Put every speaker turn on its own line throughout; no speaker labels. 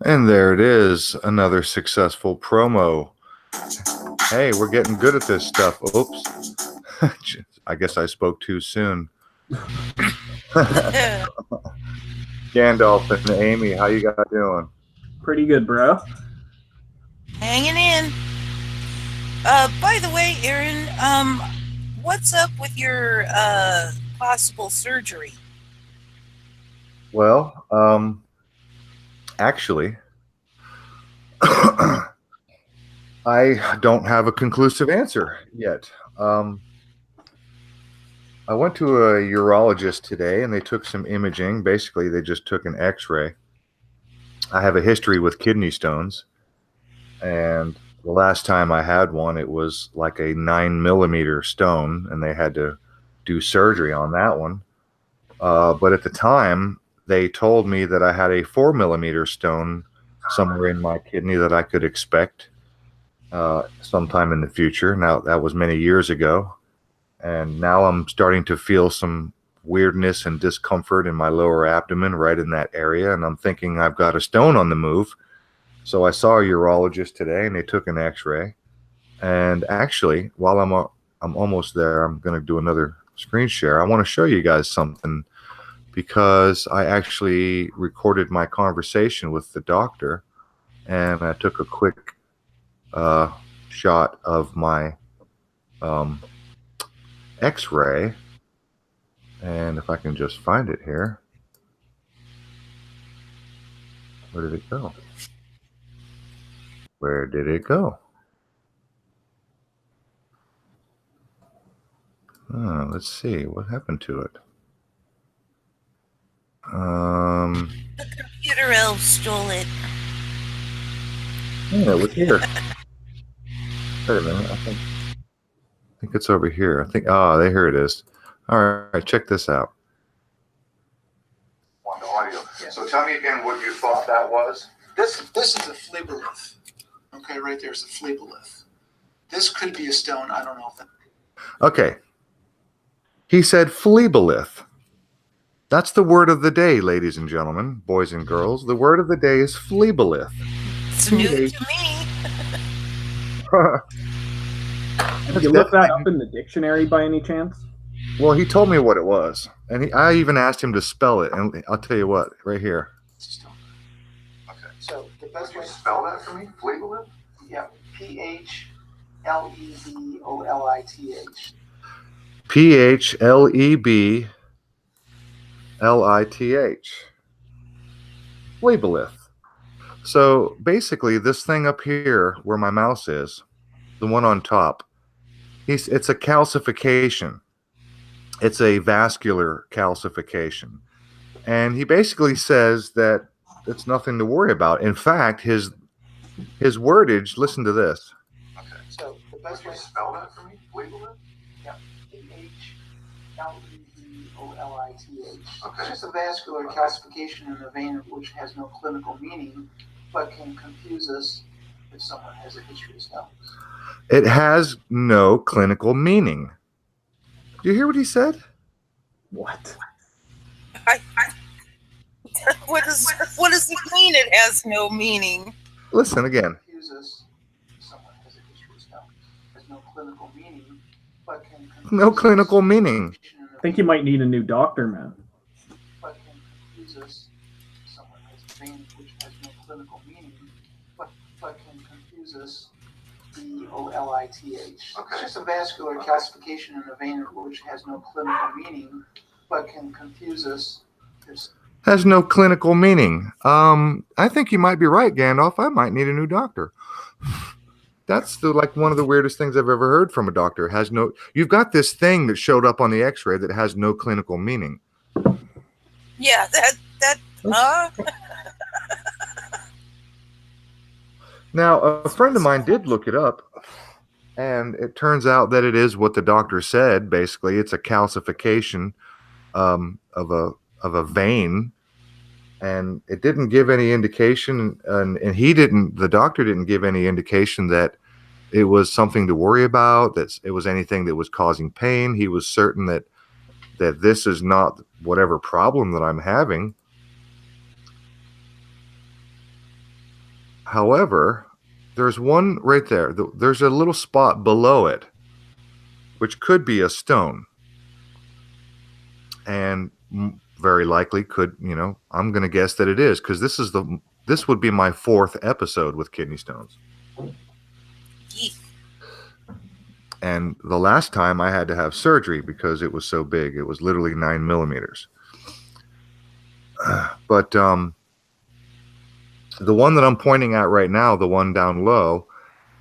And there it is, another successful promo. Hey, we're getting good at this stuff. Oops. I guess I spoke too soon. Gandalf and Amy, how you guys doing?
Pretty good, bro.
Hanging in. By the way, Aaron, what's up with your possible surgery?
Well, actually, I don't have a conclusive answer yet. I went to a urologist today and they took some imaging. Basically, they just took an x-ray. I have a history with kidney stones, and the last time I had one, it was like a 9 millimeter stone, and they had to do surgery on that one. But at the time, they told me that I had a 4 millimeter stone somewhere in my kidney that I could expect sometime in the future. Now, that was many years ago. And now I'm starting to feel some weirdness and discomfort in my lower abdomen right in that area. And I'm thinking I've got a stone on the move. So I saw a urologist today and they took an x-ray. And actually, while I'm almost there, I'm going to do another screen share. I want to show you guys something because I actually recorded my conversation with the doctor and I took a quick shot of my x-ray, and if I can just find it here. Where did it go? Where did it go? Let's see what happened to it.
The computer elf stole it.
Yeah, it was here. Wait a minute. I think it's over here. Here it is. All right, check this out. On the audio.
Yeah.
So tell me again what you thought that was.
This is a phlebolith. Okay, right there's a phlebolith. This could be a stone. I don't know if that.
Okay. He said phlebolith. That's the word of the day, ladies and gentlemen, boys and girls. The word of the day is phlebolith.
It's new to me.
Did you look that up in the dictionary by any chance?
Well, he told me what it was, and I even asked him to spell it, and I'll tell you what, right here.
Okay. So the best way to
spell that for me, phlebolith?
Yeah, PHLEBOLITH.
PHLEBLITH. Phlebolith. So basically, this thing up here where my mouse is, the one on top, it's a calcification. It's a vascular calcification. And he basically says that it's nothing to worry about. In fact, his wordage, listen to this.
Okay. So the best way to spell that for me, phlebolith? Yeah, PHLEBOLITH. Okay. It's just a vascular calcification in the vein which has no clinical meaning, but can confuse us if someone has a history of stones.
It has no clinical meaning. Do you hear what he said?
What?
What does it mean? It has no meaning.
Listen again.
Confuse us if someone has a history of stones. Has no clinical meaning, but can confuse
No clinical meaning.
I think you might need a new doctor, man.
But can confuse us if someone has a vein which has no clinical meaning, but can confuse us. BOLITH. Okay. It's just a vascular calcification in the vein which has no clinical meaning, but can confuse us.
has no clinical meaning. I think you might be right, Gandalf. I might need a new doctor. That's one of the weirdest things I've ever heard from a doctor. You've got this thing that showed up on the X-ray that has no clinical meaning.
Yeah,
Now, a friend of mine did look it up, and it turns out that it is what the doctor said. Basically, it's a calcification of a vein, and it didn't give any indication, and the doctor didn't give any indication that it was something to worry about, that it was anything that was causing pain. He was certain that this is not whatever problem that I'm having. However, there's one right there. There's a little spot below it, which could be a stone. And very likely I'm going to guess that it is, because this would be my 4th episode with kidney stones. And the last time I had to have surgery because it was so big. It was literally 9 millimeters. But the one that I'm pointing at right now, the one down low,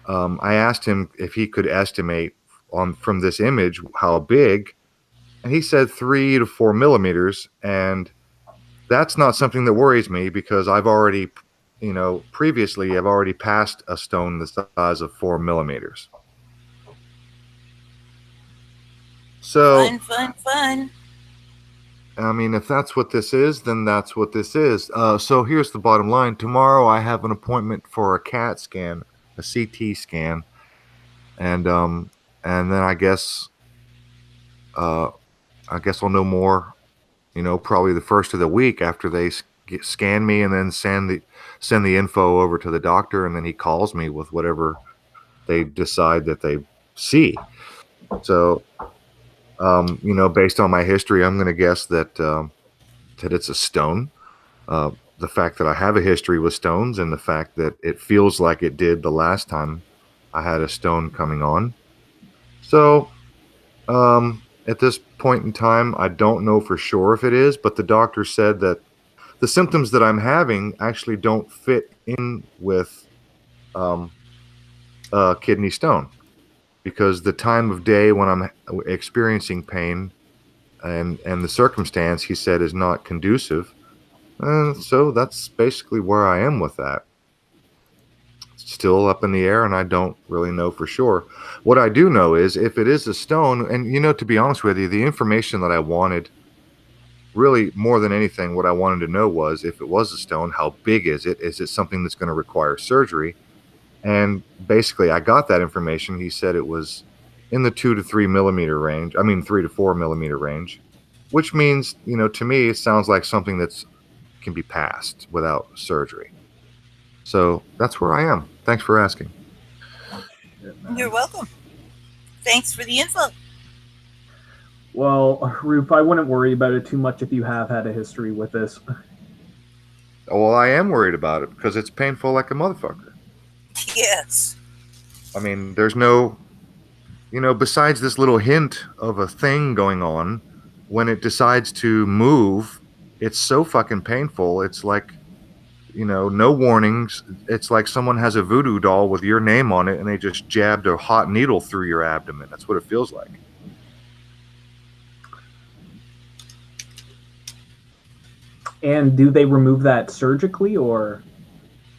I asked him if he could estimate from this image how big, and he said 3 to 4 millimeters. And that's not something that worries me, because I've already, previously I've already passed a stone the size of 4 millimeters. So
fun.
I mean, if that's what this is, then that's what this is. So here's the bottom line. Tomorrow I have an appointment for a CAT scan, a CT scan. And then I guess I'll know more, probably the first of the week after they scan me, and then send the info over to the doctor, and then he calls me with whatever they decide that they see. So, based on my history, I'm going to guess that it's a stone. The fact that I have a history with stones, and the fact that it feels like it did the last time I had a stone coming on. So, at this point in time, I don't know for sure if it is, but the doctor said that the symptoms that I'm having actually don't fit in with kidney stone, because the time of day when I'm experiencing pain and the circumstance, he said, is not conducive. So that's basically where I am with that. Still up in the air, and I don't really know for sure. What I do know is if it is a stone, and to be honest with you, the information that I wanted, really more than anything, what I wanted to know was, if it was a stone, how big is it? Is it something that's going to require surgery? And basically I got that information. He said it was in the 2 to 3 millimeter range. 3 to 4 millimeter range, which means, to me, it sounds like something that's can be passed without surgery. So that's where I am. Thanks for asking.
You're welcome. Thanks for the info.
Well, Roof, I wouldn't worry about it too much if you have had a history with this.
Well, I am worried about it because it's painful like a motherfucker.
Yes.
There's no, besides this little hint of a thing going on, when it decides to move, it's so fucking painful. It's like, no warnings. It's like someone has a voodoo doll with your name on it, and they just jabbed a hot needle through your abdomen. That's what it feels like.
And do they remove that surgically, or?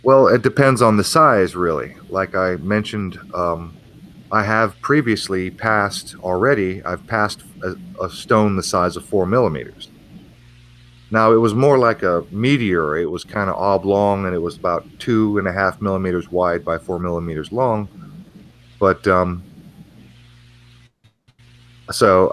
Well, it depends on the size, really. Like I mentioned, I have previously passed already. I've passed a stone the size of 4 millimeters. Now, it was more like a meteor. It was kind of oblong, and it was about 2.5 millimeters wide by 4 millimeters long. But, so,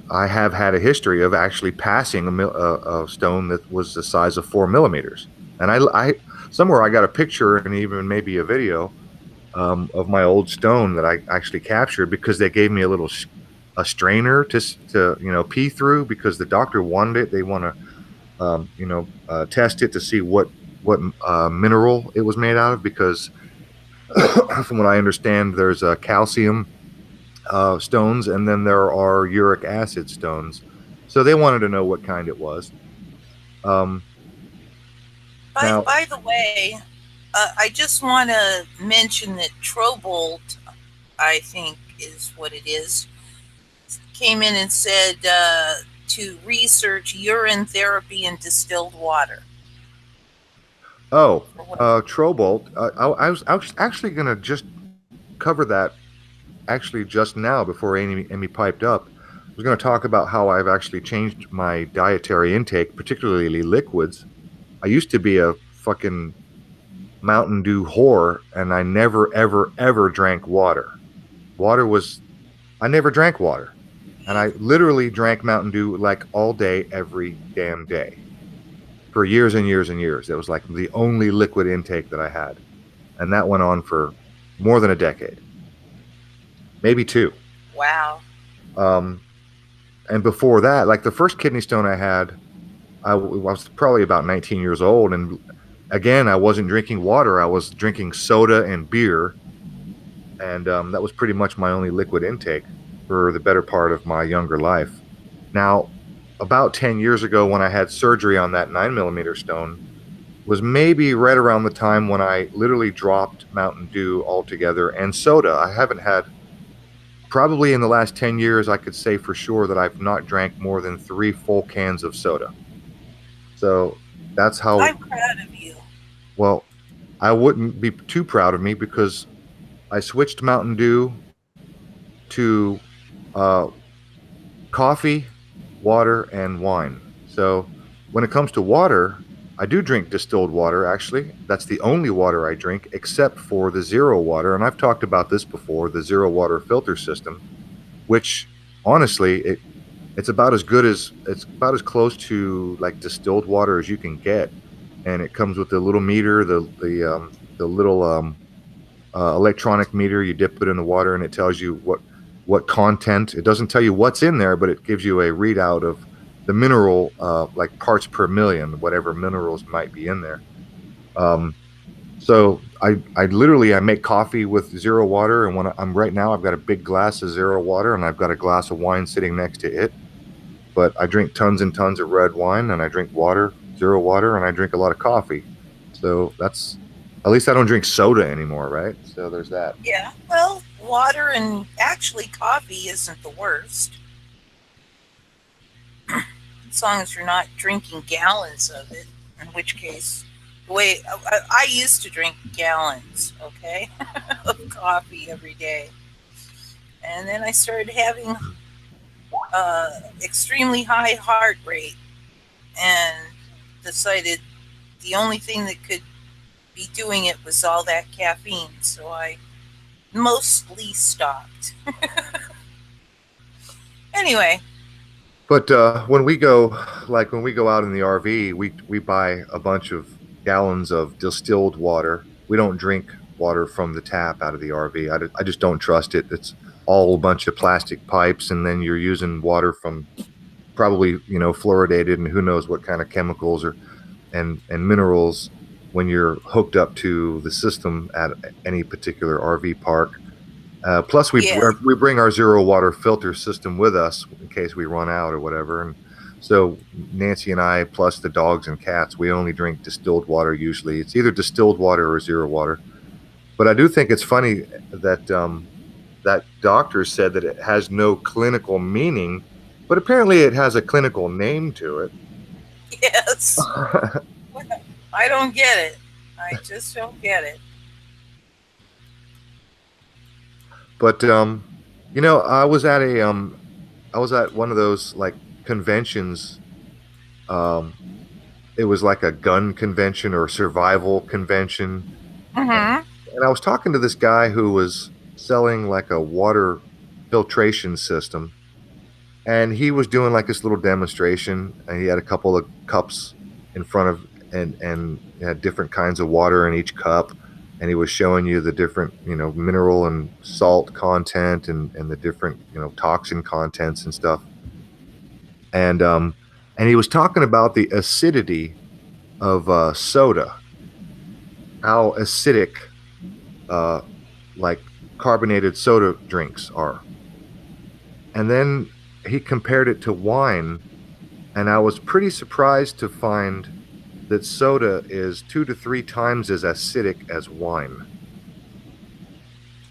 I have had a history of actually passing a stone that was the size of 4 millimeters. And I somewhere I got a picture and even maybe a video of my old stone that I actually captured, because they gave me a strainer to pee through, because the doctor wanted it. They want to test it to see what mineral it was made out of, because from what I understand, there's calcium stones, and then there are uric acid stones. So they wanted to know what kind it was. Um,
By,
now,
by the way, I just want to mention that Trobolt, I think is what it is, came in and said to research urine therapy in distilled water.
Trobolt. I was actually going to just cover that actually just now before Amy piped up. I was going to talk about how I've actually changed my dietary intake, particularly liquids. I used to be a fucking Mountain Dew whore, and I never, ever, ever drank water. Water was, I never drank water. And I literally drank Mountain Dew like all day, every damn day for years and years and years. It was like the only liquid intake that I had. And that went on for more than a decade, maybe two.
Wow.
Um, and before that, like the first kidney stone I had, I was probably about 19 years old. And again, I wasn't drinking water. I was drinking soda and beer. And that was pretty much my only liquid intake for the better part of my younger life. Now, about 10 years ago, when I had surgery on that 9 millimeter stone, was maybe right around the time when I literally dropped Mountain Dew altogether and soda. I haven't had, probably in the last 10 years, I could say for sure that I've not drank more than 3 full cans of soda. So that's how.
I'm proud of you.
Well, I wouldn't be too proud of me because I switched Mountain Dew to coffee, water, and wine. So when it comes to water, I do drink distilled water, actually. That's the only water I drink, except for the zero water. And I've talked about this before, the zero water filter system, which honestly, it's about as good as, it's about as close to like distilled water as you can get. And it comes with the little meter, the little electronic meter. You dip it in the water and it tells you what content. It doesn't tell you what's in there, but it gives you a readout of the mineral, like parts per million, whatever minerals might be in there. So I literally, I make coffee with zero water, and when I'm right now, I've got a big glass of zero water, and I've got a glass of wine sitting next to it. But I drink tons and tons of red wine, and I drink water, zero water, and I drink a lot of coffee. So that's, at least I don't drink soda anymore, right? So there's that.
Yeah, well, water and actually coffee isn't the worst. As long as you're not drinking gallons of it, in which case, the way I used to drink gallons, okay, of coffee every day. And then I started having extremely high heart rate and decided the only thing that could be doing it was all that caffeine. So I mostly stopped. Anyway.
But when we go out in the RV, we buy a bunch of gallons of distilled water. We don't drink water from the tap out of the RV. I just don't trust it. It's all a bunch of plastic pipes, and then you're using water from probably, fluoridated and who knows what kind of chemicals and minerals when you're hooked up to the system at any particular RV park. Plus, we bring our zero water filter system with us in case we run out or whatever. And so Nancy and I, plus the dogs and cats, we only drink distilled water usually. It's either distilled water or zero water. But I do think it's funny that that doctor said that it has no clinical meaning, but apparently it has a clinical name to it.
Yes. I don't get it. I just don't get it.
But I was at one of those like conventions. It was like a gun convention or survival convention.
Mm-hmm.
And I was talking to this guy who was selling like a water filtration system, and he was doing like this little demonstration, and he had a couple of cups in front of, and had different kinds of water in each cup. And he was showing you the different, mineral and salt content and the different, toxin contents and stuff. And he was talking about the acidity of soda, how acidic, like carbonated soda drinks are. And then he compared it to wine, And I was pretty surprised to find that soda is 2 to 3 times as acidic as wine.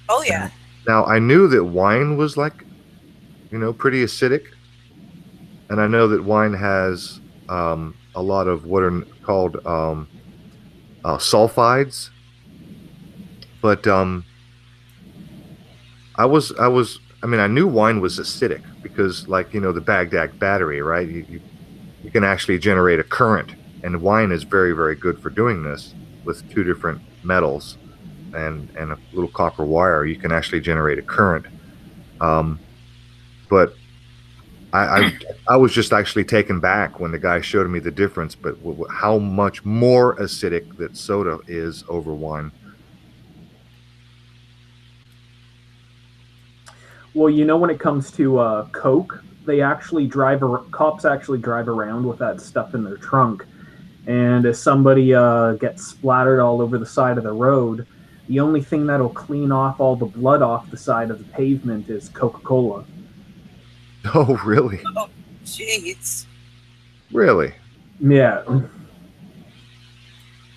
Oh yeah.
Now, I knew that wine was like, pretty acidic. And I know that wine has a lot of what are called sulfides. But I knew wine was acidic because, like, the Baghdad battery, right? You can actually generate a current, and wine is very, very good for doing this with 2 different metals and a little copper wire. You can actually generate a current. But I was just actually taken back when the guy showed me the difference, but how much more acidic that soda is over wine.
Well, when it comes to Coke, cops actually drive around with that stuff in their trunk. And if somebody gets splattered all over the side of the road, the only thing that'll clean off all the blood off the side of the pavement is Coca-Cola.
Oh, really?
Oh, jeez.
Really?
Yeah.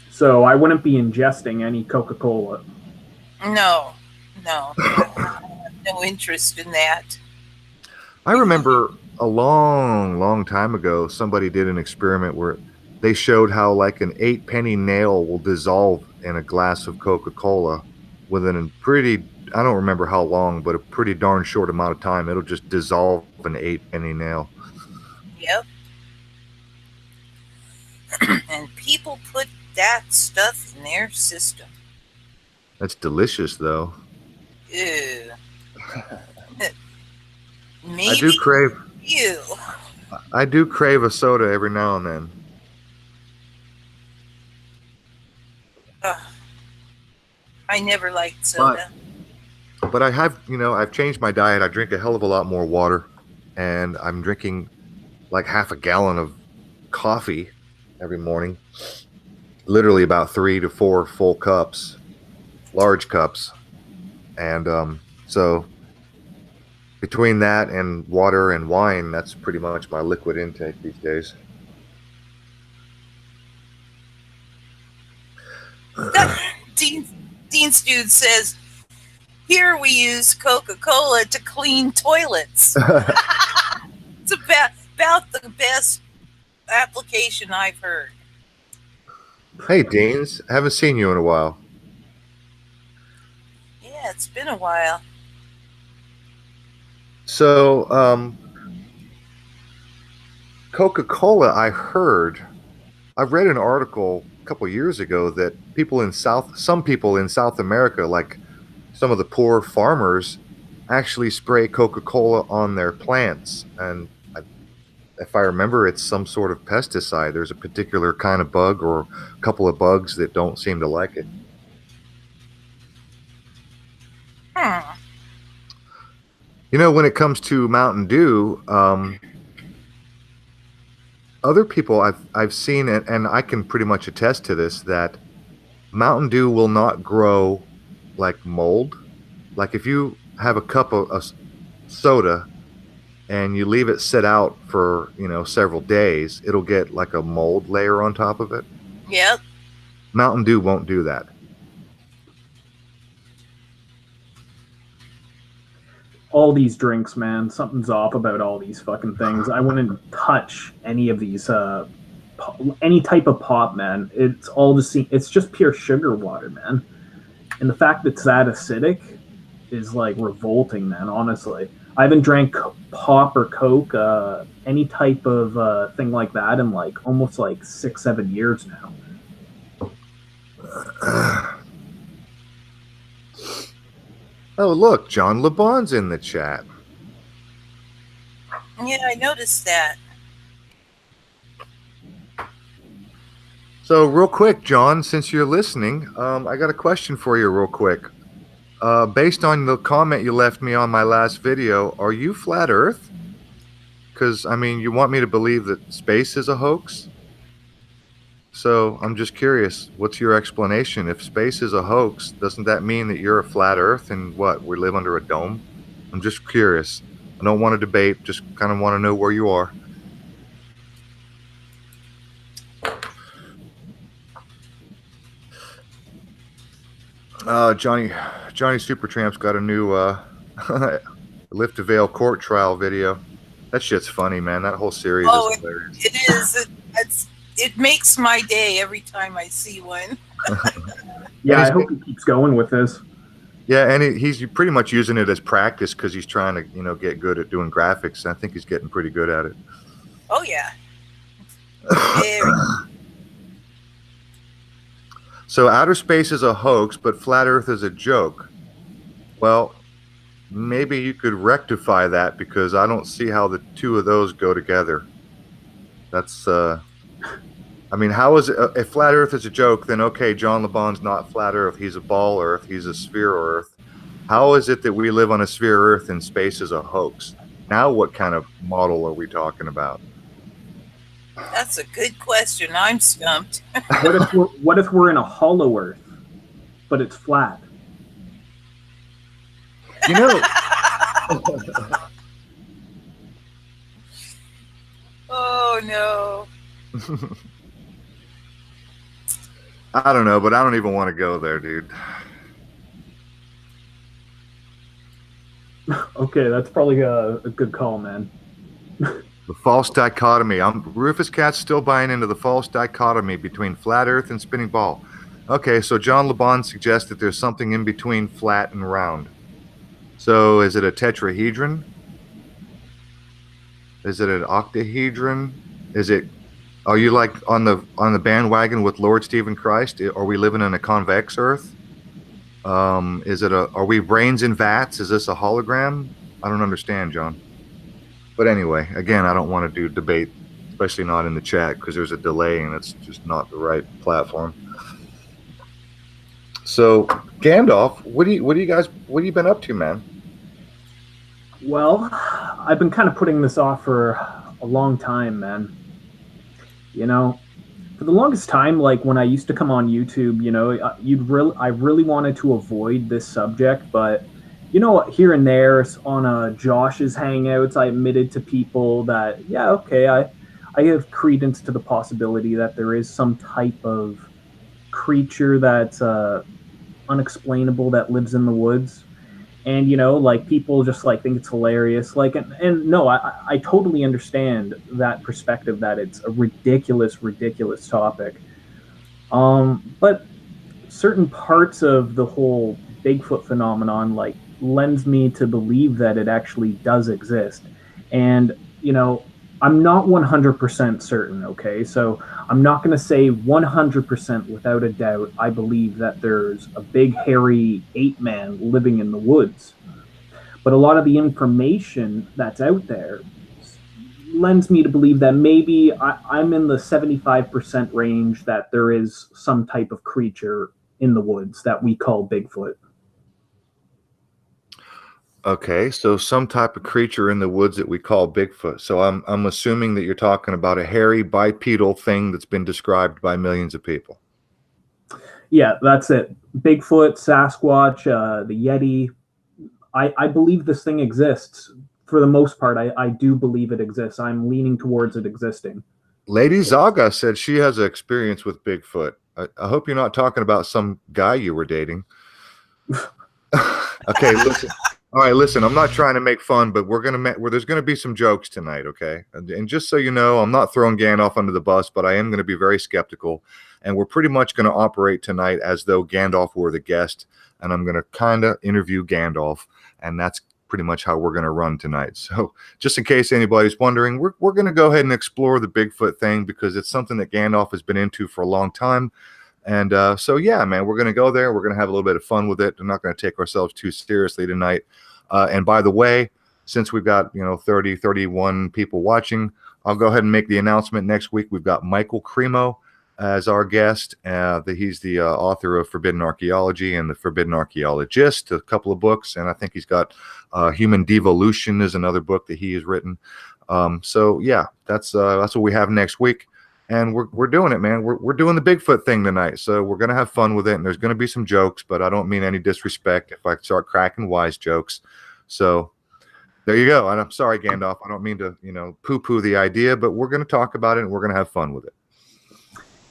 So I wouldn't be ingesting any Coca-Cola.
No. I have no interest in that.
I remember a long, long time ago, somebody did an experiment where they showed how like an 8-penny nail will dissolve in a glass of Coca-Cola within a pretty, I don't remember how long, but a pretty darn short amount of time. It'll just dissolve an 8-penny nail.
Yep. And people put that stuff in their system.
That's delicious, though.
Ew. Maybe
I do crave.
you.
I do crave a soda every now and then.
I never liked soda.
But I have, I've changed my diet. I drink a hell of a lot more water, and I'm drinking like half a gallon of coffee every morning. Literally about 3 to 4 full cups, large cups. And so between that and water and wine, that's pretty much my liquid intake these days.
Dean's dude says, here we use Coca-Cola to clean toilets. It's about the best application I've heard.
Hey, Deans, haven't seen you in a while.
Yeah, it's been a while.
So, Coca-Cola, I've read an article a couple years ago that some people in South America, like some of the poor farmers, actually spray Coca-Cola on their plants. And if I remember, it's some sort of pesticide. There's a particular kind of bug or a couple of bugs that don't seem to like it. When it comes to Mountain Dew, other people I've seen it, and I can pretty much attest to this, that Mountain Dew will not grow like mold. Like if you have a cup of soda and you leave it sit out for, several days, it'll get like a mold layer on top of it.
Yep.
Mountain Dew won't do that.
All these drinks, man, something's off about all these fucking things. I wouldn't touch any of these, any type of pop, man. It's all the same. It's just pure sugar water, man. And the fact that it's that acidic is like revolting, man, honestly. I haven't drank pop or Coke, any type of thing like that in like almost like 6-7 years now.
Oh, look, John LeBon's in the chat.
Yeah, I noticed that.
So real quick, John, since you're listening, I got a question for you real quick. Based on the comment you left me on my last video, are you flat Earth? Because, you want me to believe that space is a hoax? So I'm just curious, what's your explanation? If space is a hoax, doesn't that mean that you're a flat Earth and we live under a dome? I'm just curious. I don't want to debate, just kind of want to know where you are. Johnny Supertramp's got a new Lift to Veil court trial video. That shit's funny, man. That whole series
Oh,
is hilarious.
it is. It makes my day every time I see one.
Yeah, I hope he keeps going with this.
Yeah, and he's pretty much using it as practice because he's trying to, get good at doing graphics. I think he's getting pretty good at it.
Oh yeah. Very.
So outer space is a hoax, but flat Earth is a joke. Well, maybe you could rectify that because I don't see how the two of those go together. That's, I mean, how is it? If flat Earth is a joke, then okay, John LeBon's not flat Earth. He's a ball Earth. He's a sphere Earth. How is it that we live on a sphere Earth and space is a hoax? Now, what kind of model are we talking about?
That's a good question. I'm stumped.
What if we're in a hollow Earth, but it's flat?
You know.
Oh no.
I don't know, but I don't even want to go there, dude.
Okay, that's probably a good call, man.
The false dichotomy. Rufus Cat's still buying into the false dichotomy between flat Earth and spinning ball. Okay, so John LeBon suggests that there's something in between flat and round. So is it a tetrahedron? Is it an octahedron? Are you like on the bandwagon with Lord Stephen Christ? Are we living in a convex Earth? Are we brains in vats? Is this a hologram? I don't understand, John. But anyway, again, I don't want to do debate, especially not in the chat because there's a delay and it's just not the right platform. So Gandalf, what have you been up to, man?
Well, I've been kind of putting this off for a long time, man. For the longest time, like when I used to come on YouTube, I really wanted to avoid this subject, but here and there on Josh's Hangouts, I admitted to people that, yeah, okay, I have credence to the possibility that there is some type of creature that's unexplainable that lives in the woods. And, like people just like think it's hilarious. Like, and no, I totally understand that perspective that it's a ridiculous topic. But certain parts of the whole Bigfoot phenomenon, like, lends me to believe that it actually does exist. And, I'm not 100% certain, okay? So I'm not going to say 100% without a doubt I believe that there's a big, hairy ape-man living in the woods. But a lot of the information that's out there lends me to believe that maybe I'm in the 75% range that there is some type of creature in the woods that we call Bigfoot.
Okay, so some type of creature in the woods that we call Bigfoot. So I'm assuming that you're talking about a hairy bipedal thing that's been described by millions of people.
Yeah, that's it. Bigfoot, Sasquatch, the Yeti. I believe this thing exists. For the most part, I do believe it exists. I'm leaning towards it existing.
Lady Zaga said she has an experience with Bigfoot. I hope you're not talking about some guy you were dating. Okay, listen. All right, listen, I'm not trying to make fun, but there's gonna be some jokes tonight, okay? And just so you know, I'm not throwing Gandalf under the bus, but I am gonna be very skeptical. And we're pretty much gonna operate tonight as though Gandalf were the guest, and I'm gonna kind of interview Gandalf, and that's pretty much how we're gonna run tonight. So just in case anybody's wondering, we're gonna go ahead and explore the Bigfoot thing because it's something that Gandalf has been into for a long time. And so, yeah, man, we're going to go there. We're going to have a little bit of fun with it. We're not going to take ourselves too seriously tonight. And by the way, since we've got, 30, 31 people watching, I'll go ahead and make the announcement next week. We've got Michael Cremo as our guest. He's the author of Forbidden Archaeology and The Forbidden Archaeologist, a couple of books. And I think he's got Human Devolution is another book that he has written. So, yeah, that's what we have next week. And we're doing it, man. We're doing the Bigfoot thing tonight. So we're going to have fun with it. And there's going to be some jokes, but I don't mean any disrespect if I start cracking wise jokes. So there you go. And I'm sorry, Gandalf. I don't mean to, poo-poo the idea, but we're going to talk about it and we're going to have fun with it.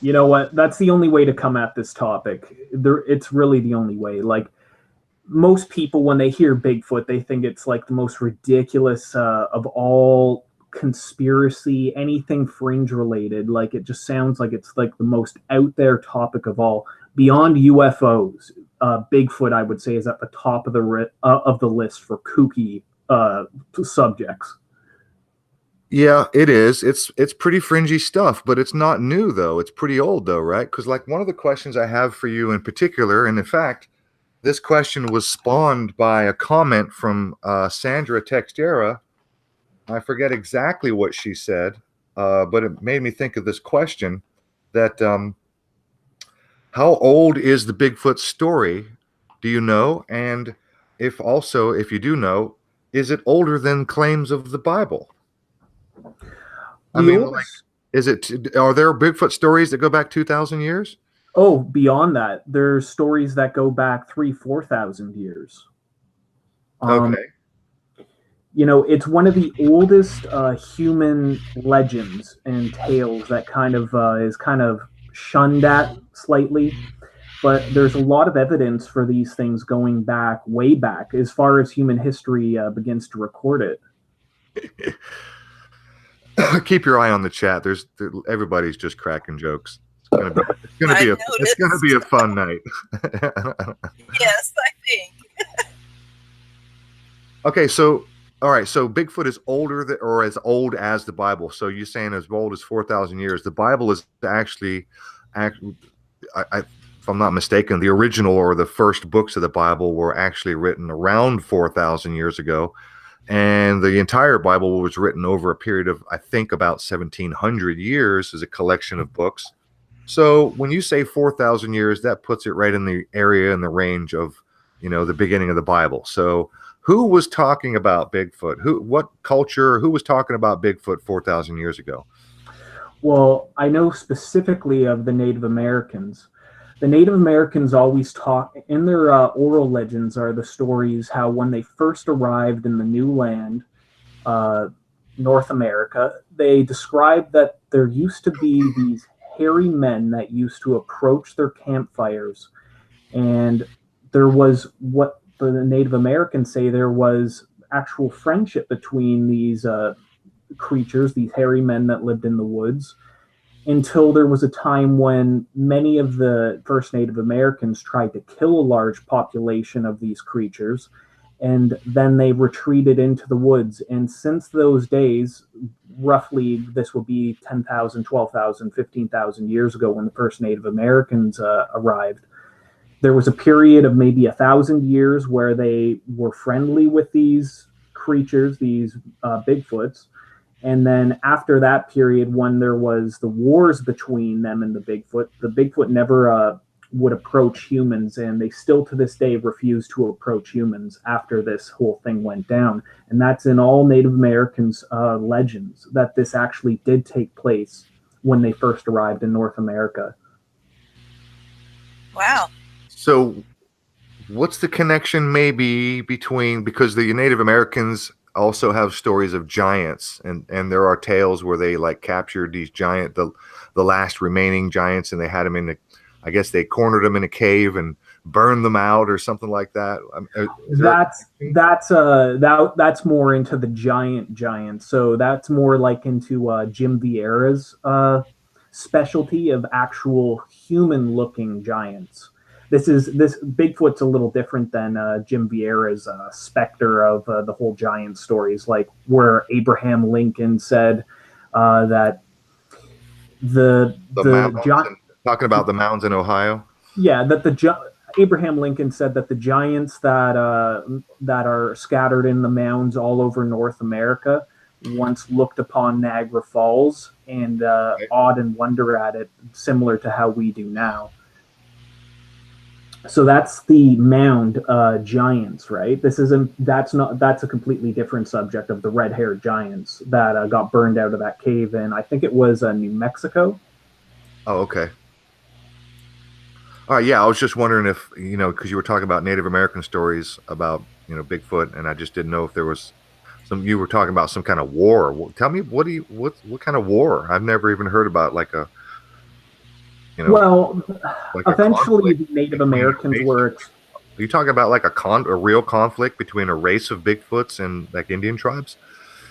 You know what? That's the only way to come at this topic. It's really the only way. Like, most people, when they hear Bigfoot, they think it's like the most ridiculous of all conspiracy, anything fringe related. Like, it just sounds like it's like the most out there topic of all. Beyond UFOs, Bigfoot, I would say, is at the top of the list for kooky subjects.
Yeah, it is. It's pretty fringy stuff, but it's not new though. It's pretty old though, right? Because like one of the questions I have for you in particular, and in fact, this question was spawned by a comment from Sandra Textera. I forget exactly what she said, but it made me think of this question that how old is the Bigfoot story? Do you know? And if you do know, is it older than claims of the Bible? I mean, like, are there Bigfoot stories that go back 2,000 years?
Oh, beyond that, there's stories that go back 3,000-4,000 years.
Okay.
You know, it's one of the oldest human legends and tales that kind of is kind of shunned at slightly. But there's a lot of evidence for these things going back, way back, as far as human history begins to record it.
Keep your eye on the chat. Everybody's just cracking jokes. It's gonna be a fun night.
Yes, I think.
Okay, so all right, so Bigfoot is older or as old as the Bible. So you're saying as old as 4,000 years. The Bible is actually, if I'm not mistaken, the original or the first books of the Bible were actually written around 4,000 years ago. And the entire Bible was written over a period of, I think, about 1,700 years as a collection of books. So when you say 4,000 years, that puts it right in the area, in the range of, the beginning of the Bible. So who was talking about Bigfoot? What culture? Who was talking about Bigfoot 4,000 years ago?
Well, I know specifically of the Native Americans. The Native Americans always talk, in their oral legends are the stories how when they first arrived in the new land, North America, they described that there used to be these hairy men that used to approach their campfires. And there was, what the Native Americans say, there was actual friendship between these creatures, these hairy men that lived in the woods, until there was a time when many of the first Native Americans tried to kill a large population of these creatures, and then they retreated into the woods. And since those days, roughly this would be 10,000, 12,000, 15,000 years ago when the first Native Americans arrived, there was a period of maybe 1,000 years where they were friendly with these creatures, these Bigfoots. And then after that period, when there was the wars between them and the Bigfoot never would approach humans, and they still to this day refuse to approach humans after this whole thing went down. And that's in all Native Americans' legends, that this actually did take place when they first arrived in North America.
Wow.
So what's the connection maybe between, because the Native Americans also have stories of giants, and there are tales where they like captured these the last remaining giants, and they had them I guess they cornered them in a cave and burned them out or something like that.
That's more into the giants. So that's more like into Jim Vieira's specialty of actual human looking giants. This Bigfoot's a little different than Jim Vieira's specter of the whole giant stories, like where Abraham Lincoln said that the
giant, talking about the mountains in Ohio.
Yeah, that Abraham Lincoln said that the giants that are scattered in the mounds all over North America once looked upon Niagara Falls and awed and wonder at it, similar to how we do now. So that's the mound giants, right? That's a completely different subject of the red-haired giants that got burned out of that cave in, I think it was New Mexico.
Oh, okay. All right, yeah, I was just wondering if, because you were talking about Native American stories about, Bigfoot, and I just didn't know if there was you were talking about some kind of war. Tell me, what kind of war? I've never even heard about You know,
Well,
like a
eventually
conflict
the Native
between a
Americans
race.
were.
Are you talking about like a real conflict between a race of Bigfoots and like Indian tribes?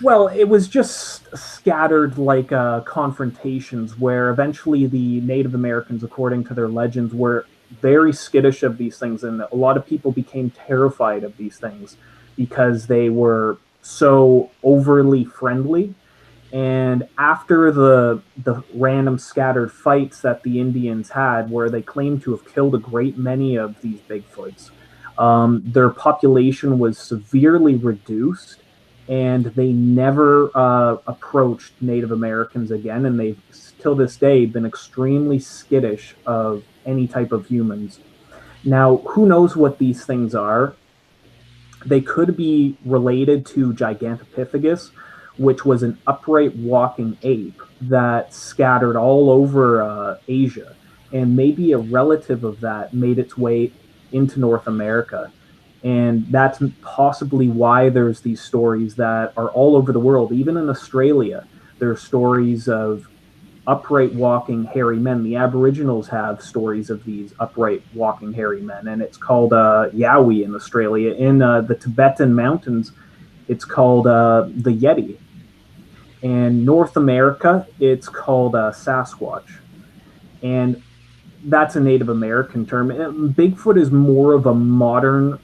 Well, it was just scattered like confrontations where eventually the Native Americans, according to their legends, were very skittish of these things, and a lot of people became terrified of these things because they were so overly friendly. And after the random scattered fights that the Indians had, where they claimed to have killed a great many of these Bigfoots, their population was severely reduced, and they never approached Native Americans again. And they've till this day been extremely skittish of any type of humans. Now, who knows what these things are? They could be related to Gigantopithecus, which was an upright walking ape that scattered all over Asia. And maybe a relative of that made its way into North America. And that's possibly why there's these stories that are all over the world. Even in Australia, there are stories of upright walking hairy men. The Aboriginals have stories of these upright walking hairy men, and it's called Yowie in Australia. In the Tibetan mountains, it's called the Yeti. In North America, it's called Sasquatch. And that's a Native American term. Bigfoot is more of a modern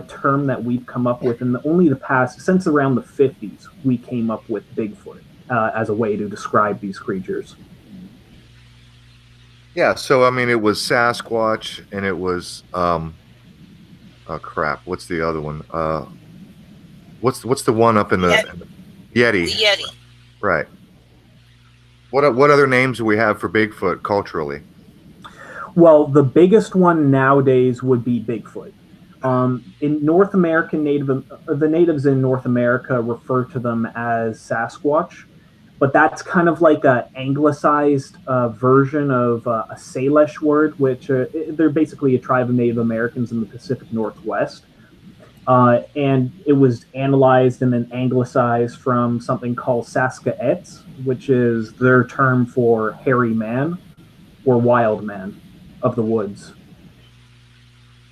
term that we've come up with in only the past, since around the 50s, we came up with Bigfoot as a way to describe these creatures.
Yeah, so I mean, it was Sasquatch, and it was oh crap, what's the other one? What's the one up in the Yeti?
The Yeti.
Right. What other names do we have for Bigfoot culturally?
Well, the biggest one nowadays would be Bigfoot. In North American the natives in North America refer to them as Sasquatch, but that's kind of like a anglicized version of a Salish word, which they're basically a tribe of Native Americans in the Pacific Northwest. And it was analyzed and then anglicized from something called Saskaets, which is their term for hairy man or wild man of the woods.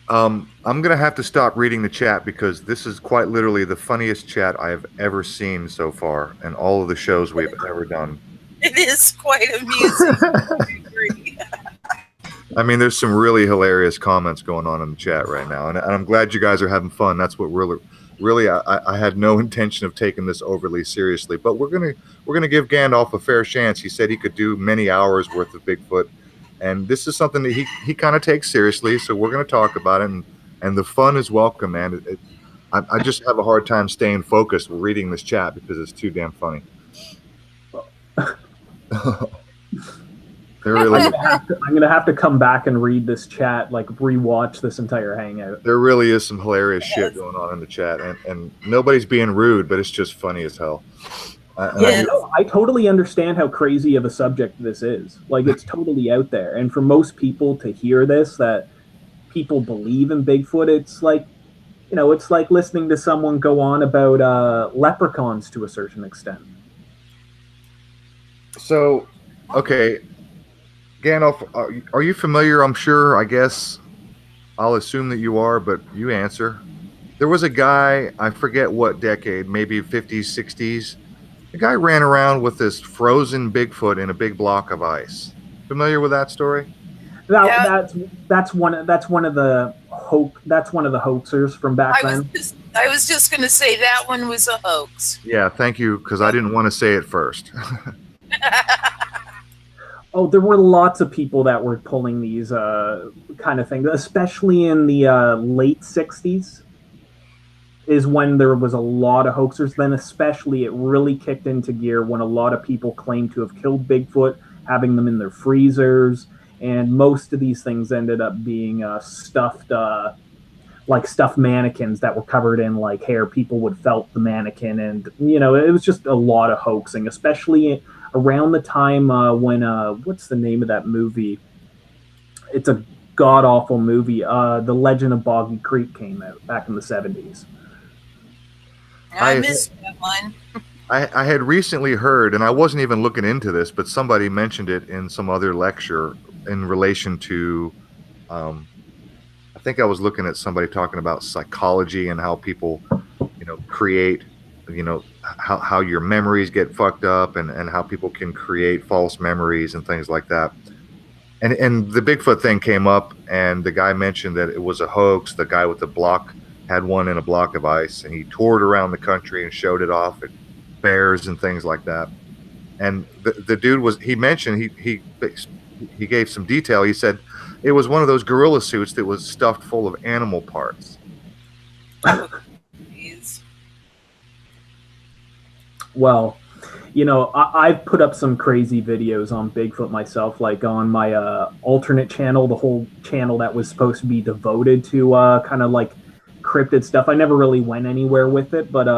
I'm gonna have to stop reading the chat because this is quite literally the funniest chat I have ever seen so far in all of the shows we've ever done.
It is quite amusing. I agree.
I mean, there's some really hilarious comments going on in the chat right now, and I'm glad you guys are having fun. That's what really, I had no intention of taking this overly seriously, but we're gonna give Gandalf a fair chance. He said he could do many hours worth of Bigfoot, and this is something that he kind of takes seriously. So we're gonna talk about it, and the fun is welcome, man. I just have a hard time staying focused reading this chat because it's too damn funny. Really,
I'm gonna have to come back and read this chat, like rewatch this entire hangout.
there really is some hilarious shit going on in the chat, and nobody's being rude, but it's just funny as hell.
I totally understand how crazy of a subject this is. Like, it's totally out there, and for most people to hear this, that people believe in Bigfoot, it's like, it's like listening to someone go on about leprechauns to a certain extent.
So, okay, Gandalf, are you familiar? I'm sure, I guess, I'll assume that you are, but you answer. There was a guy, I forget what decade, maybe 50s, 60s. The guy ran around with this frozen Bigfoot in a big block of ice. Familiar with that story?
That's one of the hoaxers from back then.
I was just going to say that one was a hoax.
Yeah, thank you, because I didn't want to say it first.
Oh, there were lots of people that were pulling these kind of things, especially in the late 60s is when there was a lot of hoaxers. Then especially it really kicked into gear when a lot of people claimed to have killed Bigfoot, having them in their freezers, and most of these things ended up being stuffed mannequins that were covered in like hair. People would felt the mannequin, and it was just a lot of hoaxing, especially around the time when what's the name of that movie? It's a god awful movie. The Legend of Boggy Creek came out back in the 70s.
I missed that one.
I had recently heard, and I wasn't even looking into this, but somebody mentioned it in some other lecture in relation to, I think I was looking at somebody talking about psychology and how people, create, how your memories get fucked up, and how people can create false memories and things like that. And the Bigfoot thing came up, and the guy mentioned that it was a hoax. The guy with the block had one in a block of ice, and he toured around the country and showed it off at fairs and things like that. And the dude he mentioned he gave some detail. He said it was one of those gorilla suits that was stuffed full of animal parts.
Well, I've put up some crazy videos on Bigfoot myself, like on my alternate channel, the whole channel that was supposed to be devoted to kind of like cryptid stuff. I never really went anywhere with it, but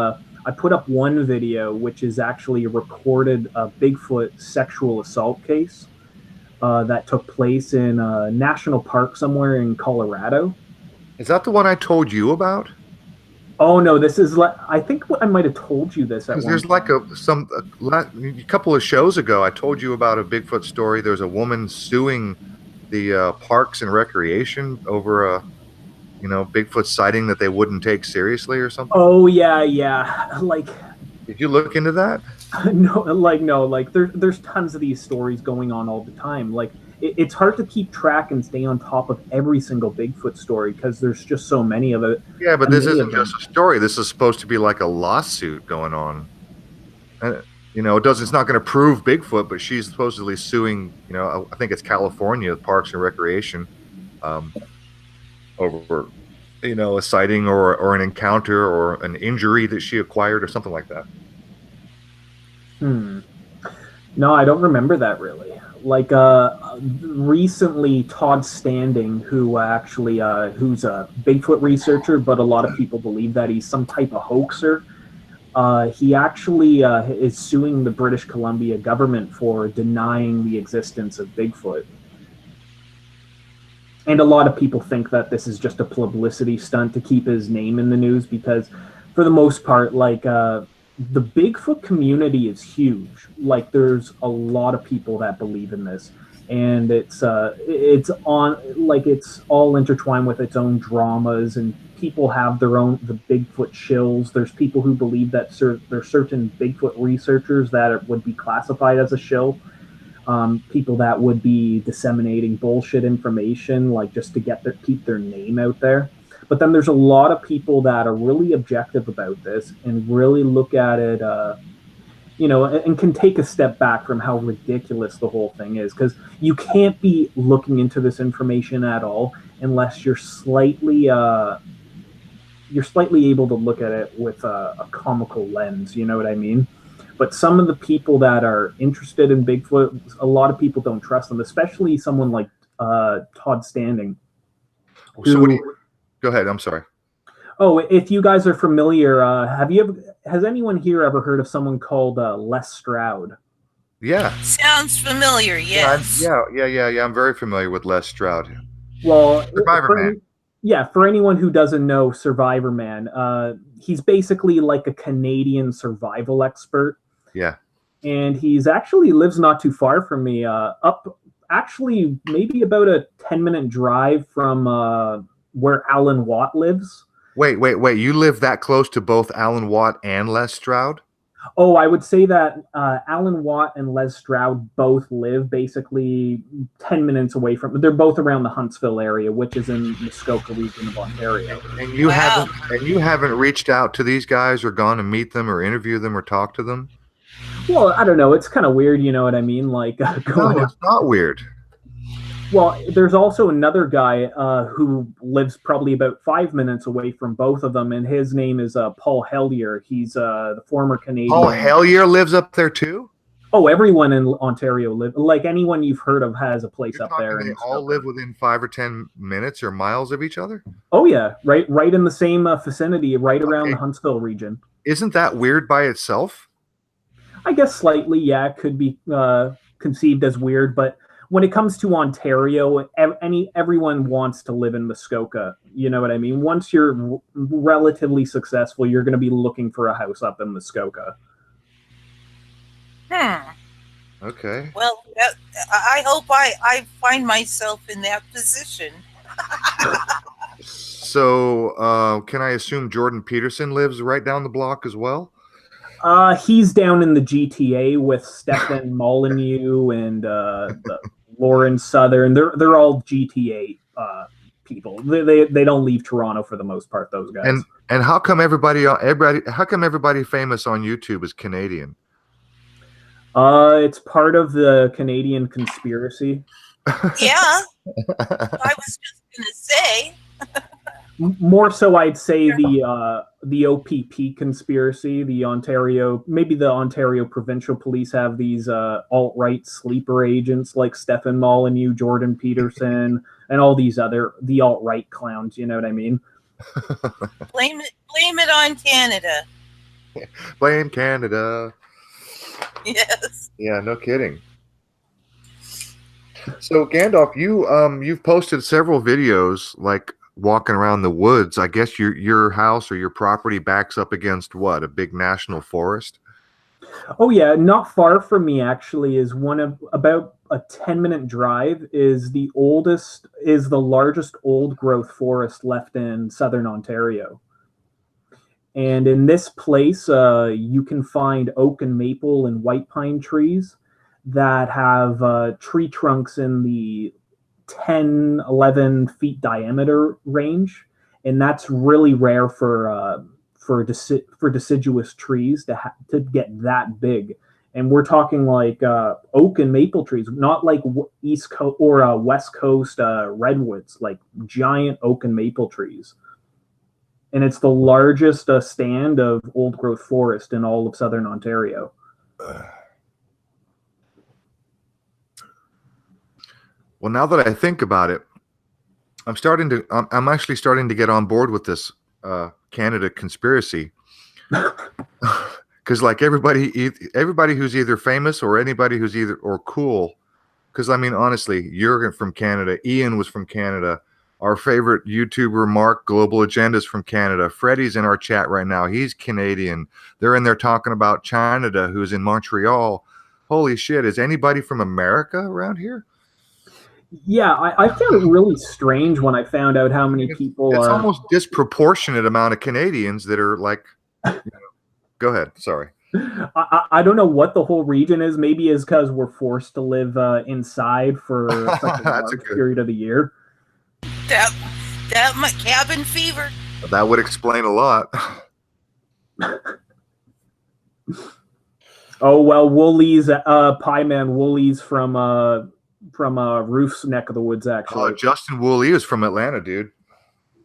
I put up one video which is actually a recorded Bigfoot sexual assault case that took place in a national park somewhere in Colorado.
Is that the one I told you about?
Oh no, this is I think I might have told you this.
Because there's like a couple of shows ago, I told you about a Bigfoot story. There's a woman suing the Parks and Recreation over a Bigfoot sighting that they wouldn't take seriously or something.
Oh yeah. Like,
did you look into that?
No. There's tons of these stories going on all the time. Like, it's hard to keep track and stay on top of every single Bigfoot story because there's just so many of it.
Yeah, but this isn't just a story. This is supposed to be like a lawsuit going on. It's not going to prove Bigfoot, but she's supposedly suing, I think it's California Parks and Recreation, over, a sighting or an encounter or an injury that she acquired or something like that.
No, I don't remember that really. Like, recently Todd Standing, who actually, who's a Bigfoot researcher, but a lot of people believe that he's some type of hoaxer. He actually is suing the British Columbia government for denying the existence of Bigfoot. And a lot of people think that this is just a publicity stunt to keep his name in the news because, for the most part, like, the Bigfoot community is huge. Like, there's a lot of people that believe in this, and it's all intertwined with its own dramas, and people have the Bigfoot shills. There's people who believe that there's certain Bigfoot researchers that would be classified as a shill. People that would be disseminating bullshit information, like just to keep their name out there. But then there's a lot of people that are really objective about this and really look at it, and can take a step back from how ridiculous the whole thing is. Because you can't be looking into this information at all unless you're slightly able to look at it with a comical lens. You know what I mean? But some of the people that are interested in Bigfoot, a lot of people don't trust them, especially someone like Todd Standing.
Go ahead. I'm sorry.
Oh, if you guys are familiar, has anyone here ever heard of someone called Les Stroud?
Yeah.
Sounds familiar, yes.
Yeah. I'm very familiar with Les Stroud.
Well,
Survivor Man.
Yeah, for anyone who doesn't know Survivor Man, he's basically like a Canadian survival expert.
Yeah.
And he's actually lives not too far from me, actually maybe about a 10-minute drive from where Alan Watt lives.
Wait. You live that close to both Alan Watt and Les Stroud?
Oh, I would say that Alan Watt and Les Stroud both live basically 10 minutes away from. They're both around the Huntsville area, which is in the Muskoka region of Ontario.
And you haven't reached out to these guys or gone to meet them or interview them or talk to them?
Well, I don't know. It's kind of weird, you know what I mean? Like,
no, it's not weird.
Well, there's also another guy who lives probably about 5 minutes away from both of them, and his name is Paul Hellier. He's the former Canadian.
Paul Hellier lives up there too?
Oh, everyone in Ontario lives. Like, anyone you've heard of has a place up there.
They all live within 5 or 10 minutes or miles of each other?
Oh yeah, right in the same vicinity, right around the Huntsville region.
Isn't that weird by itself?
I guess slightly, yeah. It could be conceived as weird, but when it comes to Ontario, everyone wants to live in Muskoka. You know what I mean? Once you're relatively successful, you're going to be looking for a house up in Muskoka.
Okay.
Well, I hope I find myself in that position.
So, can I assume Jordan Peterson lives right down the block as well?
He's down in the GTA with Stefan Molyneux and Lauren Southern. They're all GTA people. They don't leave Toronto for the most part. Those guys.
And how come everybody famous on YouTube is Canadian?
It's part of the Canadian conspiracy.
Yeah, I was just gonna say.
More so, I'd say the OPP conspiracy, the Ontario Provincial Police have these alt-right sleeper agents like Stefan Molyneux, Jordan Peterson, and all these the alt-right clowns. You know what I mean?
Blame it on Canada.
Blame Canada.
Yes.
Yeah, no kidding. So Gandalf, you've posted several videos like walking around the woods. I guess your house or your property backs up against what? A big national forest?
Oh yeah, not far from me actually is about a 10-minute drive is the largest old growth forest left in southern Ontario. And in this place, you can find oak and maple and white pine trees that have tree trunks in the 10, 11 feet diameter range. And that's really rare for deciduous trees to get that big. And we're talking like oak and maple trees, not like East Coast or West Coast redwoods, like giant oak and maple trees. And it's the largest stand of old growth forest in all of southern Ontario.
Well, now that I think about it, I'm actually starting to get on board with this Canada conspiracy. Because like everybody who's either famous or anybody who's or cool. Because I mean, honestly, you're from Canada. Ian was from Canada. Our favorite YouTuber, Mark, Global Agenda's from Canada. Freddie's in our chat right now. He's Canadian. They're in there talking about Canada, who's in Montreal. Holy shit. Is anybody from America around here?
Yeah, I found it really strange when I found out how many people
It's almost disproportionate amount of Canadians that are like, go ahead. Sorry.
I don't know what the whole region is. Maybe it's because we're forced to live inside for such a large period of the year.
That my cabin fever.
That would explain a lot.
Oh well, Woolies, Pie Man Woolies from Roof's neck of the woods. Actually,
Justin Woolley is from Atlanta, dude.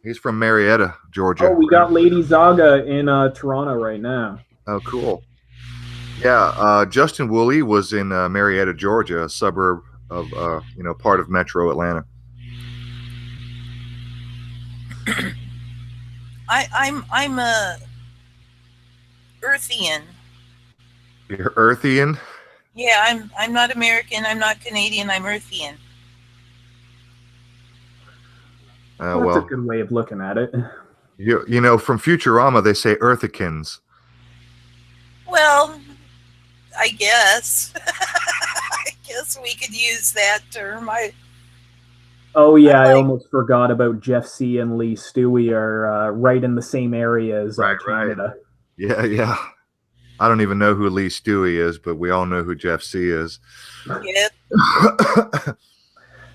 He's from Marietta, Georgia.
Oh, we got Lady Zaga in Toronto right now.
Oh, cool. Yeah, Justin Woolley was in Marietta, Georgia, a suburb of part of Metro Atlanta.
I'm a Earthian.
You're Earthian?
Yeah, I'm not American. I'm not Canadian. I'm Earthian.
That's a good way of looking at it.
You know, from Futurama, they say Earthicans.
Well, I guess. I guess we could use that term.
Oh yeah, I almost forgot about Jeff C. and Lee Stewie are right in the same area as Canada.
Right. Yeah. I don't even know who Lee Stewie is, but we all know who Jeff C. is.
Yep.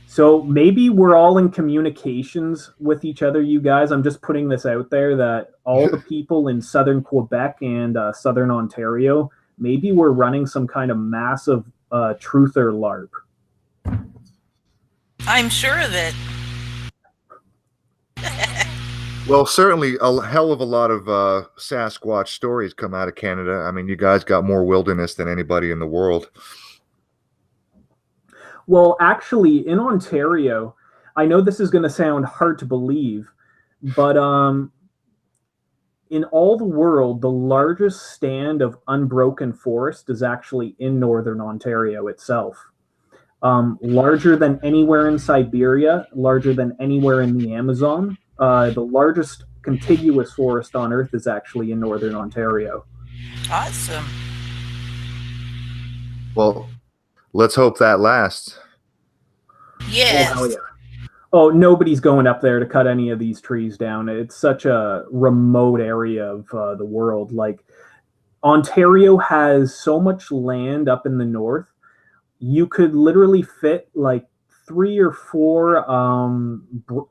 So maybe we're all in communications with each other, you guys. I'm just putting this out there that all the people in southern Quebec and southern Ontario, maybe we're running some kind of massive truther LARP.
I'm sure of it.
Well, certainly a hell of a lot of Sasquatch stories come out of Canada. I mean, you guys got more wilderness than anybody in the world.
Well, actually, in Ontario, I know this is going to sound hard to believe, but in all the world, the largest stand of unbroken forest is actually in northern Ontario itself. Larger than anywhere in Siberia, larger than anywhere in the Amazon. The largest contiguous forest on Earth is actually in northern Ontario.
Awesome.
Well, Let's hope that lasts.
Yes.
Oh, hell yeah. Oh, nobody's going up there to cut any of these trees down. It's such a remote area of the world. Like, Ontario has so much land up in the north. You could literally fit like 3 or 4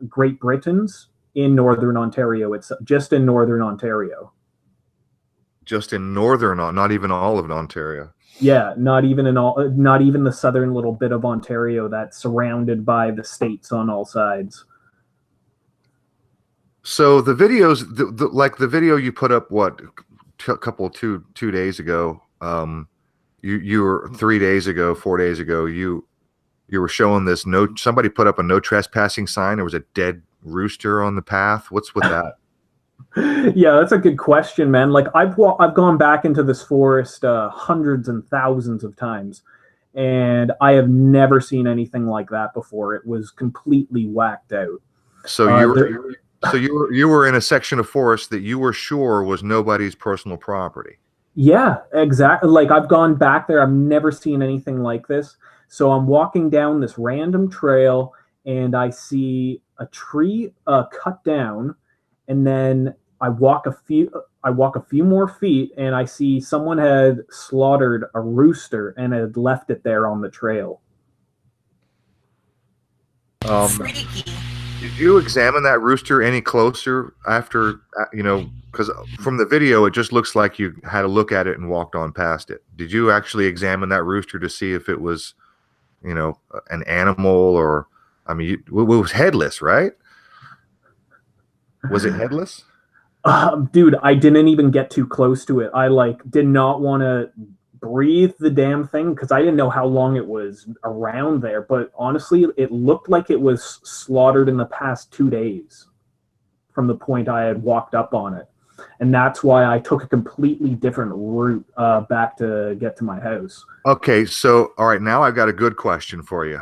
Great Britons in northern Ontario. It's just in northern Ontario.
Just in northern, not even all of Ontario.
Yeah, not even the southern little bit of Ontario that's surrounded by the states on all sides.
So the videos, like the video you put up, what, two days ago, you were 3 days ago, 4 days ago, you were showing this somebody put up a no trespassing sign. There was a dead rooster on the path. What's with that?
Yeah, that's a good question, man. Like I've gone back into this forest hundreds and thousands of times, and I have never seen anything like that before. It was completely whacked out.
So you were in a section of forest that you were sure was nobody's personal property.
Yeah, exactly. Like I've gone back there. I've never seen anything like this. So I'm walking down this random trail, and I see a tree cut down, and then I walk a few more feet, and I see someone had slaughtered a rooster and had left it there on the trail.
Freaky.
Did you examine that rooster any closer after, because from the video, it just looks like you had a look at it and walked on past it. Did you actually examine that rooster to see if it was, an animal or, it was headless, right? Was it headless?
Dude, I didn't even get too close to it. I did not want to breathe the damn thing because I didn't know how long it was around there. But honestly, it looked like it was slaughtered in the past 2 days from the point I had walked up on it. And that's why I took a completely different route back to get to my house.
Okay, so, all right, now I've got a good question for you.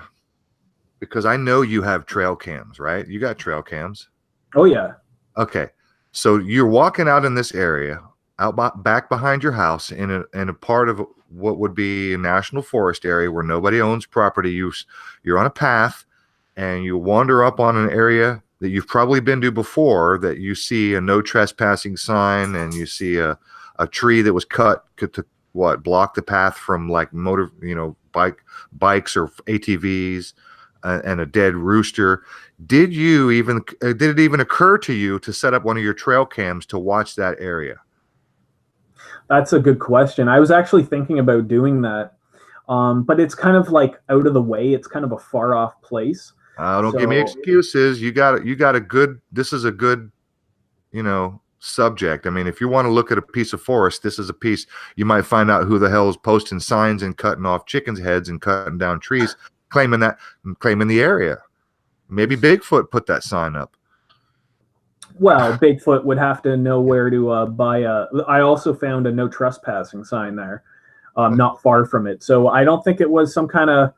Because I know you have trail cams, right? You got trail cams.
Oh, yeah.
Okay, so you're walking out in this area, back behind your house in a part of what would be a national forest area where nobody owns property. You're on a path, and you wander up on an area that you've probably been to before, that you see a no trespassing sign, and you see a tree that was cut to block the path from like bikes or ATVs, and a dead rooster. Did it even occur to you to set up one of your trail cams to watch that area?
That's a good question. I was actually thinking about doing that, but it's kind of like out of the way. It's kind of a far off place.
Don't give me excuses. You got a good. This is a good, subject. I mean, if you want to look at a piece of forest, this is a piece. You might find out who the hell is posting signs and cutting off chickens' heads and cutting down trees, claiming the area. Maybe Bigfoot put that sign up.
Well, Bigfoot would have to know where to buy I also found a no trespassing sign there, not far from it. So I don't think it was some kind of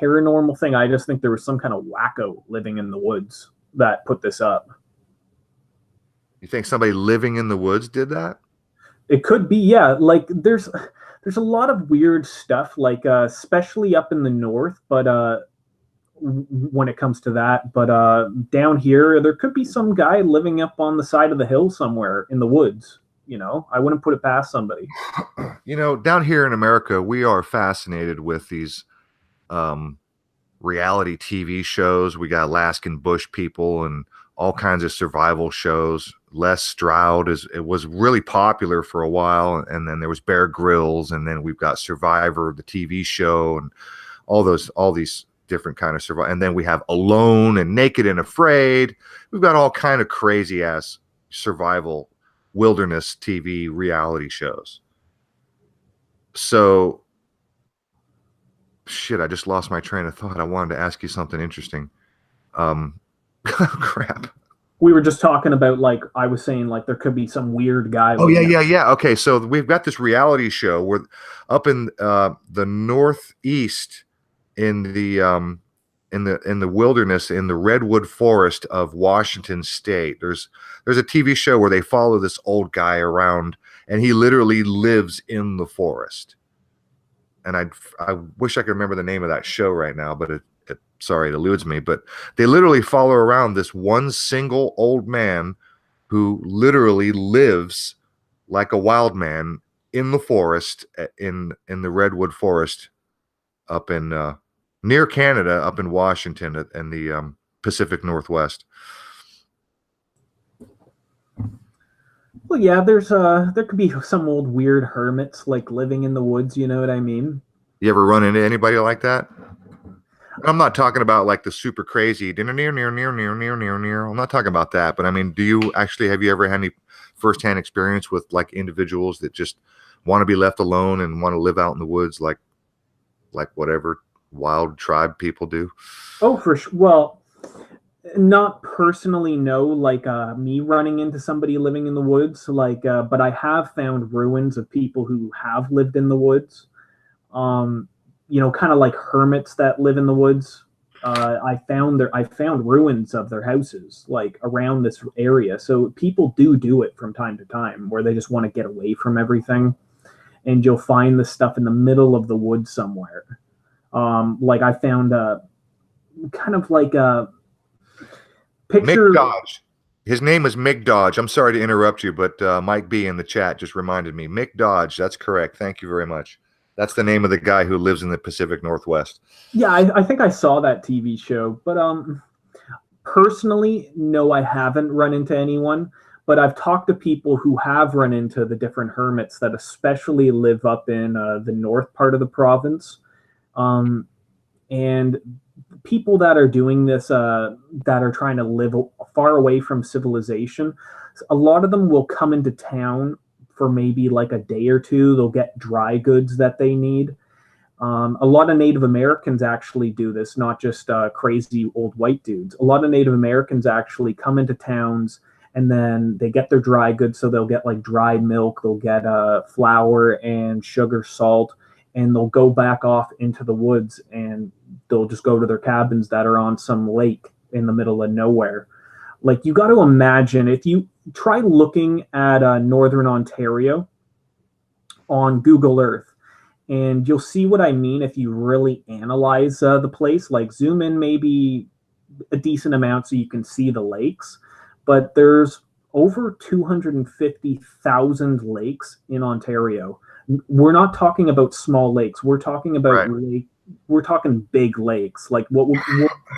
paranormal thing. I just think there was some kind of wacko living in the woods that put this up.
You think somebody living in the woods did that?
It could be, yeah. Like there's a lot of weird stuff, like especially up in the north, but when it comes to that, but down here there could be some guy living up on the side of the hill somewhere in the woods. I wouldn't put it past somebody.
Down here in America, we are fascinated with these reality TV shows. We got Alaskan bush people and all kinds of survival shows. Les Stroud it was really popular for a while, and then there was Bear Grylls, and then we've got Survivor, the TV show, and all these different kind of survival. And then we have Alone and Naked and Afraid. We've got all kind of crazy ass survival wilderness TV reality shows. So shit, I just lost my train of thought. I wanted to ask you something interesting. Crap.
We were just talking about, like, I was saying, like, there could be some weird guy.
Oh, yeah. Okay, so we've got this reality show where up in the northeast in the wilderness, in the redwood forest of Washington State. There's a TV show where they follow this old guy around, and he literally lives in the forest. and I wish I could remember the name of that show right now, but sorry, it eludes me. But they literally follow around this one single old man who literally lives like a wild man in the forest, in the redwood forest up in near Canada, up in Washington, in the Pacific Northwest.
Well, yeah, there could be some old weird hermits like living in the woods. You know what I mean?
You ever run into anybody like that? I'm not talking about like the super crazy near. I'm not talking about that, but I mean, have you ever had any firsthand experience with like individuals that just want to be left alone and want to live out in the woods like whatever wild tribe people do?
Oh, for sure. Well, not personally, no. Like me running into somebody living in the woods, but I have found ruins of people who have lived in the woods. Kind of like hermits that live in the woods. I found ruins of their houses like around this area. So people do it from time to time where they just want to get away from everything, and you'll find this stuff in the middle of the woods somewhere. Like I found kind of like a picture.
Mick Dodge. His name is Mick Dodge. I'm sorry to interrupt you, but Mike B in the chat just reminded me. Mick Dodge. That's correct. Thank you very much. That's the name of the guy who lives in the Pacific Northwest.
Yeah, I think I saw that TV show, but personally, no, I haven't run into anyone. But I've talked to people who have run into the different hermits that especially live up in the north part of the province. And people that are doing this, that are trying to live far away from civilization, a lot of them will come into town for maybe like a day or two. They'll get dry goods that they need. A lot of Native Americans actually do this, not just crazy old white dudes. A lot of Native Americans actually come into towns and then they get their dry goods. So they'll get like dry milk, they'll get flour and sugar, salt, and they'll go back off into the woods and they'll just go to their cabins that are on some lake in the middle of nowhere. Like, you got to imagine, if you try looking at Northern Ontario on Google Earth, and you'll see what I mean if you really analyze the place. Like, zoom in maybe a decent amount so you can see the lakes. But there's over 250,000 lakes in Ontario. We're not talking about small lakes. We're talking about we're talking big lakes, like what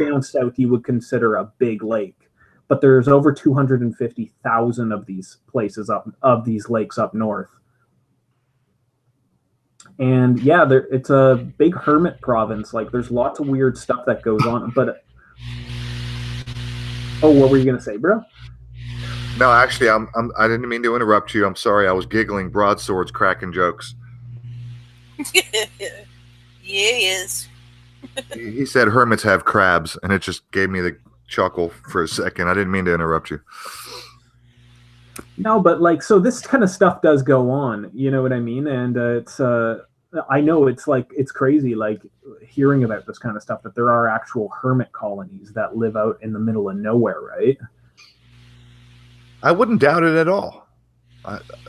down south you would consider a big lake. But there's over 250,000 of these these lakes up north. And yeah, it's a big hermit province. Like, there's lots of weird stuff that goes on. But what were you gonna say, bro?
No, actually, I didn't mean to interrupt you. I'm sorry. I was giggling broadswords, cracking jokes.
Yes.
He said hermits have crabs, and it just gave me the chuckle for a second. I didn't mean to interrupt you.
No, but like, so this kind of stuff does go on, you know what I mean? And I know it's crazy, like, hearing about this kind of stuff, that there are actual hermit colonies that live out in the middle of nowhere, right?
I wouldn't doubt it at all.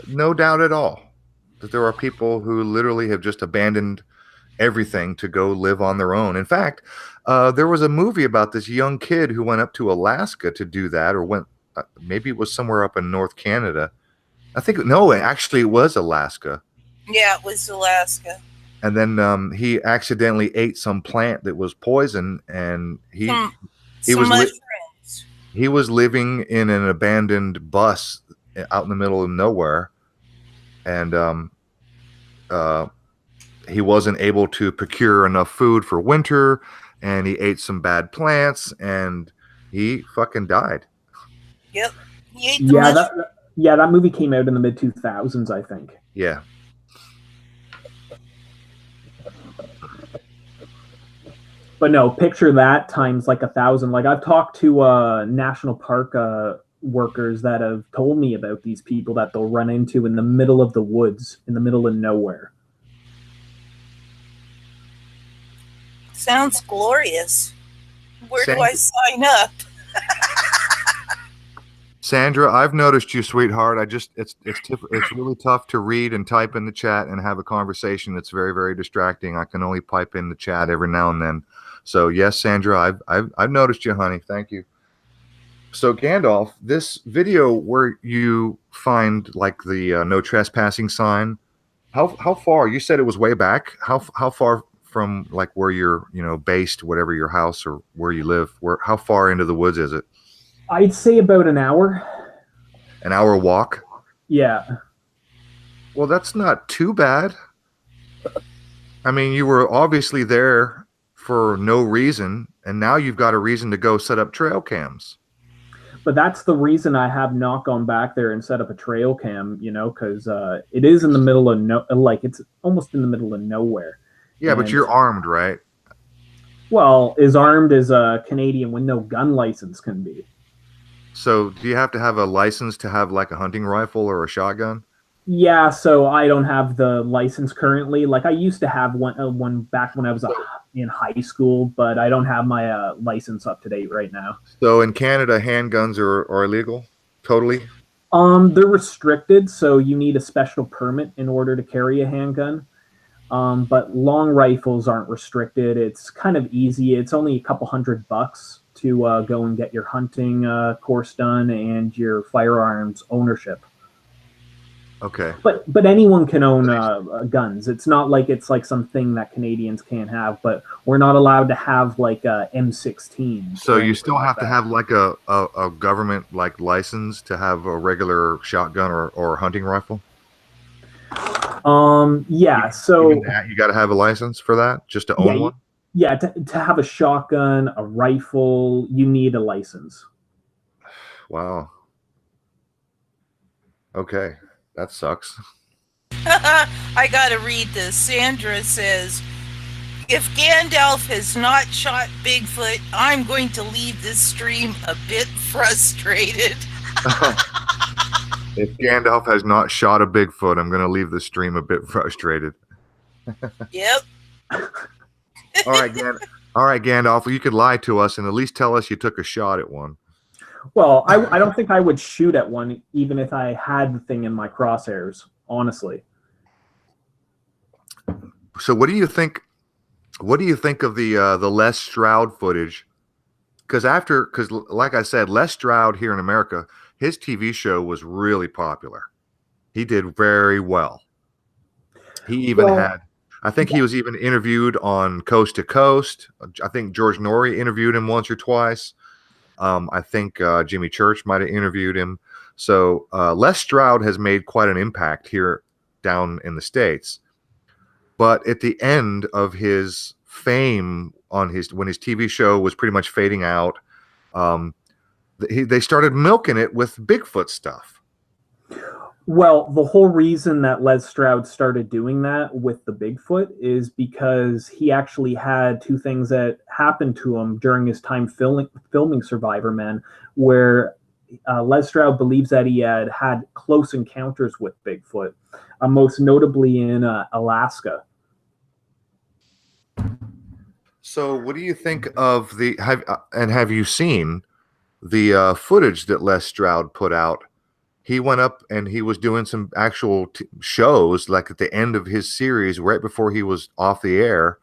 No doubt at all that there are people who literally have just abandoned everything to go live on their own. In fact, there was a movie about this young kid who went up to Alaska to do that, or went, maybe it was somewhere up in North Canada. Actually it was Alaska.
Yeah, it was Alaska.
And then he accidentally ate some plant that was poison, and he was living in an abandoned bus out in the middle of nowhere, and he wasn't able to procure enough food for winter, and he ate some bad plants, and he fucking died.
Yep. He ate the
that movie came out in the mid-2000s, I think.
Yeah.
But no, picture that times like 1,000. Like, I've talked to national park workers that have told me about these people that they'll run into in the middle of the woods, in the middle of nowhere.
Sounds glorious. Where do I sign up?
Sandra, I've noticed you, sweetheart. It's really tough to read and type in the chat and have a conversation. It's very, very distracting. I can only pipe in the chat every now and then. So yes, Sandra, I've noticed you, honey. Thank you. So Gandalf, this video where you find like the no trespassing sign, how far? You said it was way back. How far from like where you're based, whatever your house or where you live? How far into the woods is it?
I'd say about an hour.
An hour walk?
Yeah.
Well, that's not too bad. I mean, you were obviously there for no reason, and now you've got a reason to go set up trail cams.
But that's the reason I have not gone back there and set up a trail cam, because it is in the middle of it's almost in the middle of nowhere.
Yeah, but you're armed, right?
Well, as armed as a Canadian with no gun license can be.
So do you have to have a license to have like a hunting rifle or a shotgun?
Yeah, so I don't have the license currently. Like I used to have one back when I was in high school, but I don't have my license up to date right now.
So in Canada, handguns are illegal? Totally?
They're restricted, so you need a special permit in order to carry a handgun. But long rifles aren't restricted. It's kind of easy. It's only a couple $100 to go and get your hunting course done and your firearms ownership.
Okay.
But anyone can own guns. It's not like it's like something that Canadians can't have, but we're not allowed to have like M16.
So you still have to have like a government like license to have a regular shotgun or hunting rifle?
Yeah, so
even that, you got to have a license for that just to own one?
Yeah, to have a shotgun, a rifle, you need a license.
Wow. Okay. That sucks.
I gotta read this. Sandra says, if Gandalf has not shot Bigfoot, I'm going to leave this stream a bit frustrated.
If Gandalf has not shot a Bigfoot, I'm going to leave the stream a bit frustrated.
Yep.
All right, Gandalf, you could lie to us and at least tell us you took a shot at one.
Well, I don't think I would shoot at one even if I had the thing in my crosshairs, honestly.
So what do you think of the Les Stroud footage? Because like I said, Les Stroud here in America, his TV show was really popular. He did very well. He even I think he was even interviewed on Coast to Coast. I think George Norrie interviewed him once or twice. I think Jimmy Church might have interviewed him. So Les Stroud has made quite an impact here down in the States. But at the end of his fame when his TV show was pretty much fading out, they started milking it with Bigfoot stuff.
Well, the whole reason that Les Stroud started doing that with the Bigfoot is because he actually had two things that happened to him during his time filming Survivor Man, where Les Stroud believes that he had close encounters with Bigfoot, most notably in Alaska.
So what do you think of have you seen the footage that Les Stroud put out? He went up and he was doing some actual shows, like at the end of his series, right before he was off the air.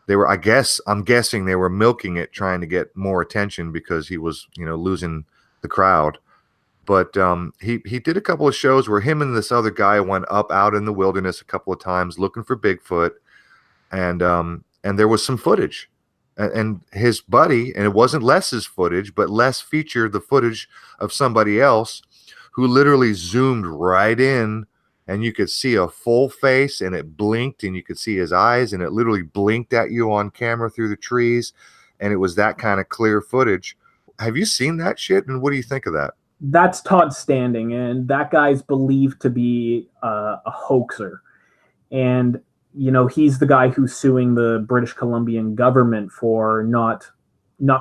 They were, I'm guessing they were milking it, trying to get more attention because he was, losing the crowd. But he did a couple of shows where him and this other guy went up out in the wilderness a couple of times looking for Bigfoot, and there was some footage. And his buddy, and it wasn't Les's footage, but Les featured the footage of somebody else who literally zoomed right in, and you could see a full face, and it blinked, and you could see his eyes, and it literally blinked at you on camera through the trees, and it was that kind of clear footage. Have you seen that shit, and what do you think of that?
That's Todd Standing, and that guy's believed to be a hoaxer. And, he's the guy who's suing the British Columbian government for not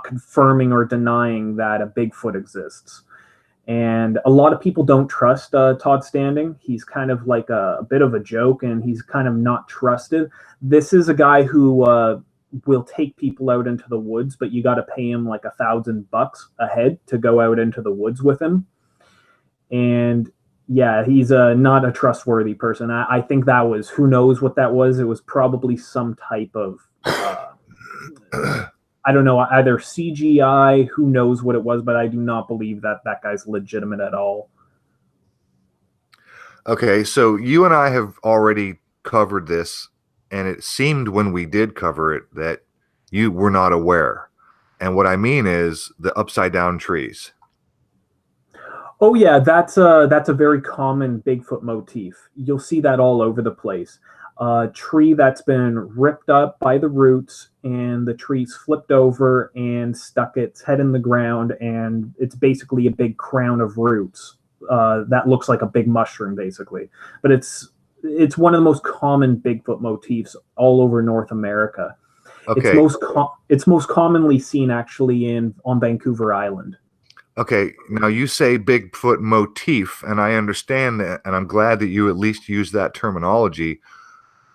confirming or denying that a Bigfoot exists. And a lot of people don't trust Todd Standing. He's kind of like a bit of a joke, and he's kind of not trusted. This is a guy who will take people out into the woods, but you got to pay him like $1,000 a head to go out into the woods with him. And yeah, he's not a trustworthy person. I think that was, who knows what that was. It was probably some type of, I don't know, either CGI, who knows what it was, but I do not believe that that guy's legitimate at all.
Okay, so you and I have already covered this, and it seemed when we did cover it that you were not aware. And what I mean is the upside down trees.
Oh yeah, that's a very common Bigfoot motif. You'll see that all over the place. A tree that's been ripped up by the roots, and the tree's flipped over and stuck its head in the ground, and it's basically a big crown of roots that looks like a big mushroom, basically. But it's one of the most common Bigfoot motifs all over North America.
Okay.
It's most commonly seen actually on Vancouver Island.
Okay, now you say Bigfoot motif, and I understand that, and I'm glad that you at least use that terminology.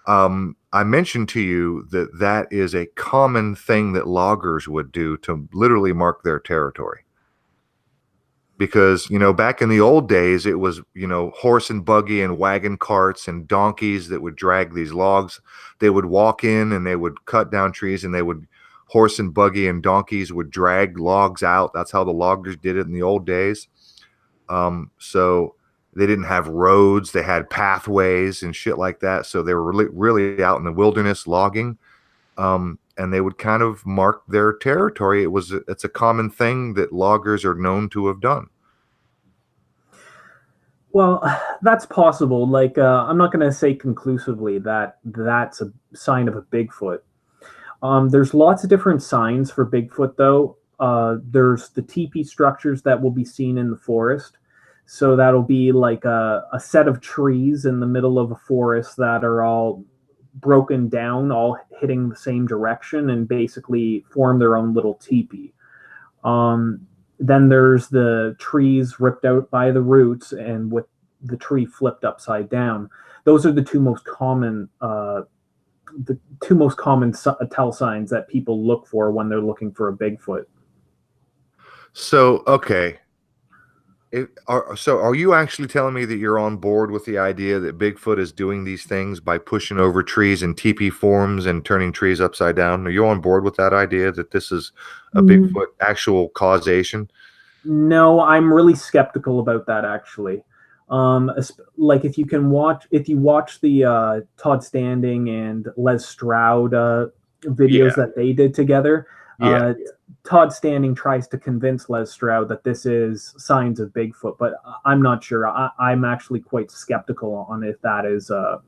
I mentioned to you that that is a common thing that loggers would do to literally mark their territory. Because, back in the old days, it was, horse and buggy and wagon carts and donkeys that would drag these logs. They would walk in and they would cut down trees, and horse and buggy and donkeys would drag logs out. That's how the loggers did it in the old days. So they didn't have roads. They had pathways and shit like that. So they were really out in the wilderness logging. And they would kind of mark their territory. It's a common thing that loggers are known to have done.
Well, that's possible. Like, I'm not going to say conclusively that that's a sign of a Bigfoot. There's lots of different signs for Bigfoot, though. There's the teepee structures that will be seen in the forest. So that'll be like a set of trees in the middle of a forest that are all broken down, all hitting the same direction, and basically form their own little teepee. Then there's the trees ripped out by the roots and with the tree flipped upside down. Those are the two most common tell signs that people look for when they're looking for a Bigfoot.
So, okay. Are you actually telling me that you're on board with the idea that Bigfoot is doing these things by pushing over trees in teepee forms and turning trees upside down? Are you on board with that idea that this is a Bigfoot actual causation?
No, I'm really skeptical about that, actually. Like if you watch the Todd Standing and Les Stroud videos that they did together, Todd Standing tries to convince Les Stroud that this is signs of Bigfoot, but I'm not sure. I'm actually quite skeptical on if that is a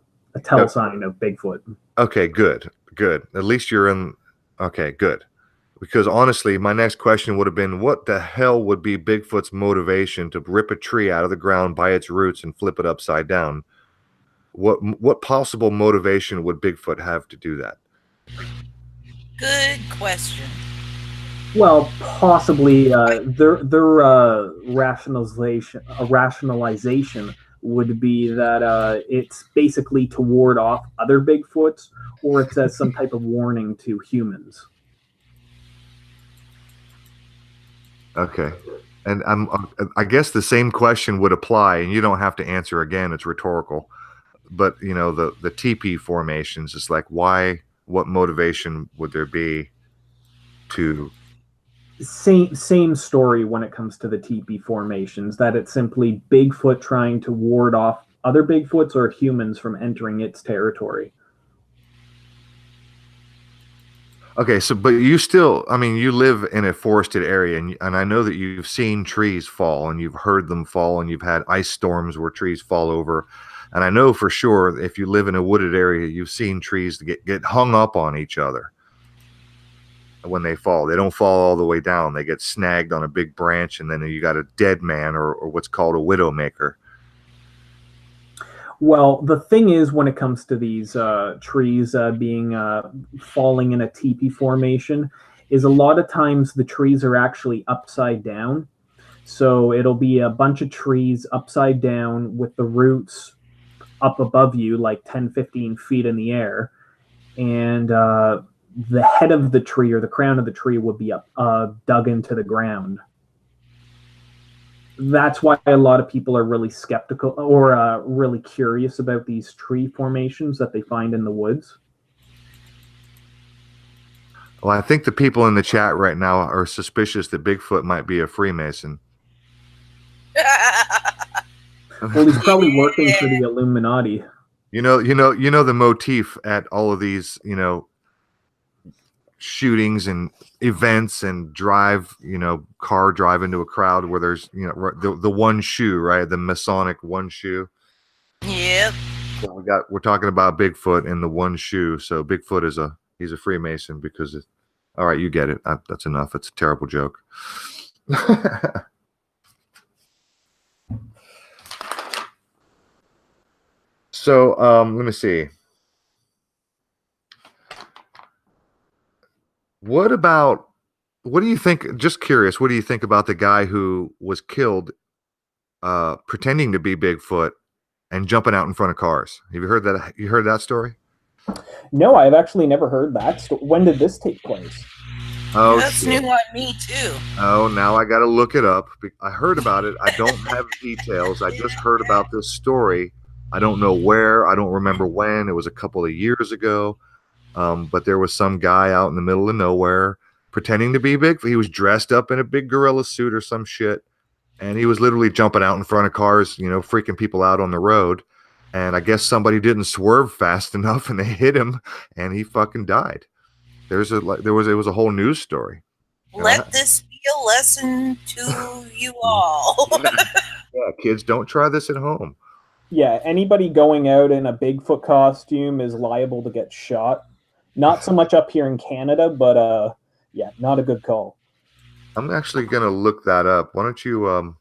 tell sign of Bigfoot.
Okay, good. At least you're in. Okay, good. Because honestly, my next question would have been, what the hell would be Bigfoot's motivation to rip a tree out of the ground by its roots and flip it upside down? What possible motivation would Bigfoot have to do that?
Good question.
Well, possibly their rationalization would be that it's basically to ward off other Bigfoots, or it's as some type of warning to humans.
Okay. And I guess the same question would apply, and you don't have to answer again. It's rhetorical. But, the teepee formations, it's like, why, what motivation would there be to...
Same story when it comes to the teepee formations, that it's simply Bigfoot trying to ward off other Bigfoots or humans from entering its territory.
Okay, so, but you still, you live in a forested area, and I know that you've seen trees fall, and you've heard them fall, and you've had ice storms where trees fall over. And I know for sure, if you live in a wooded area, you've seen trees get hung up on each other when they fall. They don't fall all the way down. They get snagged on a big branch, and then you got a dead man or what's called a widowmaker.
Well, the thing is, when it comes to these trees falling in a teepee formation, is a lot of times the trees are actually upside down. So it'll be a bunch of trees upside down with the roots up above you, like 10, 15 feet in the air. And the head of the tree or the crown of the tree would be dug into the ground. that's why a lot of people are really skeptical or really curious about these tree formations that they find in the woods.
Well, I think the people in the chat right now are suspicious that Bigfoot might be a Freemason.
Well, he's probably working for the Illuminati.
You know the motif at all of these, shootings and events and car drive into a crowd where there's, the one shoe, right? The Masonic one shoe.
Yep.
So we're talking about Bigfoot and the one shoe. So Bigfoot he's a Freemason because all right, you get it. That's enough. It's a terrible joke. So let me see. What do you think? Just curious, what do you think about the guy who was killed pretending to be Bigfoot and jumping out in front of cars? Have you heard that? You heard that story?
No, I've actually never heard that. When did this take place?
Oh,
that's
shit.
new on me too.
Oh, now I got to look it up. I heard about it. I don't have details. I just heard about this story. I don't know where. I don't remember when. It was a couple of years ago. But there was some guy out in the middle of nowhere pretending to be Bigfoot. He was dressed up in a big gorilla suit or some shit. And he was literally jumping out in front of cars, freaking people out on the road. And I guess somebody didn't swerve fast enough and they hit him and he fucking died. It was a whole news story.
Let this be a lesson to you all.
Yeah, kids, don't try this at home.
Yeah, anybody going out in a Bigfoot costume is liable to get shot. Not so much up here in Canada, but yeah, not a good call.
I'm actually going to look that up. Why don't you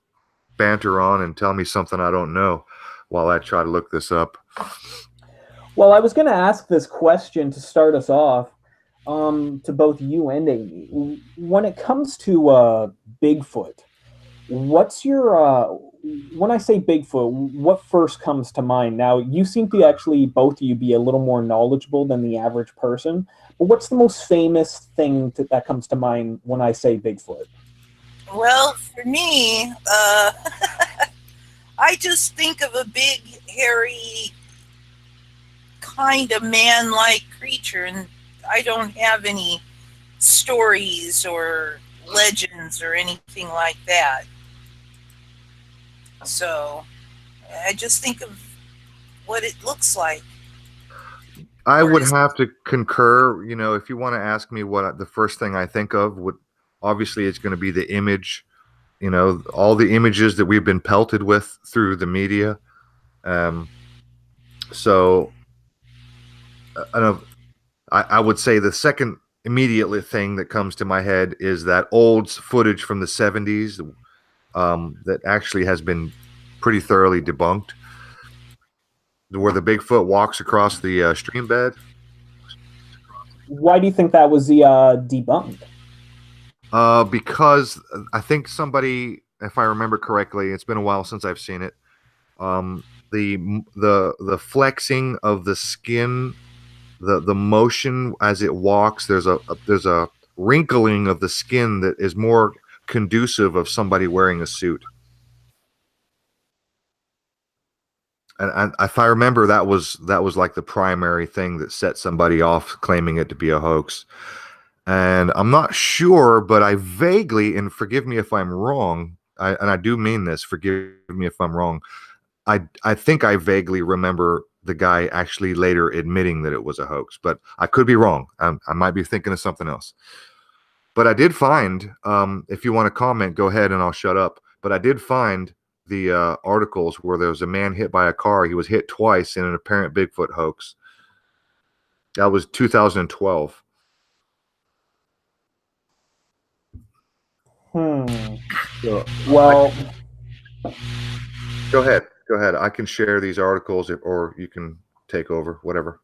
banter on and tell me something I don't know while I try to look this up?
Well, I was going to ask this question to start us off to both you and Amy. When it comes to Bigfoot, what's your... when I say Bigfoot, what first comes to mind? Now, you seem to actually, both of you, be a little more knowledgeable than the average person. But what's the most famous thing that comes to mind when I say Bigfoot?
Well, for me, I just think of a big, hairy, kind of man-like creature, and I don't have any stories or legends or anything like that. So I just think of what it looks like.
I would have to concur. If you want to ask me what the first thing I think of, obviously it's going to be the image, all the images that we've been pelted with through the media. So I would say the second immediately thing that comes to my head is that old footage from the 70s that actually has been pretty thoroughly debunked, where the Bigfoot walks across the stream bed.
Why do you think that was debunked?
Because I think somebody, if I remember correctly, it's been a while since I've seen it. The flexing of the skin, the motion as it walks, there's a wrinkling of the skin that is more conducive of somebody wearing a suit. And if I remember, that was like the primary thing that set somebody off claiming it to be a hoax. And I'm not sure, but I vaguely, and forgive me if I'm wrong, and I do mean this, forgive me if I'm wrong, I think I vaguely remember the guy actually later admitting that it was a hoax, but I could be wrong. I might be thinking of something else. But I did find, if you want to comment, go ahead and I'll shut up. But I did find the articles where there was a man hit by a car. He was hit twice in an apparent Bigfoot hoax. That was 2012. So,
well,
go ahead. I can share these articles, or you can take over, whatever.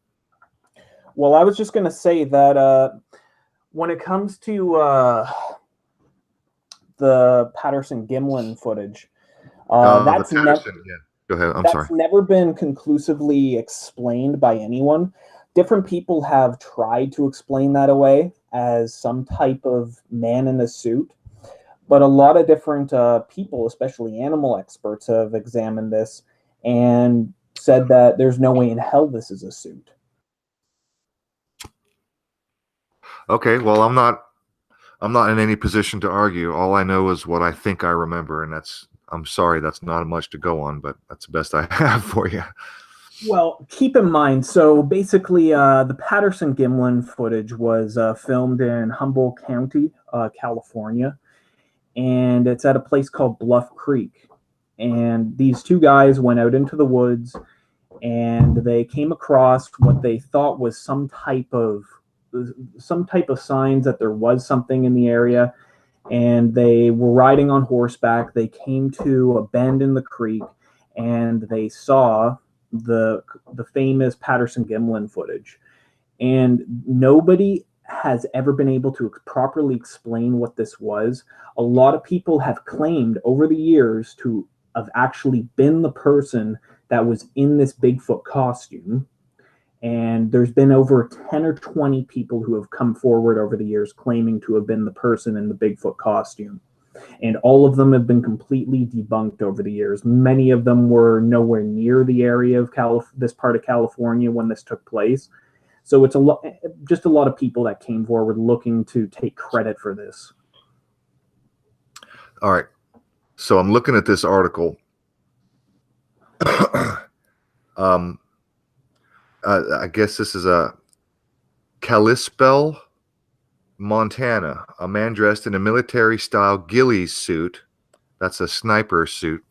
Well, I was just going to say that when it comes to the Patterson-Gimlin footage, that's
yeah. Go ahead. I'm sorry.
That's never been conclusively explained by anyone. Different people have tried to explain that away as some type of man in a suit. But a lot of different people, especially animal experts, have examined this and said that there's no way in hell this is a suit.
Okay, well, I'm not in any position to argue. All I know is what I think I remember, and I'm sorry, that's not much to go on, but that's the best I have for you.
Well, keep in mind, so basically, the Patterson-Gimlin footage was filmed in Humboldt County, California, and it's at a place called Bluff Creek. And these two guys went out into the woods, and they came across what they thought was some type of signs that there was something in the area. And they were riding on horseback. They came to a bend in the creek, and they saw the famous Patterson-Gimlin footage. And nobody has ever been able to properly explain what this was. A lot of people have claimed over the years to have actually been the person that was in this Bigfoot costume. And there's been over 10 or 20 people who have come forward over the years claiming to have been the person in the Bigfoot costume. And all of them have been completely debunked over the years. Many of them were nowhere near the area of this part of California when this took place. So it's just a lot of people that came forward looking to take credit for this.
All right. So I'm looking at this article. I guess this is a Kalispell, Montana. A man dressed in a military-style ghillie suit. That's a sniper suit.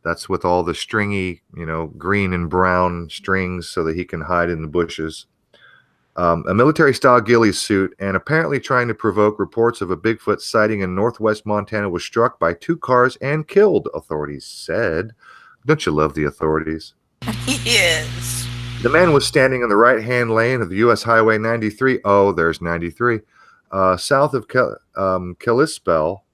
That's with all the stringy, green and brown strings so that he can hide in the bushes. A military-style ghillie suit, and apparently trying to provoke reports of a Bigfoot sighting in northwest Montana, was struck by 2 cars and killed, authorities said. Don't you love the authorities?
Yes.
The man was standing in the right-hand lane of the U.S. Highway 93. Oh, there's 93. South of Kalispell.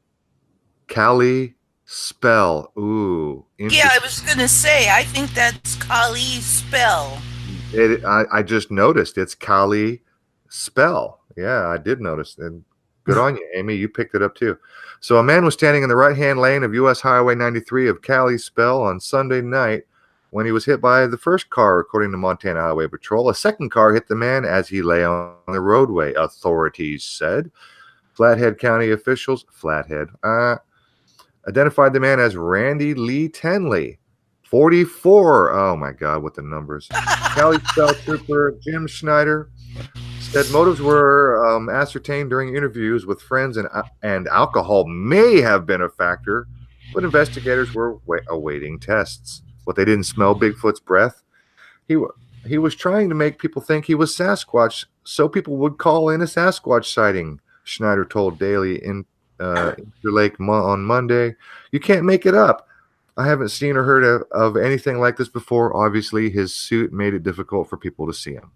Kalispell. Ooh.
Yeah, I was going to say, I think that's Kalispell.
I just noticed it's Kalispell. Yeah, I did notice. And good on you, Amy. You picked it up too. So a man was standing in the right-hand lane of U.S. Highway 93 of Kalispell on Sunday night when he was hit by the first car, according to Montana Highway Patrol. A second car hit the man as he lay on the roadway, authorities said. Flathead County officials, identified the man as Randy Lee Tenley, 44. Oh, my God, what the numbers. Kalispell Trooper Jim Schneider said motives were ascertained during interviews with friends, and alcohol may have been a factor, but investigators were awaiting tests. What, they didn't smell Bigfoot's breath? He was trying to make people think he was Sasquatch so people would call in a Sasquatch sighting, Schneider told Daily Interlake on Monday. You can't make it up. I haven't seen or heard of anything like this before. Obviously, his suit made it difficult for people to see him.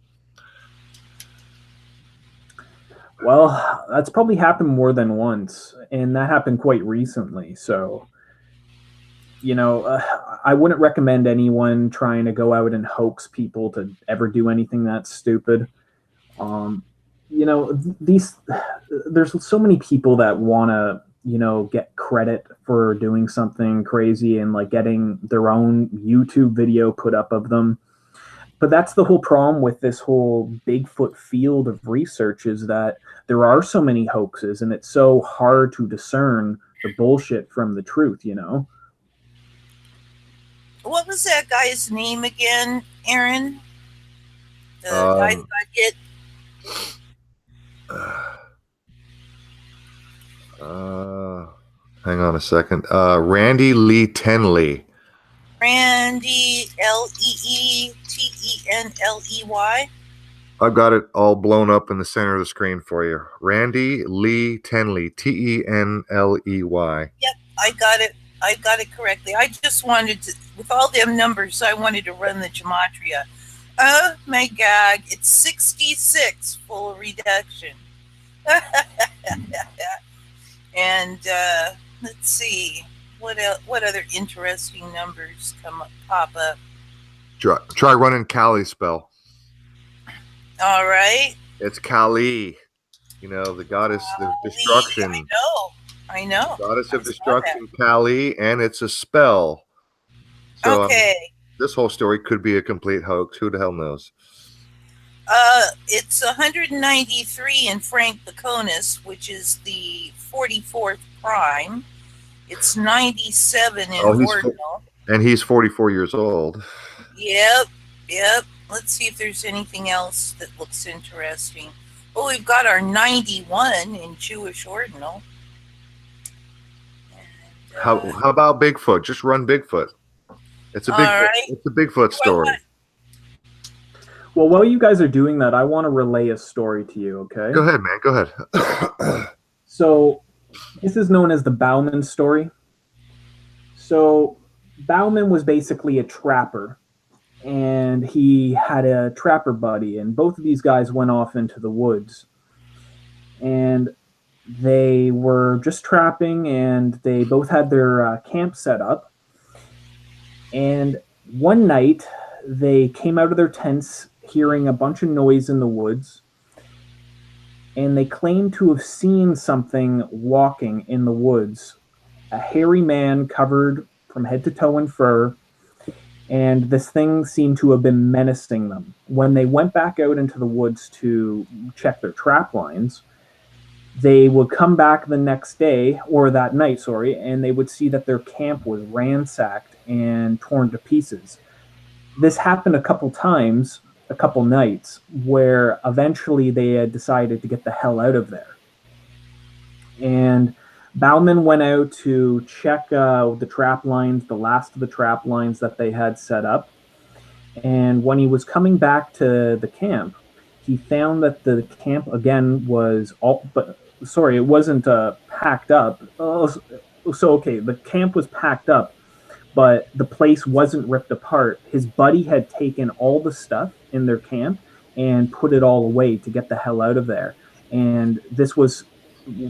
Well, that's probably happened more than once, and that happened quite recently. So, I wouldn't recommend anyone trying to go out and hoax people to ever do anything that stupid. There's so many people that want to, get credit for doing something crazy and like getting their own YouTube video put up of them. But that's the whole problem with this whole Bigfoot field of research, is that there are so many hoaxes and it's so hard to discern the bullshit from the truth,
What was that guy's name again, Aaron? The guy that got hit?
Hang on a second. Randy Lee Tenley.
Randy Leetenley.
I've got it all blown up in the center of the screen for you. Randy Lee Tenley. Tenley.
Yep, I got it correctly. I just wanted to, with all them numbers, I wanted to run the gematria. Oh my God, it's 66 full reduction. And let's see, what other interesting numbers pop up?
Try running Kalispell.
All right.
It's Kali, the goddess of destruction.
I know. I know.
Goddess of
I saw
Destruction, Kali, and it's a spell. So
Okay.
this whole story could be a complete hoax. Who the hell knows?
It's 193 in Frank Baconis, which is the 44th prime. It's 97 in Ordinal.
And he's 44 years old.
Yep. Let's see if there's anything else that looks interesting. Oh, we've got our 91 in Jewish Ordinal. And,
How about Bigfoot? Just run Bigfoot. It's a Bigfoot.
Right.
It's a Bigfoot story.
Well, while you guys are doing that, I want to relay a story to you, okay?
Go ahead, man. Go ahead.
So, this is known as the Bauman story. So, Bauman was basically a trapper, and he had a trapper buddy, and both of these guys went off into the woods. And they were just trapping, and they both had their camp set up. And one night, they came out of their tents hearing a bunch of noise in the woods, and they claimed to have seen something walking in the woods. A hairy man covered from head to toe in fur, and this thing seemed to have been menacing them. When they went back out into the woods to check their trap lines, they would come back the next day, or that night, sorry, and they would see that their camp was ransacked and torn to pieces. This happened a couple times, a couple nights, where eventually they had decided to get the hell out of there. And Bauman went out to check the trap lines, the last of the trap lines that they had set up. And when he was coming back to the camp, he found that the camp again was it wasn't packed up. The camp was packed up, but the place wasn't ripped apart. His buddy had taken all the stuff in their camp and put it all away to get the hell out of there. And this was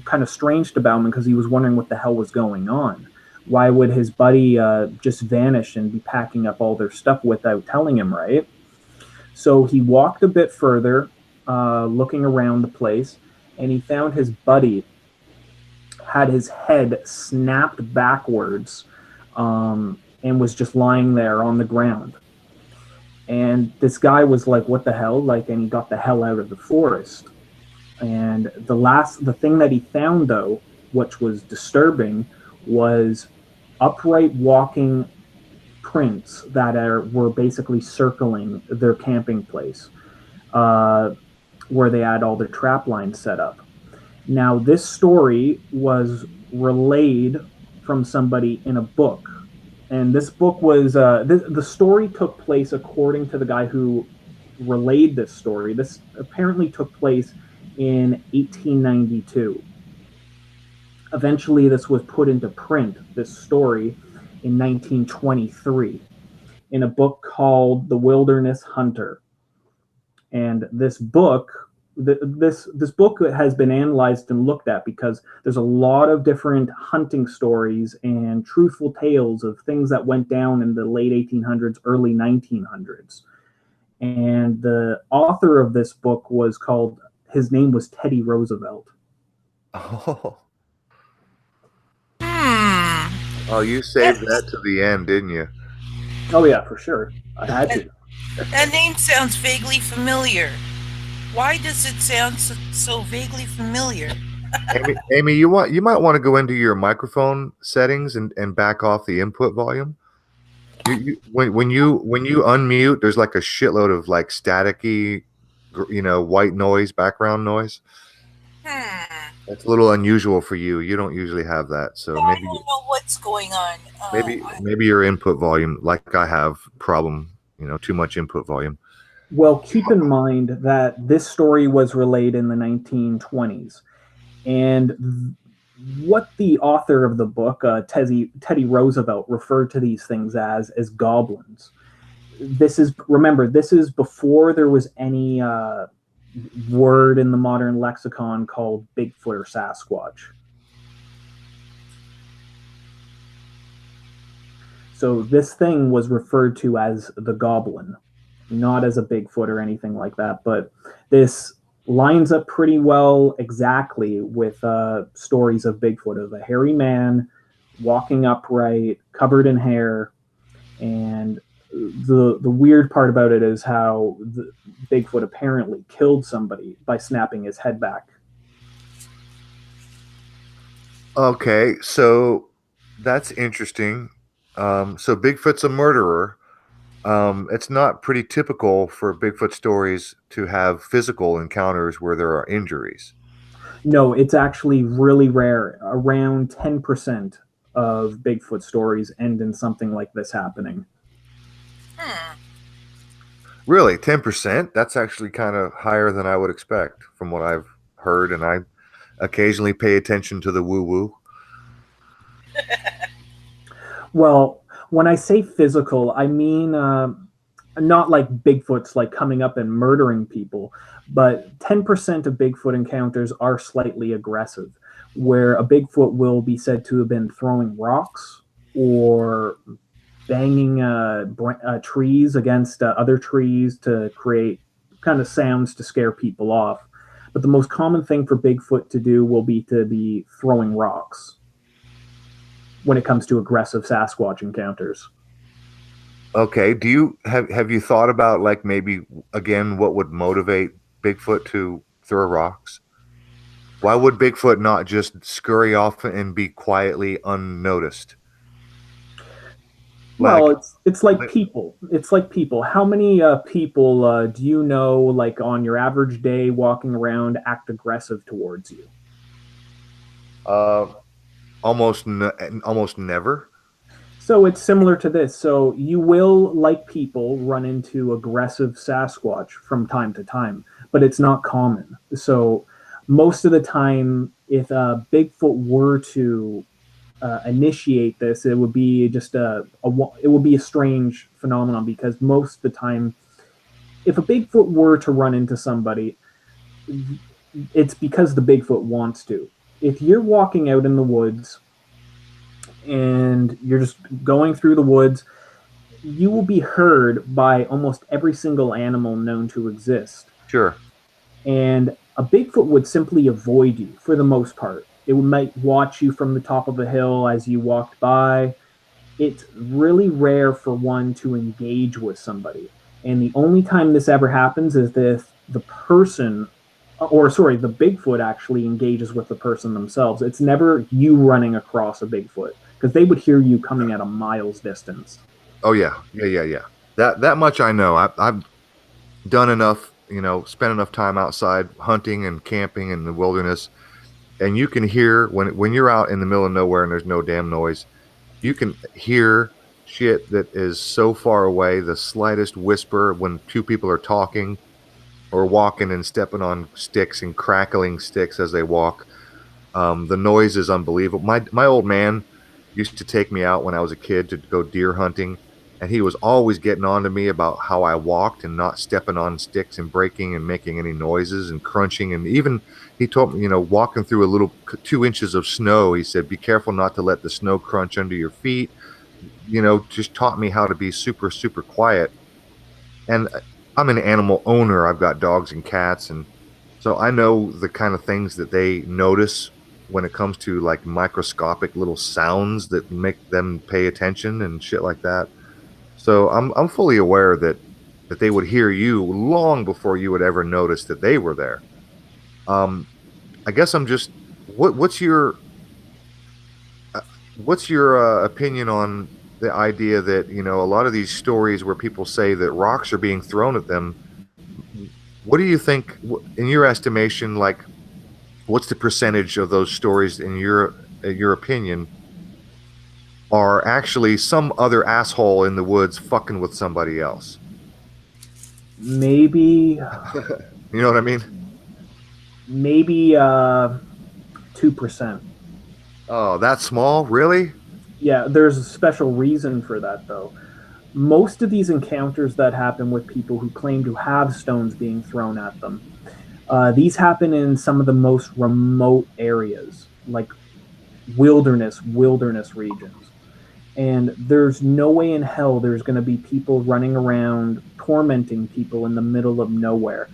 kind of strange to Bauman because he was wondering what the hell was going on. Why would his buddy just vanish and be packing up all their stuff without telling him, right? So he walked a bit further, looking around the place, and he found his buddy had his head snapped backwards and was just lying there on the ground. And this guy was like, what the hell? And he got the hell out of the forest. And the thing that he found, though, which was disturbing, was upright walking prints that were basically circling their camping place, where they had all their trap lines set up. Now, this story was relayed from somebody in a book. And this book was, the story took place according to the guy who relayed this story. This apparently took place in 1892. Eventually, this was put into print, this story, in 1923 in a book called The Wilderness Hunter. And this book, this book has been analyzed and looked at because there's a lot of different hunting stories and truthful tales of things that went down in the late 1800s, early 1900s. And the author of this book his name was Teddy Roosevelt.
Oh. Oh, you saved that to the end, didn't you?
Oh, yeah, for sure. I had to.
That name sounds vaguely familiar. Why does it sound so vaguely familiar?
Amy, you might want to go into your microphone settings and back off the input volume. When you unmute, there's like a shitload of like staticky, white noise, background noise. That's a little unusual for you. You don't usually have that, so maybe
I don't know what's going on.
Maybe your input volume, like I have, problem. Too much input volume.
Well, keep in mind that this story was relayed in the 1920s, and what the author of the book, Teddy Roosevelt, referred to these things as goblins. This is before there was any word in the modern lexicon called Bigfoot or Sasquatch. So this thing was referred to as the goblin, not as a Bigfoot or anything like that. But this lines up pretty well exactly with stories of Bigfoot, of a hairy man walking upright, covered in hair. And the weird part about it is how the Bigfoot apparently killed somebody by snapping his head back.
Okay, so that's interesting. So Bigfoot's a murderer. It's not pretty typical for Bigfoot stories to have physical encounters where there are injuries.
No, it's actually really rare. Around 10% of Bigfoot stories end in something like this happening.
Really, 10%? That's actually kind of higher than I would expect from what I've heard, and I occasionally pay attention to the woo-woo.
Well, when I say physical, I mean not like Bigfoot's like coming up and murdering people, but 10% of Bigfoot encounters are slightly aggressive, where a Bigfoot will be said to have been throwing rocks or banging trees against other trees to create kind of sounds to scare people off. But the most common thing for Bigfoot to do will be to be throwing rocks when it comes to aggressive Sasquatch encounters.
Okay, do you have you thought about like maybe again what would motivate Bigfoot to throw rocks? Why would Bigfoot not just scurry off and be quietly unnoticed?
Well, it's like people. It's like people. How many people do you know, like on your average day, walking around, act aggressive towards you?
Almost never.
So it's similar to this. So you will, like people, run into aggressive Sasquatch from time to time, but it's not common. So most of the time, if Bigfoot were to initiate this, it would be just it would be a strange phenomenon, because most of the time, if a Bigfoot were to run into somebody, it's because the Bigfoot wants to. If you're walking out in the woods and you're just going through the woods, you will be heard by almost every single animal known to exist.
Sure.
And a Bigfoot would simply avoid you for the most part. It might watch you from the top of a hill as you walked by. It's really rare for one to engage with somebody. And the only time this ever happens is if the person, or sorry, the Bigfoot actually engages with the person themselves. It's never you running across a Bigfoot, because they would hear you coming at a mile's distance.
Oh yeah. That much I know. I've done enough, spent enough time outside hunting and camping in the wilderness, and you can hear when you're out in the middle of nowhere and there's no damn noise, you can hear shit that is so far away. The slightest whisper when two people are talking or walking and stepping on sticks and crackling sticks as they walk. The noise is unbelievable. My old man used to take me out when I was a kid to go deer hunting, and he was always getting on to me about how I walked and not stepping on sticks and breaking and making any noises and crunching. And even he told me, walking through a little 2 inches of snow, he said, be careful not to let the snow crunch under your feet. Just taught me how to be super, super quiet. And I'm an animal owner. I've got dogs and cats. And so I know the kind of things that they notice when it comes to like microscopic little sounds that make them pay attention and shit like that. So I'm fully aware that they would hear you long before you would ever notice that they were there. I guess I'm just what's your opinion on the idea that a lot of these stories where people say that rocks are being thrown at them? What do you think, in your estimation, like what's the percentage of those stories in your opinion are actually some other asshole in the woods fucking with somebody else?
Maybe.
You know what I mean?
Maybe 2%.
Oh, that small? Really?
Yeah, there's a special reason for that, though. Most of these encounters that happen with people who claim to have stones being thrown at them, these happen in some of the most remote areas, like wilderness regions. And there's no way in hell there's going to be people running around tormenting people in the middle of nowhere.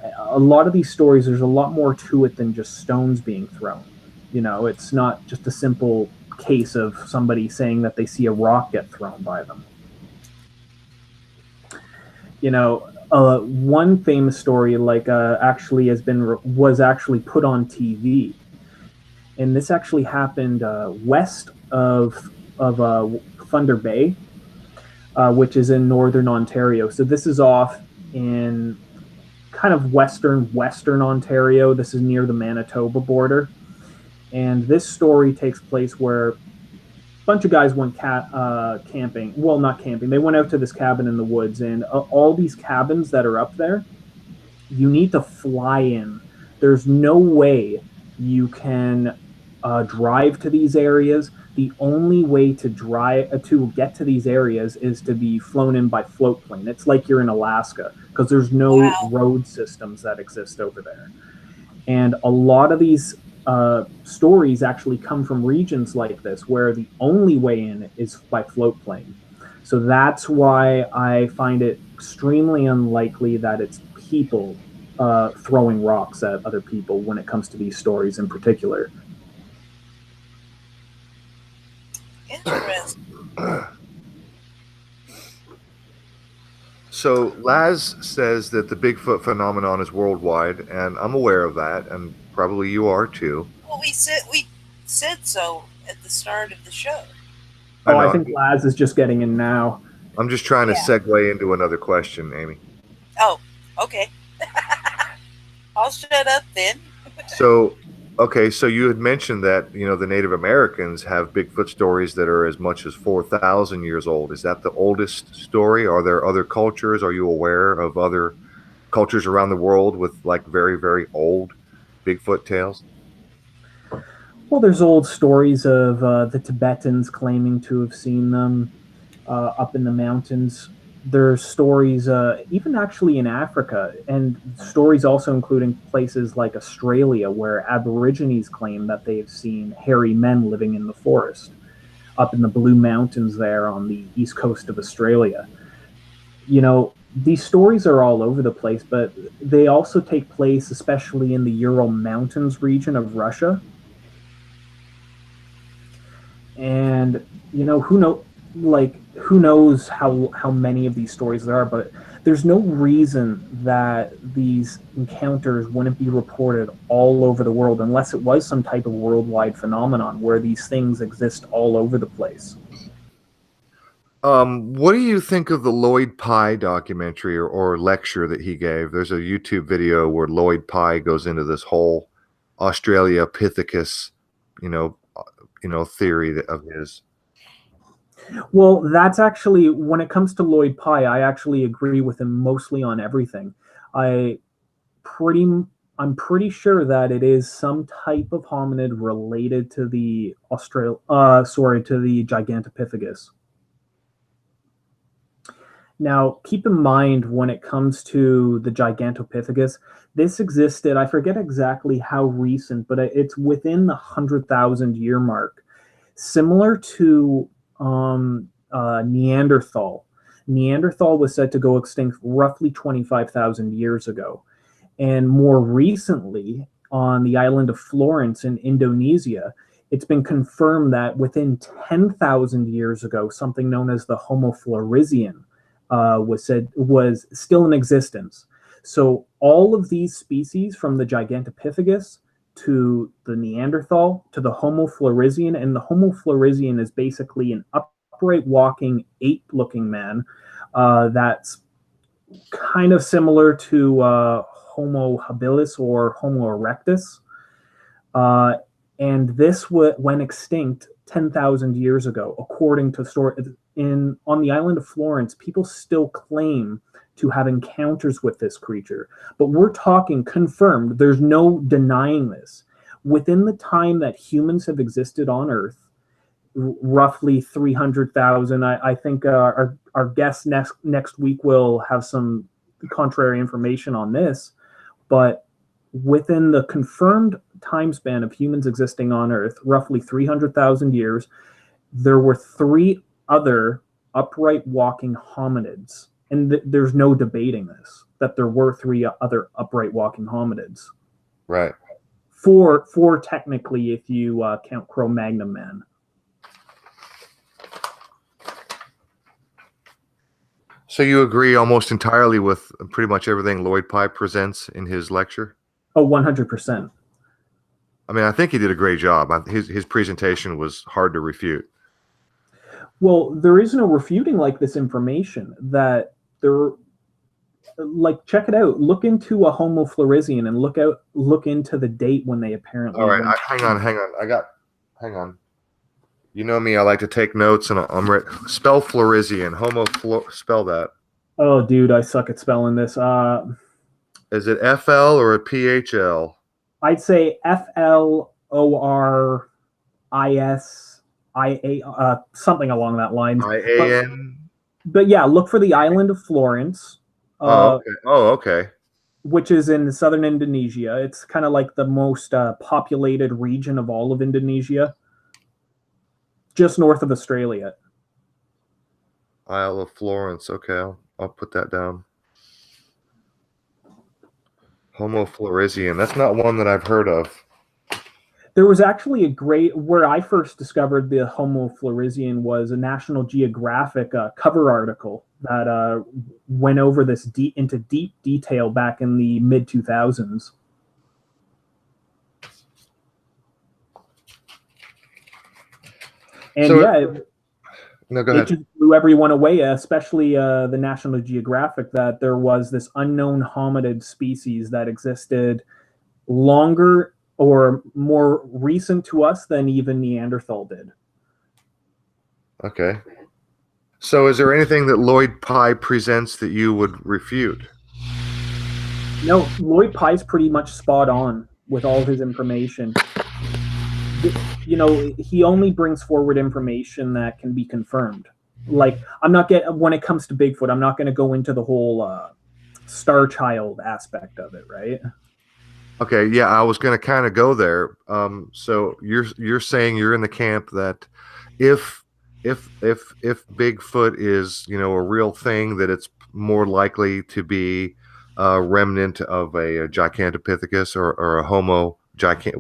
a lot of these stories, there's a lot more to it than just stones being thrown. You know, it's not just a simple case of somebody saying that they see a rock get thrown by them. You know, one famous story, like, actually was actually put on TV, and this actually happened west of Thunder Bay, which is in northern Ontario. So this is off in kind of western Ontario. This is near the Manitoba border, and this story takes place where a bunch of guys went camping. Well, not camping. They went out to this cabin in the woods, and all these cabins that are up there, you need to fly in. There's no way you can drive to these areas. The only way to get to these areas is to be flown in by float plane. It's like you're in Alaska, because there's no road systems that exist over there. And a lot of these stories actually come from regions like this, where the only way in is by float plane. So that's why I find it extremely unlikely that it's people throwing rocks at other people when it comes to these stories in particular.
Interesting.
So Laz says that the Bigfoot phenomenon is worldwide, and I'm aware of that, and probably you are too.
Well, we said so at the start of the show.
I think Laz is just getting in now.
I'm just trying to segue into another question, Amy.
Oh, okay. I'll shut up then.
So you had mentioned that, you know, the Native Americans have Bigfoot stories that are as much as 4,000 years old. Is that the oldest story? Are there other cultures? Are you aware of other cultures around the world with like very, very old Bigfoot tales?
Well, there's old stories of the Tibetans claiming to have seen them up in the mountains. There's stories even actually in Africa, and stories also including places like Australia, where Aborigines claim that they've seen hairy men living in the forest up in the Blue Mountains there on the east coast of Australia. You know, these stories are all over the place, but they also take place especially in the Ural Mountains region of Russia. And, you know, who knows how many of these stories there are, but there's no reason that these encounters wouldn't be reported all over the world, unless it was some type of worldwide phenomenon where these things exist all over the place.
What do you think of the Lloyd Pye documentary or lecture that he gave? There's a YouTube video where Lloyd Pye goes into this whole Australopithecus, theory of his.
Well, that's actually, when it comes to Lloyd Pye, I actually agree with him mostly on everything. I'm pretty sure that it is some type of hominid related to the Gigantopithecus. Now, keep in mind, when it comes to the Gigantopithecus, this existed, I forget exactly how recent, but it's within the 100,000 year mark. Similar to Neanderthal. Neanderthal was said to go extinct roughly 25,000 years ago. And more recently, on the island of Florence in Indonesia, it's been confirmed that within 10,000 years ago, something known as the Homo floresian was still in existence. So all of these species, from the Gigantopithecus to the Neanderthal to the Homo floresian, and the Homo floresian is basically an upright walking ape-looking man that's kind of similar to Homo habilis or Homo erectus. And this went extinct 10,000 years ago, according to story. On the island of Florence, people still claim to have encounters with this creature, but we're talking confirmed. There's no denying this. Within the time that humans have existed on Earth, roughly 300,000. I think our guest next week will have some contrary information on this, but within the confirmed time span of humans existing on Earth, roughly 300,000 years, there were 3 other upright walking hominids. And there's no debating this. that there were 3 other upright walking hominids.
Right.
Four technically, if you count Cro-Magnon man.
So you agree almost entirely with pretty much everything Lloyd Pye presents in his lecture?
Oh, 100%.
I mean, I think he did a great job. His presentation was hard to refute.
Well, there is no refuting like this information that there. Like, check it out. Look into a Homo floresian and look into the date when they apparently.
All right, hang on. Hang on. You know me, I like to take notes, and I'm ready. Spell Floresian. Spell that.
Oh, dude, I suck at spelling this.
Is it FL or a PHL?
I'd say FLORISIA, something along that line.
IAN.
But yeah, look for the island of Florence.
Okay. Okay.
Which is in southern Indonesia. It's kind of like the most populated region of all of Indonesia, just north of Australia.
Isle of Florence. Okay, I'll put that down. Homo floresian. That's not one that I've heard of.
There was actually where I first discovered the Homo floresian was a National Geographic cover article that went over this into deep detail back in the mid 2000s. And
So,
yeah,
no, go ahead.
it just blew everyone away, especially the National Geographic, that there was this unknown hominid species that existed longer or more recent to us than even Neanderthal did.
Okay. So is there anything that Lloyd Pye presents that you would refute?
No, Lloyd Pye's pretty much spot on with all of his information. You know, he only brings forward information that can be confirmed. Like, when it comes to Bigfoot, I'm not going to go into the whole Star Child aspect of it, right?
Okay, yeah, I was going to kind of go there. So you're saying you're in the camp that if Bigfoot is, you know, a real thing, that it's more likely to be a remnant of a Gigantopithecus or a Homo gigant.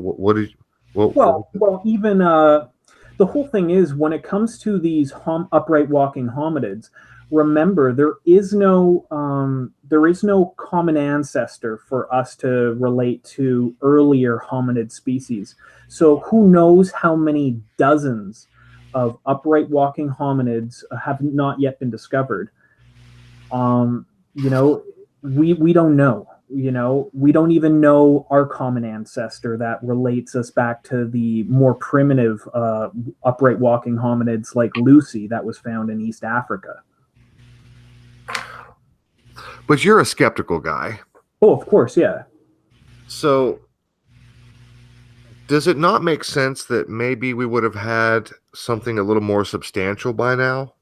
Well, even the whole thing is, when it comes to these upright walking hominids, remember there is no common ancestor for us to relate to earlier hominid species. So who knows how many dozens of upright walking hominids have not yet been discovered. You know, we don't know. You know, we don't even know our common ancestor that relates us back to the more primitive upright walking hominids like Lucy that was found in East Africa.
But you're a skeptical guy.
Oh, of course, yeah.
So does it not make sense that maybe we would have had something a little more substantial by now?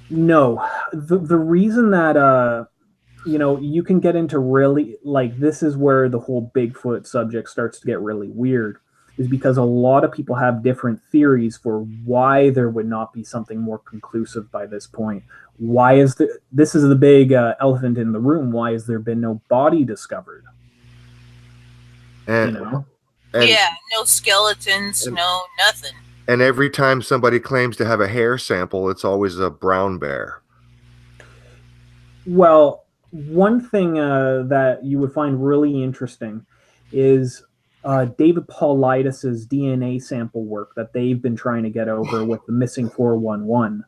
No. The reason that you know, you can get into really, like, this is where the whole Bigfoot subject starts to get really weird, is because a lot of people have different theories for why there would not be something more conclusive by this point. This is the big elephant in the room. Why has there been no body discovered?
And,
you know?
Yeah, no skeletons, no nothing.
And every time somebody claims to have a hair sample, it's always a brown bear.
Well, one thing that you would find really interesting is David Paulides' DNA sample work that they've been trying to get over with the missing 411.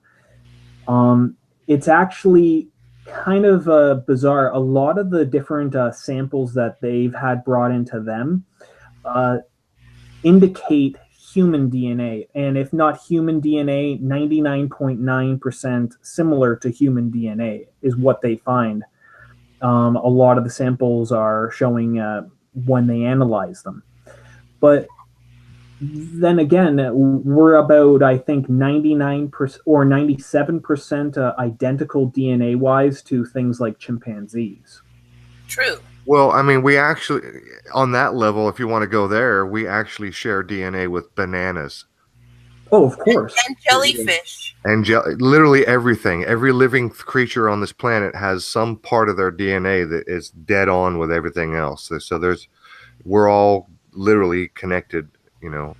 It's actually kind of bizarre. A lot of the different samples that they've had brought into them indicate human DNA, and if not human DNA, 99.9% similar to human DNA is what they find. A lot of the samples are showing when they analyze them. But then again, we're about, I think, 99% or 97% identical DNA-wise to things like chimpanzees.
True.
Well, I mean, we actually, on that level, if you want to go there, we actually share DNA with bananas.
Oh, of course.
And jellyfish.
And literally everything, every living creature on this planet has some part of their DNA that is dead on with everything else. So we're all literally connected,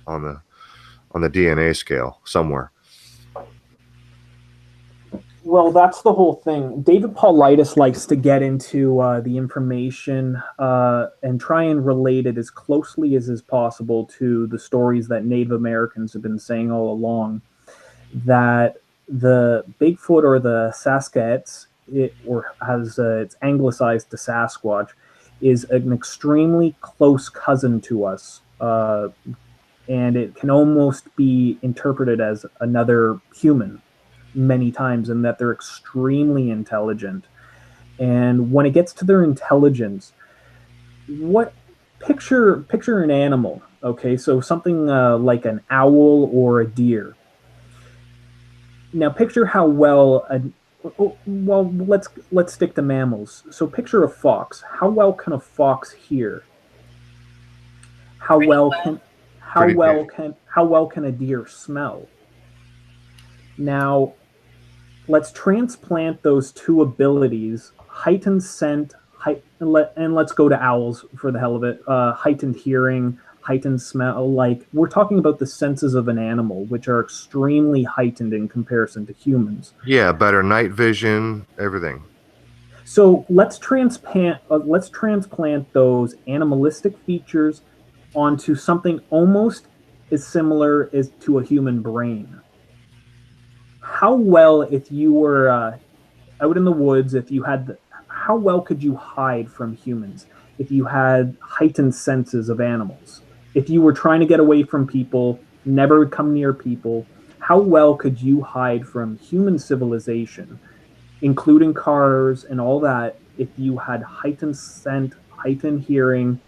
on the DNA scale somewhere.
Well, that's the whole thing. David Paulides likes to get into the information and try and relate it as closely as is possible to the stories that Native Americans have been saying all along. That the Bigfoot or the Saskatchewan, it's anglicized to Sasquatch, is an extremely close cousin to us. And it can almost be interpreted as another human many times, and that they're extremely intelligent. And when it gets to their intelligence, what picture an animal, okay? So something like an owl or a deer. Now picture how well let's stick to mammals. So picture a fox. How well can a fox hear? How well can a deer smell? Now, let's transplant those two abilities, heightened scent, and let's go to owls for the hell of it. Heightened hearing, heightened smell. Like, we're talking about the senses of an animal, which are extremely heightened in comparison to humans.
Yeah, better night vision, everything.
So let's transplant those animalistic features onto something almost as similar as to a human brain. How well, if you were out in the woods, how well could you hide from humans if you had heightened senses of animals? If you were trying to get away from people, never come near people, how well could you hide from human civilization, including cars and all that, if you had heightened scent, heightened hearing,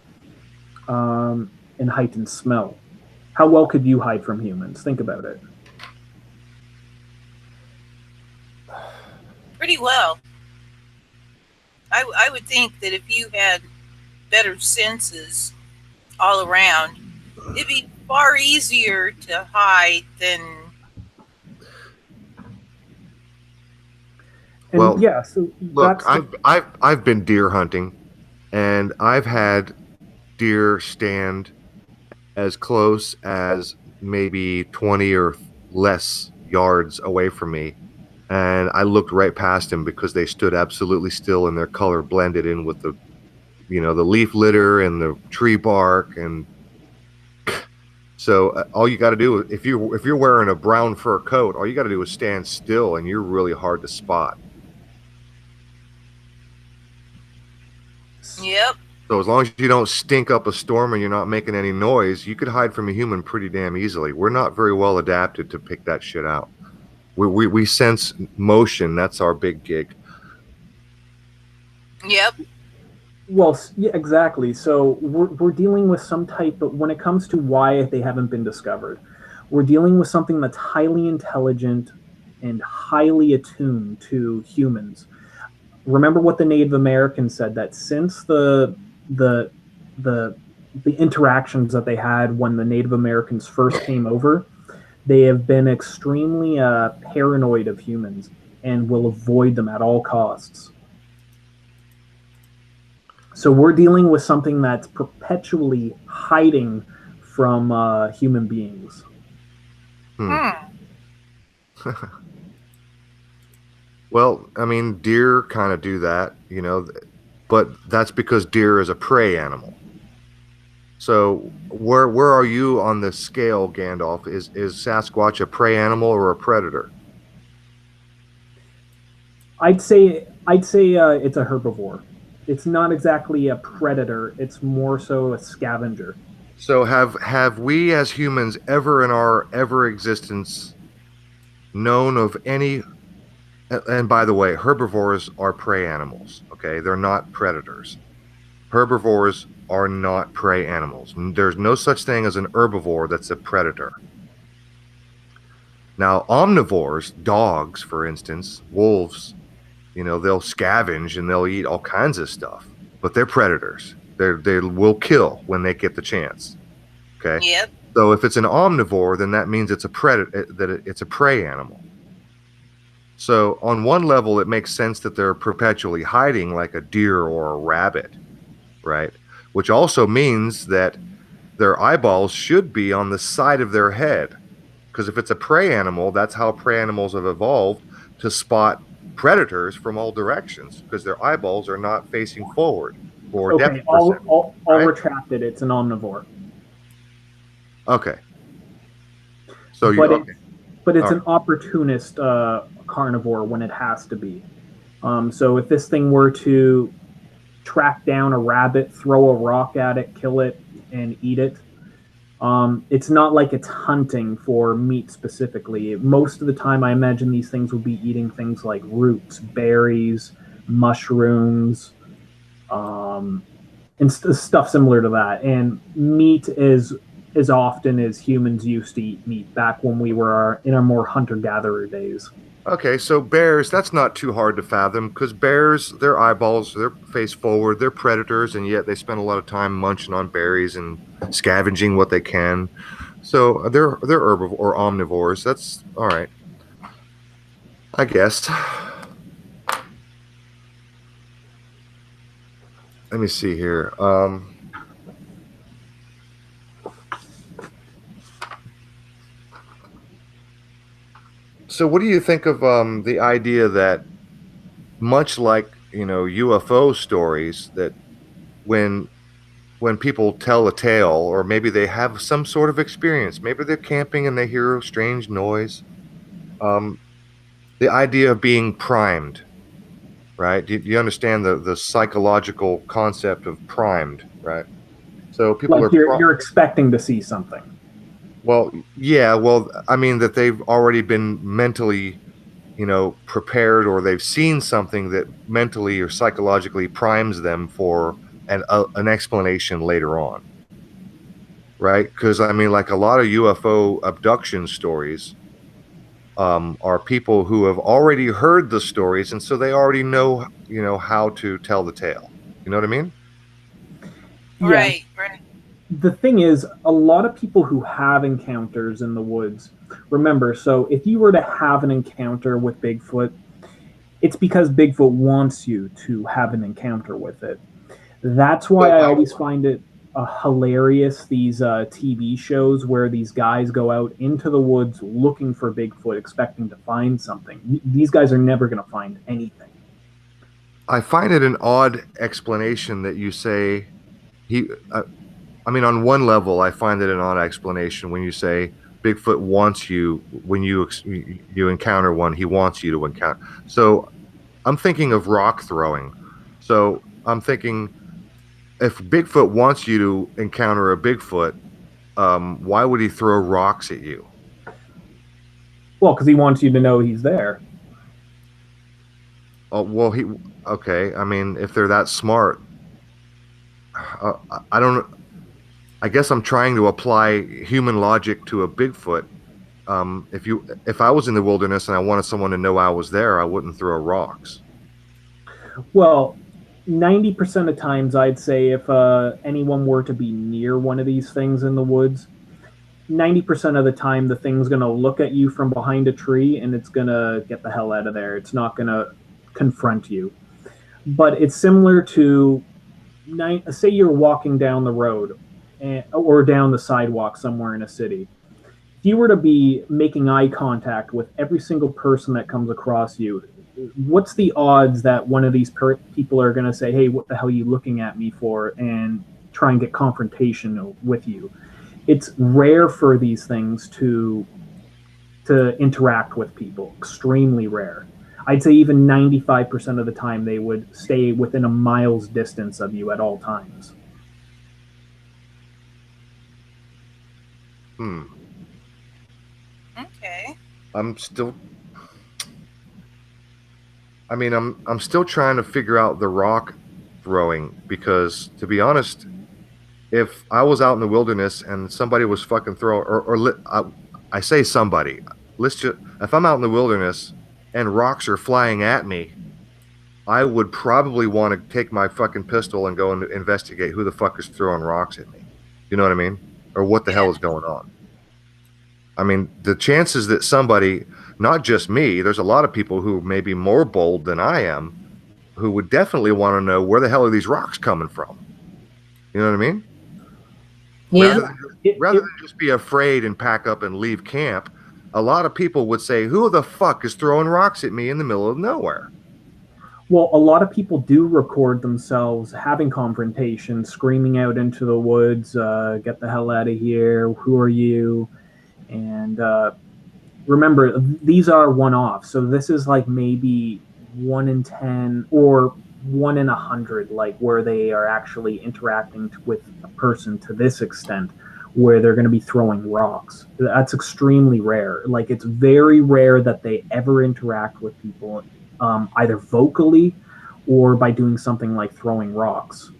and heightened smell? How well could you hide from humans? Think about it.
Pretty well. I would think that if you had better senses all around, it'd be far easier to hide than.
And
well,
yeah. So
look, I've been deer hunting, and I've had deer stand as close as maybe 20 or less yards away from me, and I looked right past them because they stood absolutely still and their color blended in with the leaf litter and the tree bark. And so all you got to do, if you're wearing a brown fur coat, all you got to do is stand still, and you're really hard to spot.
Yep.
So as long as you don't stink up a storm and you're not making any noise, you could hide from a human pretty damn easily. We're not very well adapted to pick that shit out. We sense motion. That's our big gig.
Yep.
Well, yeah, exactly. So we're dealing with some type of, when it comes to why they haven't been discovered, we're dealing with something that's highly intelligent and highly attuned to humans. Remember what the Native Americans said, that since the interactions that they had when the Native Americans first came over, they have been extremely paranoid of humans and will avoid them at all costs. So we're dealing with something that's perpetually hiding from human beings.
Well, I mean, deer kind of do that, but that's because deer is a prey animal. So where are you on the scale, Gandalf? Is Sasquatch a prey animal or a predator?
I'd say it's a herbivore. It's not exactly a predator. It's more so a scavenger.
So have we as humans ever in our existence known of any? And by the way, herbivores are prey animals. Okay, they're not predators. Herbivores are not prey animals. There's no such thing as an herbivore that's a predator. Now, omnivores, dogs, for instance, wolves, they'll scavenge and they'll eat all kinds of stuff, but they're predators. They will kill when they get the chance. Okay.
Yep.
So if it's an omnivore, then that means it's a predator, it's a prey animal. So on one level, it makes sense that they're perpetually hiding like a deer or a rabbit, right? Which also means that their eyeballs should be on the side of their head. Because if it's a prey animal, that's how prey animals have evolved to spot predators from all directions, because their eyeballs are not facing forward for
Okay,
depth perception.
I'll
right?
retract it. It's an omnivore.
Okay. So
but
okay.
But it's
All
an opportunist carnivore when it has to be. So if this thing were to track down a rabbit, throw a rock at it, kill it, and eat it, it's not like it's hunting for meat specifically. Most of the time, I imagine these things would be eating things like roots, berries, mushrooms, and stuff similar to that. And meat is as often as humans used to eat meat back when we were in our more hunter-gatherer days.
Okay, so bears, that's not too hard to fathom, because bears, their eyeballs, they're face forward, they're predators, and yet they spend a lot of time munching on berries and scavenging what they can. So they're herbivores or omnivores. That's all right, I guess. Let me see here. So what do you think of the idea that, much like, UFO stories, that when people tell a tale, or maybe they have some sort of experience, maybe they're camping and they hear a strange noise, the idea of being primed, right? Do you understand the psychological concept of primed, right? So people
like you're expecting to see something.
Well, yeah, well, I mean that they've already been mentally, prepared, or they've seen something that mentally or psychologically primes them for an explanation later on, right? Because I mean, like, a lot of UFO abduction stories are people who have already heard the stories, and so they already know, how to tell the tale. You know what I mean?
Right,
yeah.
right.
The thing is, a lot of people who have encounters in the woods, remember, so if you were to have an encounter with Bigfoot, it's because Bigfoot wants you to have an encounter with it. That's why I always find it hilarious, these TV shows where these guys go out into the woods looking for Bigfoot, expecting to find something. These guys are never going to find anything.
I find it an odd explanation that you say he. I mean, on one level, I find it an odd explanation when you say Bigfoot wants you, when you encounter one, he wants you to encounter. So I'm thinking of rock throwing. So I'm thinking, if Bigfoot wants you to encounter a Bigfoot, why would he throw rocks at you?
Well, because he wants you to know he's there.
Oh, well, okay. I mean, if they're that smart, I don't. I guess I'm trying to apply human logic to a Bigfoot. If I was in the wilderness and I wanted someone to know I was there, I wouldn't throw rocks.
Well, 90% of times, I'd say, if anyone were to be near one of these things in the woods, 90% of the time, the thing's going to look at you from behind a tree and it's going to get the hell out of there. It's not going to confront you. But it's similar to, say you're walking down the road or down the sidewalk somewhere in a city. If you were to be making eye contact with every single person that comes across you, what's the odds that one of these people are going to say, hey, what the hell are you looking at me for, and try and get confrontation with you? It's rare for these things to interact with people, extremely rare. I'd say even 95% of the time they would stay within a mile's distance of you at all times.
Okay.
I'm still trying to figure out the rock throwing, because, to be honest, if I was out in the wilderness and somebody was fucking throwing, I say somebody, if I'm out in the wilderness and rocks are flying at me, I would probably want to take my fucking pistol and go and investigate who the fuck is throwing rocks at me. You know what I mean? or what the hell is going on. I mean, the chances that somebody, not just me, there's a lot of people who may be more bold than I am, who would definitely want to know where the hell are these rocks coming from. You know what I mean?
Yeah.
Rather than just be afraid and pack up and leave camp, a lot of people would say, who the fuck is throwing rocks at me in the middle of nowhere?
Well, a lot of people do record themselves having confrontations, screaming out into the woods, get the hell out of here, who are you? And remember, these are one-offs, so this is like maybe 1 in 10 or 1 in 100, like where they are actually interacting with a person to this extent, where they're going to be throwing rocks. That's extremely rare. Like, it's very rare that they ever interact with people, either vocally or by doing something like throwing rocks.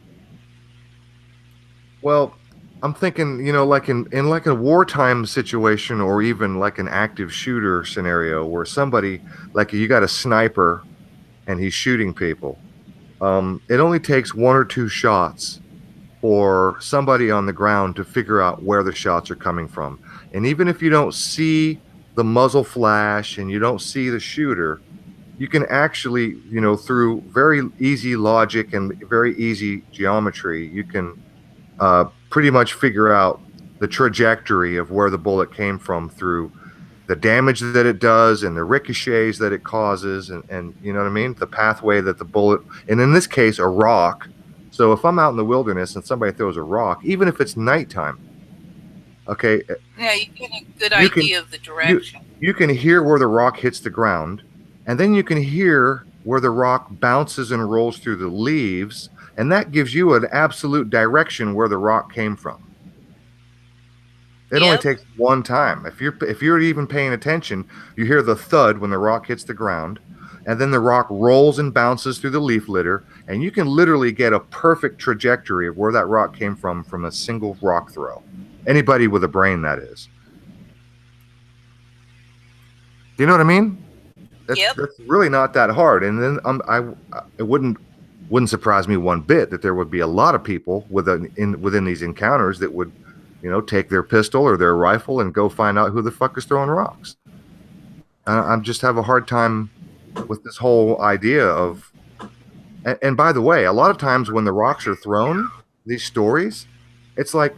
Well, I'm thinking, like in like a wartime situation, or even like an active shooter scenario where somebody, like you got a sniper and he's shooting people. It only takes 1 or 2 shots for somebody on the ground to figure out where the shots are coming from. And even if you don't see the muzzle flash and you don't see the shooter, you can actually, through very easy logic and very easy geometry, you can pretty much figure out the trajectory of where the bullet came from through the damage that it does and the ricochets that it causes, and you know what I mean? The pathway that the bullet, and in this case, a rock. So if I'm out in the wilderness and somebody throws a rock, even if it's nighttime, okay,
Yeah, you get a good idea of the direction.
You can hear where the rock hits the ground, and then you can hear where the rock bounces and rolls through the leaves, and that gives you an absolute direction where the rock came from. It only takes one time. If you're even paying attention, you hear the thud when the rock hits the ground, and then the rock rolls and bounces through the leaf litter, and you can literally get a perfect trajectory of where that rock came from a single rock throw. Anybody with a brain, that is. Do you know what I mean? That's really not that hard. And then it wouldn't surprise me one bit that there would be a lot of people within these encounters that would, take their pistol or their rifle and go find out who the fuck is throwing rocks. I just have a hard time with this whole idea of, and by the way, a lot of times when the rocks are thrown, these stories, it's like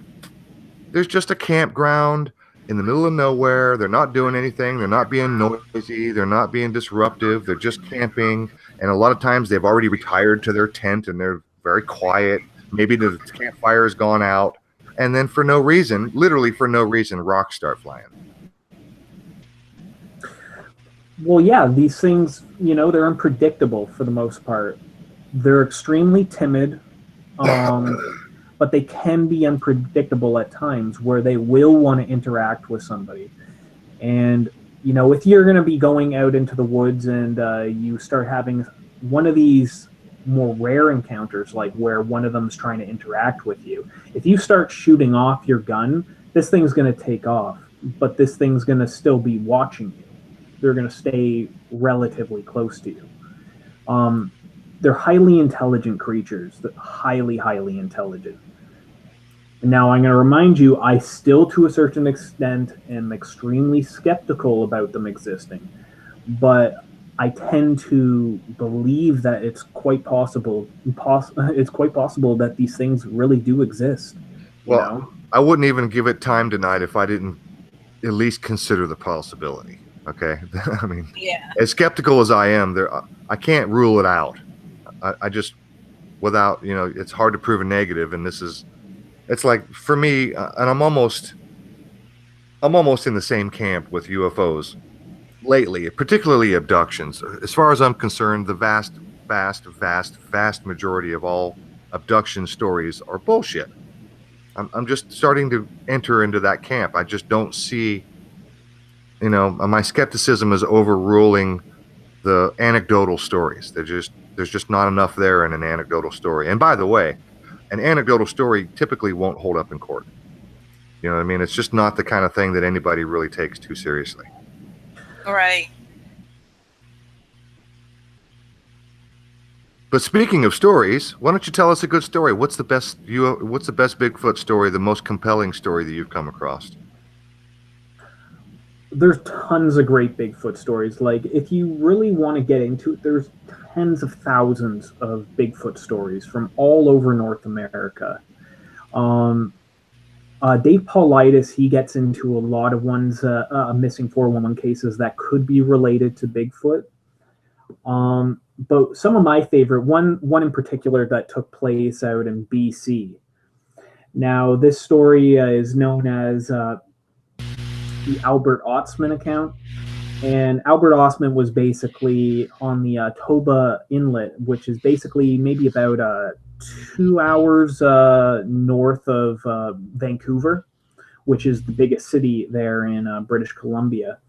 there's just a campground in the middle of nowhere. They're not doing anything. They're not being noisy. They're not being disruptive. They're just camping. And a lot of times they've already retired to their tent and they're very quiet. Maybe the campfire has gone out. And then for no reason, literally for no reason, rocks start flying.
Well, yeah, these things, they're unpredictable for the most part. They're extremely timid, but they can be unpredictable at times where they will want to interact with somebody. And, if you're going to be going out into the woods and you start having one of these more rare encounters, like where one of them's trying to interact with you, if you start shooting off your gun, this thing's going to take off, but this thing's going to still be watching you. They're going to stay relatively close to you. They're highly intelligent creatures, highly, highly intelligent. Now, I'm going to remind you, I still, to a certain extent, am extremely skeptical about them existing, but I tend to believe that it's quite possible. It's quite possible that these things really do exist.
Well, I wouldn't even give it time tonight if I didn't at least consider the possibility. Okay, I mean, as skeptical as I am, I can't rule it out. I just, without, it's hard to prove a negative, and it's like for me, and I'm almost in the same camp with UFOs lately, particularly abductions. As far as I'm concerned, the vast majority of all abduction stories are bullshit. I'm just starting to enter into that camp. I just don't see, my skepticism is overruling the anecdotal stories. There's just not enough there in an anecdotal story. And by the way, an anecdotal story typically won't hold up in court. You know what I mean? It's just not the kind of thing that anybody really takes too seriously.
Right.
But speaking of stories, why don't you tell us a good story? What's the best Bigfoot story, the most compelling story that you've come across?
There's tons of great Bigfoot stories. Like, if you really want to get into it, there's tens of thousands of Bigfoot stories from all over North America. Dave Paulides, he gets into a lot of ones, missing 411 cases that could be related to Bigfoot. But some of my favorite, one in particular that took place out in BC. Now, this story is known as the Albert Otsman account. And Albert Otsman was basically on the Toba Inlet, which is basically maybe about 2 hours north of Vancouver, which is the biggest city there in British Columbia.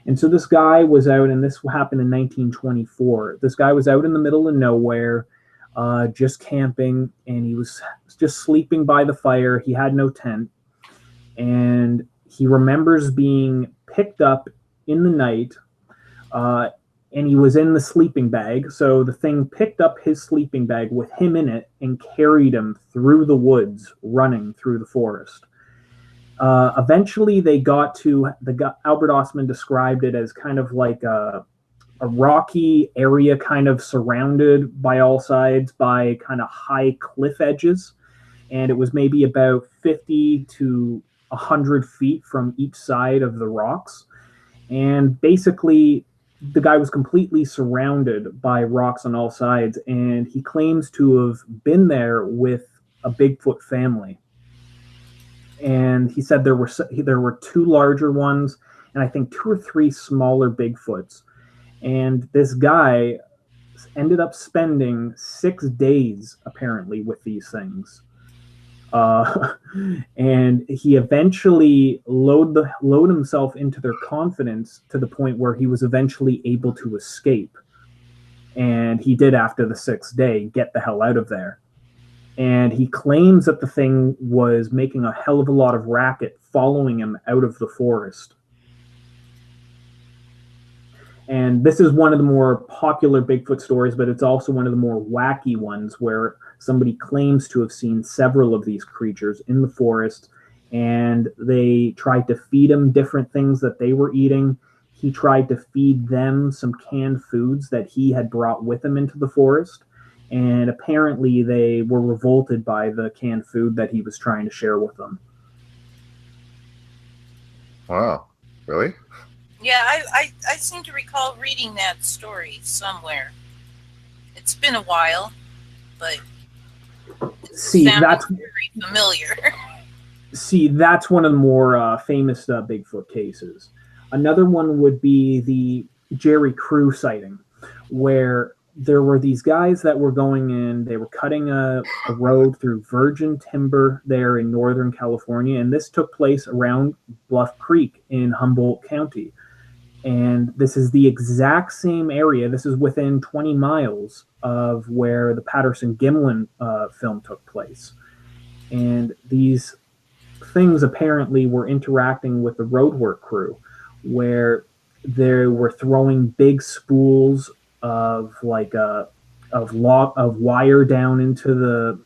And so this guy was out, and this happened in 1924. This guy was out in the middle of nowhere, just camping, and he was just sleeping by the fire. He had no tent. And he remembers being picked up in the night, and he was in the sleeping bag. So the thing picked up his sleeping bag with him in it and carried him through the woods, running through the forest. Eventually, they got to Albert Otsman described it as kind of like a rocky area, kind of surrounded by all sides by kind of high cliff edges, and it was maybe about 50 to 100 feet from each side of the rocks. And basically, the guy was completely surrounded by rocks on all sides, and he claims to have been there with a Bigfoot family. And he said there were 2 larger ones, and I think 2 or 3 smaller Bigfoots. And this guy ended up spending 6 days apparently with these things. And he eventually loaded himself into their confidence to the point where he was eventually able to escape. And he did, after the 6th day, get the hell out of there. And he claims that the thing was making a hell of a lot of racket following him out of the forest. And this is one of the more popular Bigfoot stories, but it's also one of the more wacky ones where somebody claims to have seen several of these creatures in the forest, and they tried to feed him different things that they were eating. He tried to feed them some canned foods that he had brought with him into the forest, and apparently they were revolted by the canned food that he was trying to share with them.
Wow, really?
Yeah, I seem to recall reading that story somewhere. It's been a while, but that's very familiar.
See, that's one of the more famous Bigfoot cases. Another one would be the Jerry Crew sighting, where there were these guys that were going in, they were cutting a road through virgin timber there in Northern California, and this took place around Bluff Creek in Humboldt County. And this is the exact same area. This is within 20 miles of where the Patterson-Gimlin film took place. And these things apparently were interacting with the roadwork crew, where they were throwing big spools of wire down into the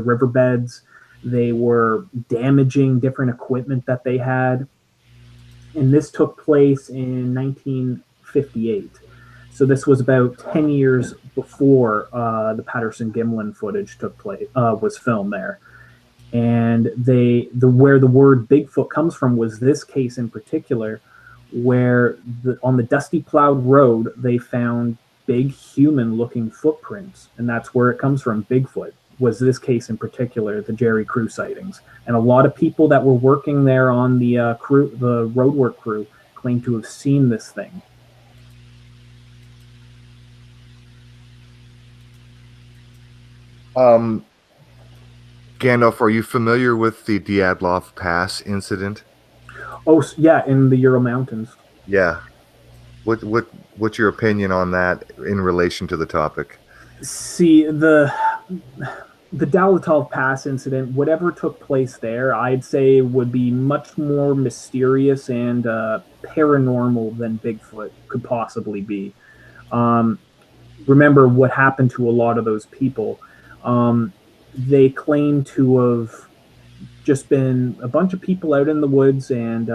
riverbeds. They were damaging different equipment that they had. And this took place in 1958. So this was about 10 years before the Patterson-Gimlin footage took place, was filmed there. And where the word Bigfoot comes from was this case in particular, where on the dusty plowed road, they found big human-looking footprints. And that's where it comes from, Bigfoot, was this case in particular, the Jerry Crew sightings. And a lot of people that were working there on the roadwork crew, claim to have seen this thing.
Gandalf, are you familiar with the Dyatlov Pass incident?
Oh, yeah, in the Ural Mountains.
Yeah. What's your opinion on that in relation to the topic?
See, the Dyatlov Pass incident, whatever took place there, I'd say would be much more mysterious and paranormal than Bigfoot could possibly be. remember what happened to a lot of those people. They claim to have just been a bunch of people out in the woods, and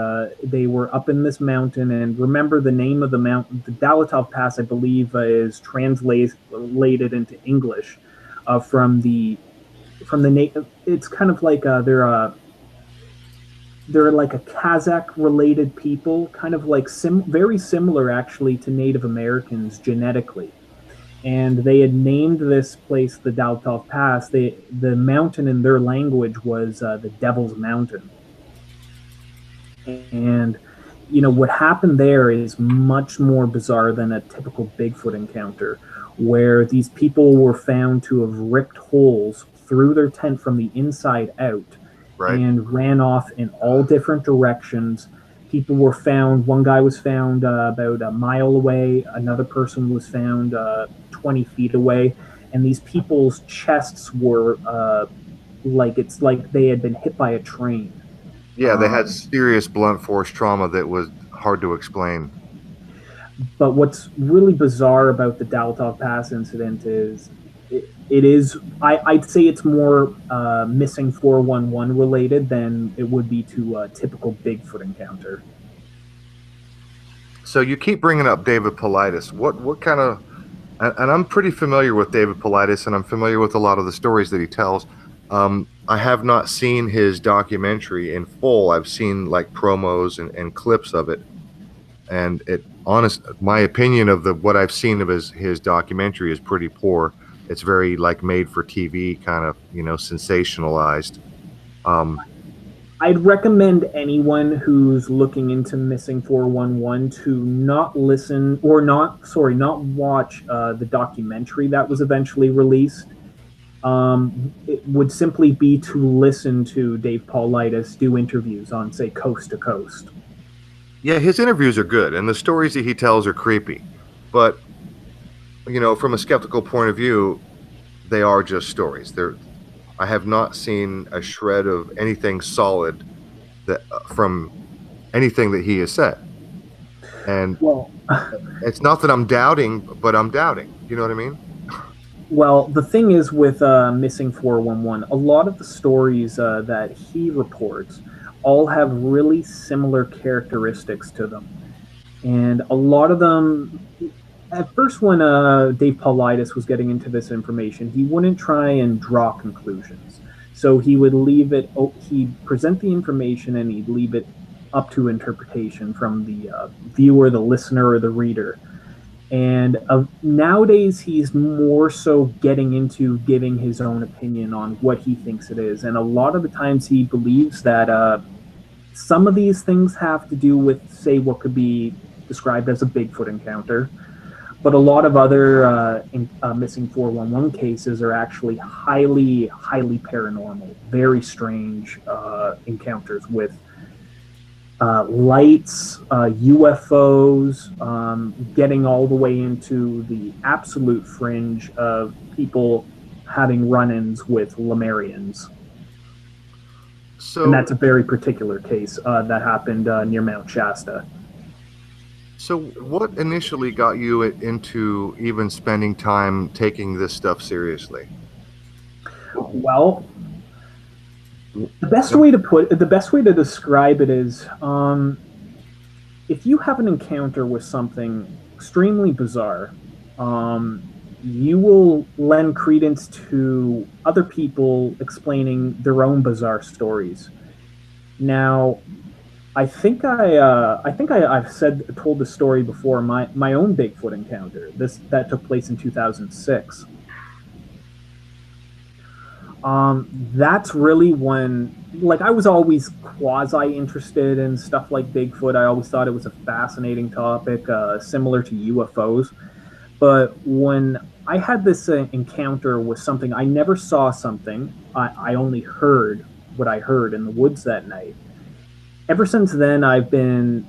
they were up in this mountain. And remember, the name of the mountain, the Dalatov Pass, I believe, is translated into English from the native. It's kind of like they're like a Kazakh related people, kind of like very similar actually to Native Americans genetically. And they had named this place the Dalatov Pass. The mountain in their language was the Devil's Mountain. And what happened there is much more bizarre than a typical Bigfoot encounter, where these people were found to have ripped holes through their tent from the inside out. Right. And ran off in all different directions. People were found. One guy was found about a mile away. Another person was found 20 feet away. And these people's chests were it's like they had been hit by a train.
Yeah, they had serious blunt force trauma that was hard to explain.
But what's really bizarre about the Dalatov Pass incident is it is, I'd say it's more missing 411 related than it would be to a typical Bigfoot encounter.
So you keep bringing up David Paulides. What kind of, and I'm pretty familiar with David Paulides, and I'm familiar with a lot of the stories that he tells. I have not seen his documentary in full. I've seen like promos and clips of it. And my opinion of what I've seen of his documentary is pretty poor. It's very like made for TV, kind of, sensationalized.
I'd recommend anyone who's looking into missing 411 to not watch the documentary that was eventually released. It would simply be to listen to Dave Paulides do interviews on, say, Coast to Coast.
Yeah, his interviews are good, and the stories that he tells are creepy. But, from a skeptical point of view, they are just stories. I have not seen a shred of anything solid from anything that he has said. And it's not that I'm doubting, but I'm doubting. You know what I mean?
Well, the thing is with missing 411, a lot of the stories that he reports all have really similar characteristics to them. And a lot of them, at first when Dave Paulides was getting into this information, he wouldn't try and draw conclusions. So he would he'd present the information and he'd leave it up to interpretation from the viewer, the listener, or the reader. And nowadays, he's more so getting into giving his own opinion on what he thinks it is. And a lot of the times he believes that some of these things have to do with, say, what could be described as a Bigfoot encounter. But a lot of other missing 411 cases are actually highly, highly paranormal, very strange encounters with lights, UFOs, getting all the way into the absolute fringe of people having run-ins with Lemurians. And that's a very particular case that happened near Mount Shasta.
So what initially got you into even spending time taking this stuff seriously?
Well, the best way to describe it is, if you have an encounter with something extremely bizarre, you will lend credence to other people explaining their own bizarre stories. Now, I've told this story before. My own Bigfoot encounter. That took place in 2006. That's really when, I was always quasi interested in stuff like Bigfoot. I always thought it was a fascinating topic, similar to UFOs. But when I had this encounter with something, I never saw something. I only heard what I heard in the woods that night. Ever since then, I've been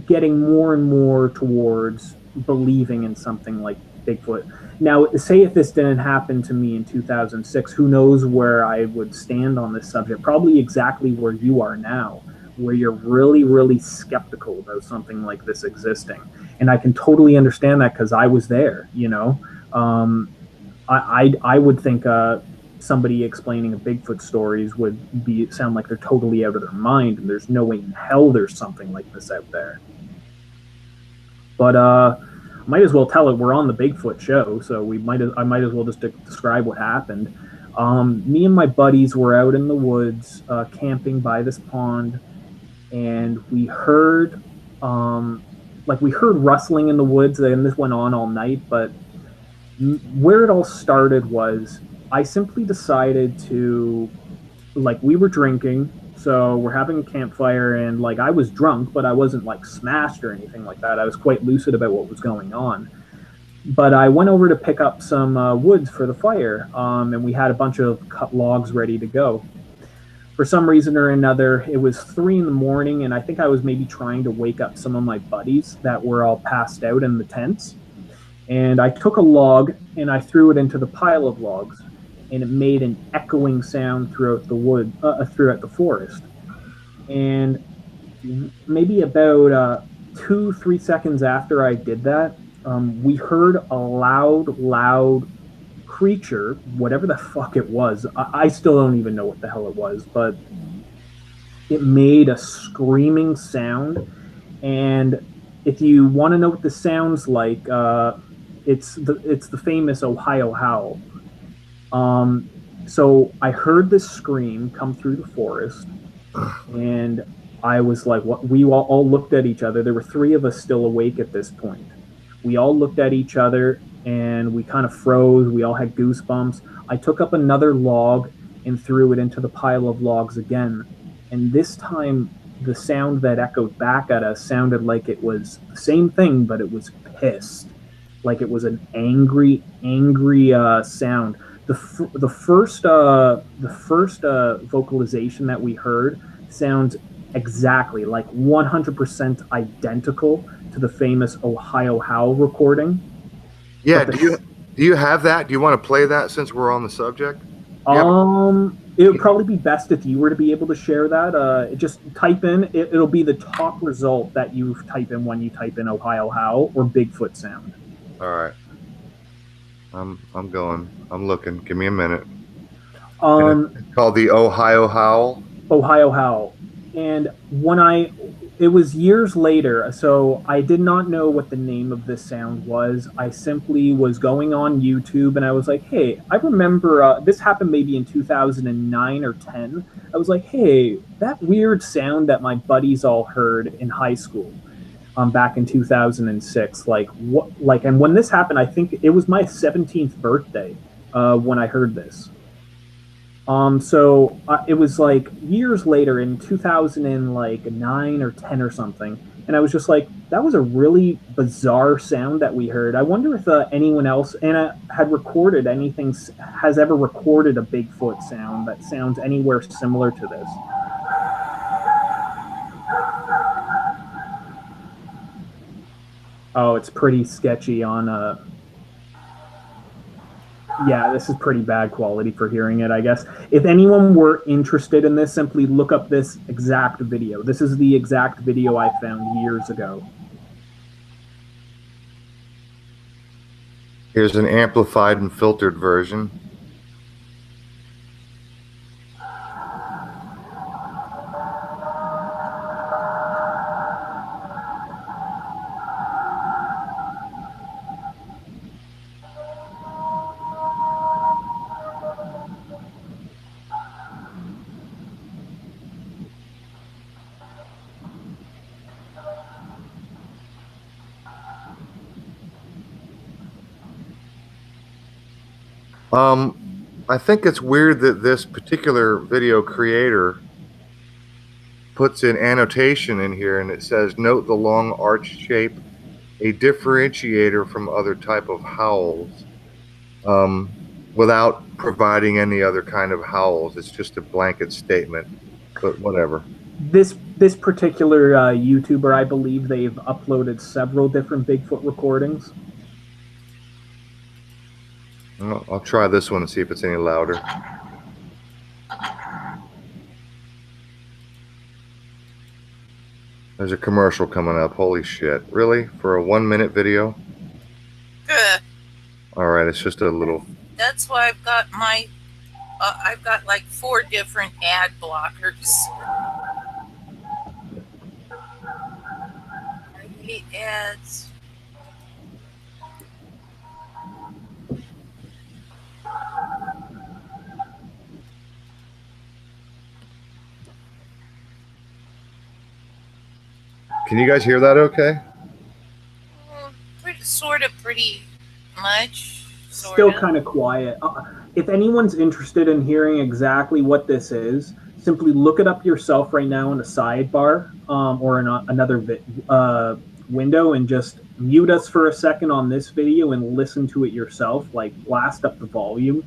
getting more and more towards believing in something like Bigfoot. Now, say if this didn't happen to me in 2006, who knows where I would stand on this subject? Probably exactly where you are now, where you're really, really skeptical about something like this existing. And I can totally understand that because I was there, I would think somebody explaining a Bigfoot stories would sound like they're totally out of their mind, and there's no way in hell there's something like this out there. But might as well tell it. We're on the Bigfoot show, so I might as well just describe what happened. Me and my buddies were out in the woods camping by this pond, and we heard rustling in the woods, and this went on all night. But where it all started was I simply decided to, we were drinking, so we're having a campfire, and I was drunk, but I wasn't smashed or anything like that. I was quite lucid about what was going on. But I went over to pick up some woods for the fire, and we had a bunch of cut logs ready to go. For some reason or another, it was 3 a.m, and I think I was maybe trying to wake up some of my buddies that were all passed out in the tents. And I took a log and I threw it into the pile of logs, and it made an echoing sound throughout the forest. And maybe about 2-3 seconds after I did that, we heard a loud creature, whatever the fuck it was. I still don't even know what the hell it was, but it made a screaming sound. And if you want to know what this sounds like, it's the famous Ohio howl. So I heard this scream come through the forest, and I was like, what? We all looked at each other. There were 3 of us still awake at this point. We all looked at each other, and we kind of froze. We all had goosebumps. I took up another log and threw it into the pile of logs again. And this time, the sound that echoed back at us sounded like it was the same thing, but it was pissed. Like it was an angry sound. The first vocalization that we heard sounds exactly 100% identical to the famous Ohio howl recording.
Yeah, do you have that? Do you want to play that since we're on the subject?
It would probably be best if you were to be able to share that. Just type in, it'll be the top result that you type in when you type in Ohio howl or Bigfoot sound.
All right. I'm going. I'm looking. Give me a minute. It's called the Ohio howl.
Ohio howl. And it was years later, so I did not know what the name of this sound was. I simply was going on YouTube, and I was like, hey, I remember, this happened maybe in 2009 or 10. I was like, hey, that weird sound that my buddies all heard in high school, back in 2006. And when this happened, I think it was my 17th birthday, when I heard this. So it was years later in 2009 or 10 or something, and I was just like, that was a really bizarre sound that we heard. I wonder if anyone else has ever recorded a Bigfoot sound that sounds anywhere similar to this. Oh, it's pretty sketchy on yeah, this is pretty bad quality for hearing it, I guess. If anyone were interested in this, simply look up this exact video. This is the exact video I found years ago.
Here's an amplified and filtered version. I think it's weird that this particular video creator puts an annotation in here, and it says, note the long arch shape, a differentiator from other type of howls, without providing any other kind of howls. It's just a blanket statement, but whatever.
This particular YouTuber, I believe they've uploaded several different Bigfoot recordings.
I'll try this one and see if it's any louder. There's a commercial coming up. Holy shit. Really? For a 1-minute video? All All right, it's just a little.
That's why I've got my. I've got like 4 different ad blockers. I hate ads.
Can you guys hear that? Okay.
Pretty much.
Still kind of quiet. If anyone's interested in hearing exactly what this is, simply look it up yourself right now in the sidebar or in another window and just mute us for a second on this video and listen to it yourself. Like blast up the volume.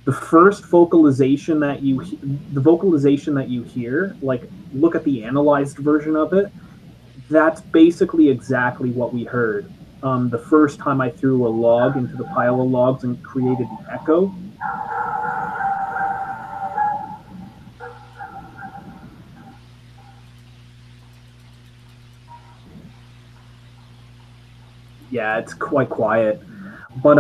The first vocalization that you hear, like look at the analyzed version of it. That's basically exactly what we heard. The first time I threw a log into the pile of logs and created the echo. Yeah, it's quite quiet. But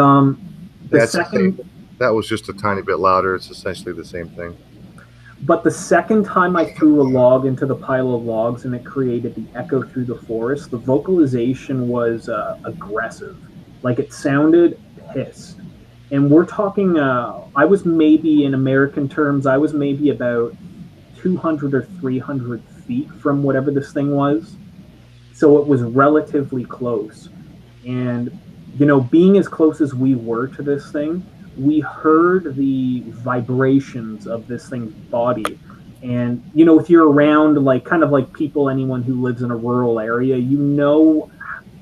that was just a tiny bit louder. It's essentially the same thing.
But the second time I threw a log into the pile of logs and it created the echo through the forest, the vocalization was aggressive. Like it sounded pissed. And we're talking, I was maybe, in American terms, I was maybe about 200 or 300 feet from whatever this thing was. So it was relatively close. And, you know, being as close as we were to this thing, we heard the vibrations of this thing's body. And, you know, if you're around, like, kind of like people, anyone who lives in a rural area, you know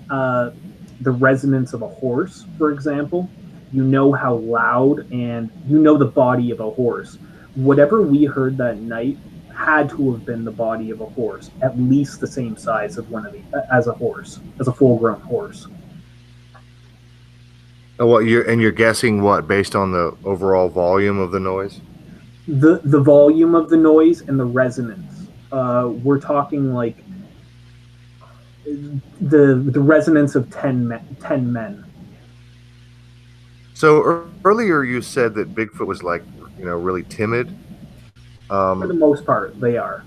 the resonance of a horse, for example. You know how loud, and you know the body of a horse. Whatever we heard that night had to have been the body of a horse, at least the same size of as a horse, as a full-grown horse.
You're guessing what based on the overall volume of the noise?
The volume of the noise and the resonance. We're talking like the resonance of 10 men.
So earlier you said that Bigfoot was like, you know, really timid.
For the most part, they are.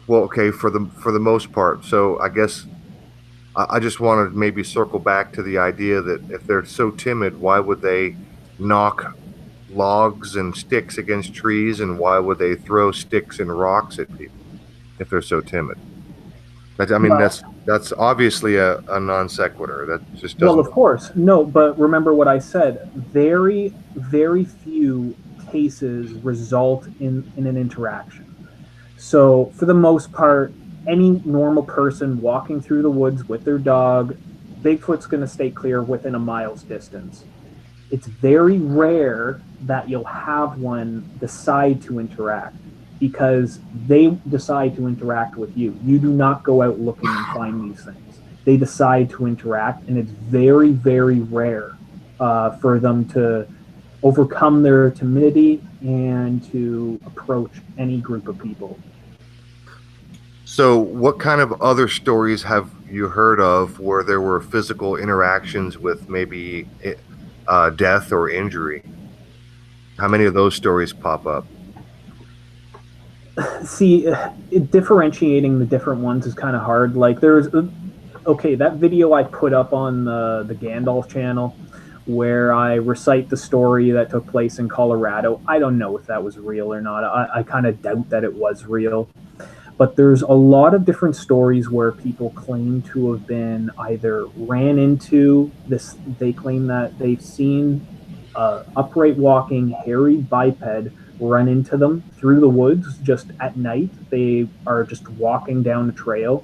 Well, okay, for the most part. So I guess I just want to maybe circle back to the idea that if they're so timid, why would they knock logs and sticks against trees, and why would they throw sticks and rocks at people if they're so timid? That's obviously a non sequitur. That just doesn't.
Well, of course, no. But remember what I said. Very, very few cases result in an interaction. So for the most part, any normal person walking through the woods with their dog, Bigfoot's going to stay clear within a mile's distance. It's very rare that you'll have one decide to interact, because they decide to interact with you. You do not go out looking and find these things. They decide to interact, and it's very, very rare for them to overcome their timidity and to approach any group of people.
So what kind of other stories have you heard of where there were physical interactions with maybe death or injury? How many of those stories pop up?
See, differentiating the different ones is kind of hard. Like there's, okay, that video I put up on the Gandalf channel where I recite the story that took place in Colorado. I don't know if that was real or not. I kind of doubt that it was real. But there's a lot of different stories where people claim to have been either ran into this. They claim that they've seen upright walking, hairy biped run into them through the woods just at night. They are just walking down a trail.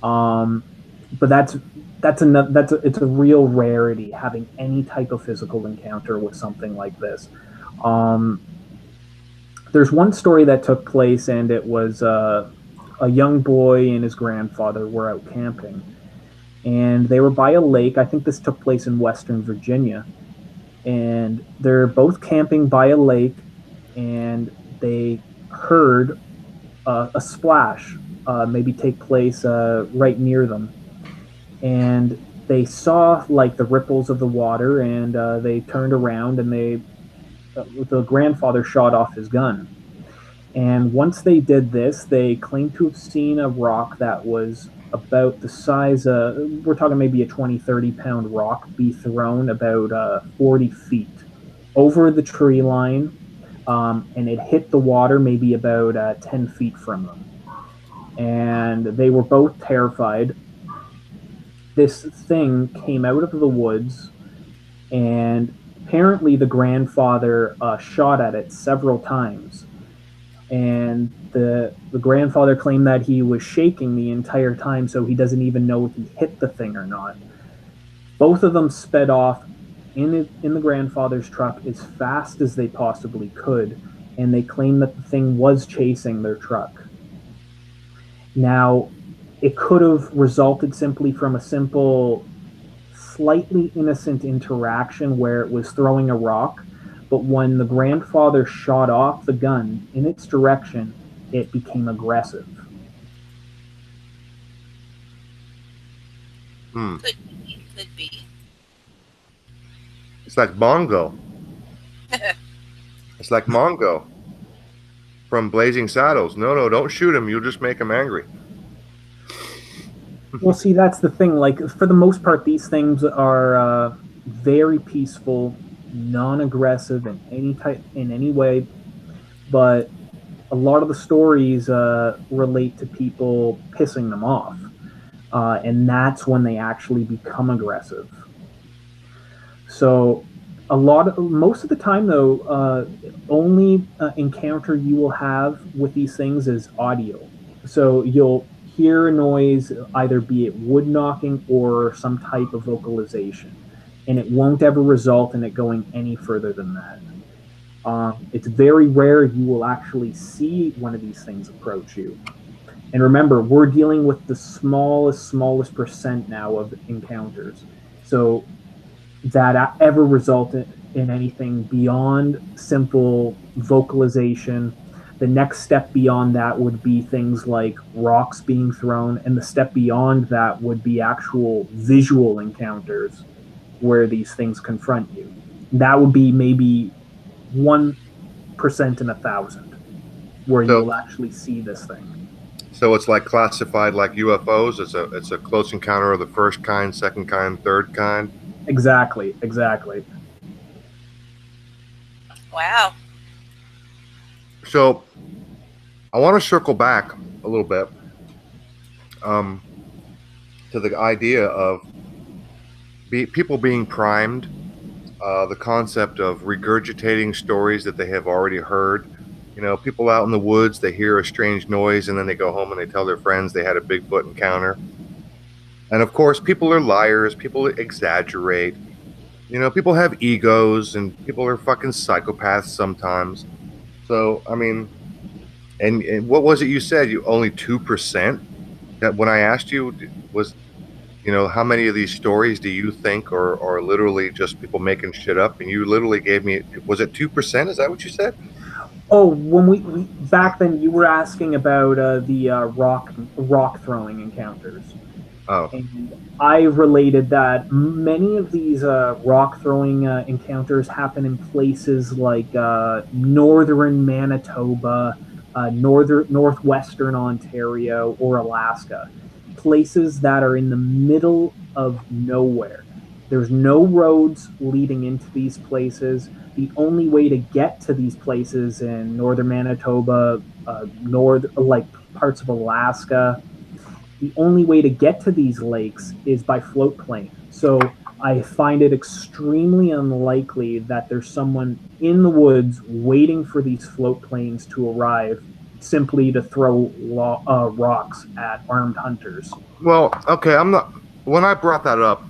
But it's a real rarity having any type of physical encounter with something like this. There's one story that took place, and it was a young boy and his grandfather were out camping, and they were by a lake. I think this took place in Western Virginia, and they're both camping by a lake, and they heard a splash maybe take place right near them, and they saw like the ripples of the water, and they turned around, and the grandfather shot off his gun. And once they did this, they claimed to have seen a rock that was about the size of, we're talking maybe a 20, 30-pound rock, be thrown about 40 feet over the tree line, and it hit the water maybe about 10 feet from them. And they were both terrified. This thing came out of the woods, and apparently the grandfather shot at it several times. And the grandfather claimed that he was shaking the entire time, so he doesn't even know if he hit the thing or not. Both of them sped off in the grandfather's truck as fast as they possibly could, and they claimed that the thing was chasing their truck. Now, it could have resulted simply from a simple, slightly innocent interaction where it was throwing a rock, but when the grandfather shot off the gun in its direction, it became aggressive.
Could be.
It's like Mongo. It's like Mongo from Blazing Saddles. No, don't shoot him. You'll just make him angry.
Well, see, that's the thing. Like, for the most part, these things are very peaceful, non-aggressive in any way, but a lot of the stories relate to people pissing them off, and that's when they actually become aggressive. So most of the time, though, only encounter you will have with these things is audio. So you'll hear a noise, either be it wood knocking or some type of vocalization, and it won't ever result in it going any further than that. It's very rare you will actually see one of these things approach you. And remember, we're dealing with the smallest percent now of encounters. So that ever result in anything beyond simple vocalization. The next step beyond that would be things like rocks being thrown, and the step beyond that would be actual visual encounters where these things confront you. That would be maybe 1% in 1,000 where you will actually see this thing.
So it's like classified like UFOs. It's a close encounter of the first kind, second kind, third kind.
Exactly.
Wow.
So I want to circle back a little bit to the idea of people being primed, the concept of regurgitating stories that they have already heard. You know, people out in the woods, they hear a strange noise and then they go home and they tell their friends they had a Bigfoot encounter. And of course, people are liars. People exaggerate. You know, people have egos and people are fucking psychopaths sometimes. So, I mean, and what was it you said? You only 2%? That when I asked you was, you know, how many of these stories do you think are literally just people making shit up? And you literally gave me, was it 2%? Is that what you said?
Oh, when we back then, you were asking about the rock throwing encounters.
Oh.
And I related that many of these rock throwing encounters happen in places like northern Manitoba, northwestern Ontario, or Alaska. Places that are in the middle of nowhere. There's no roads leading into these places. The only way to get to these places in northern Manitoba, like parts of Alaska, the only way to get to these lakes is by float plane. So I find it extremely unlikely that there's someone in the woods waiting for these float planes to arrive simply to throw rocks at armed hunters.
Well, okay, when I brought that up,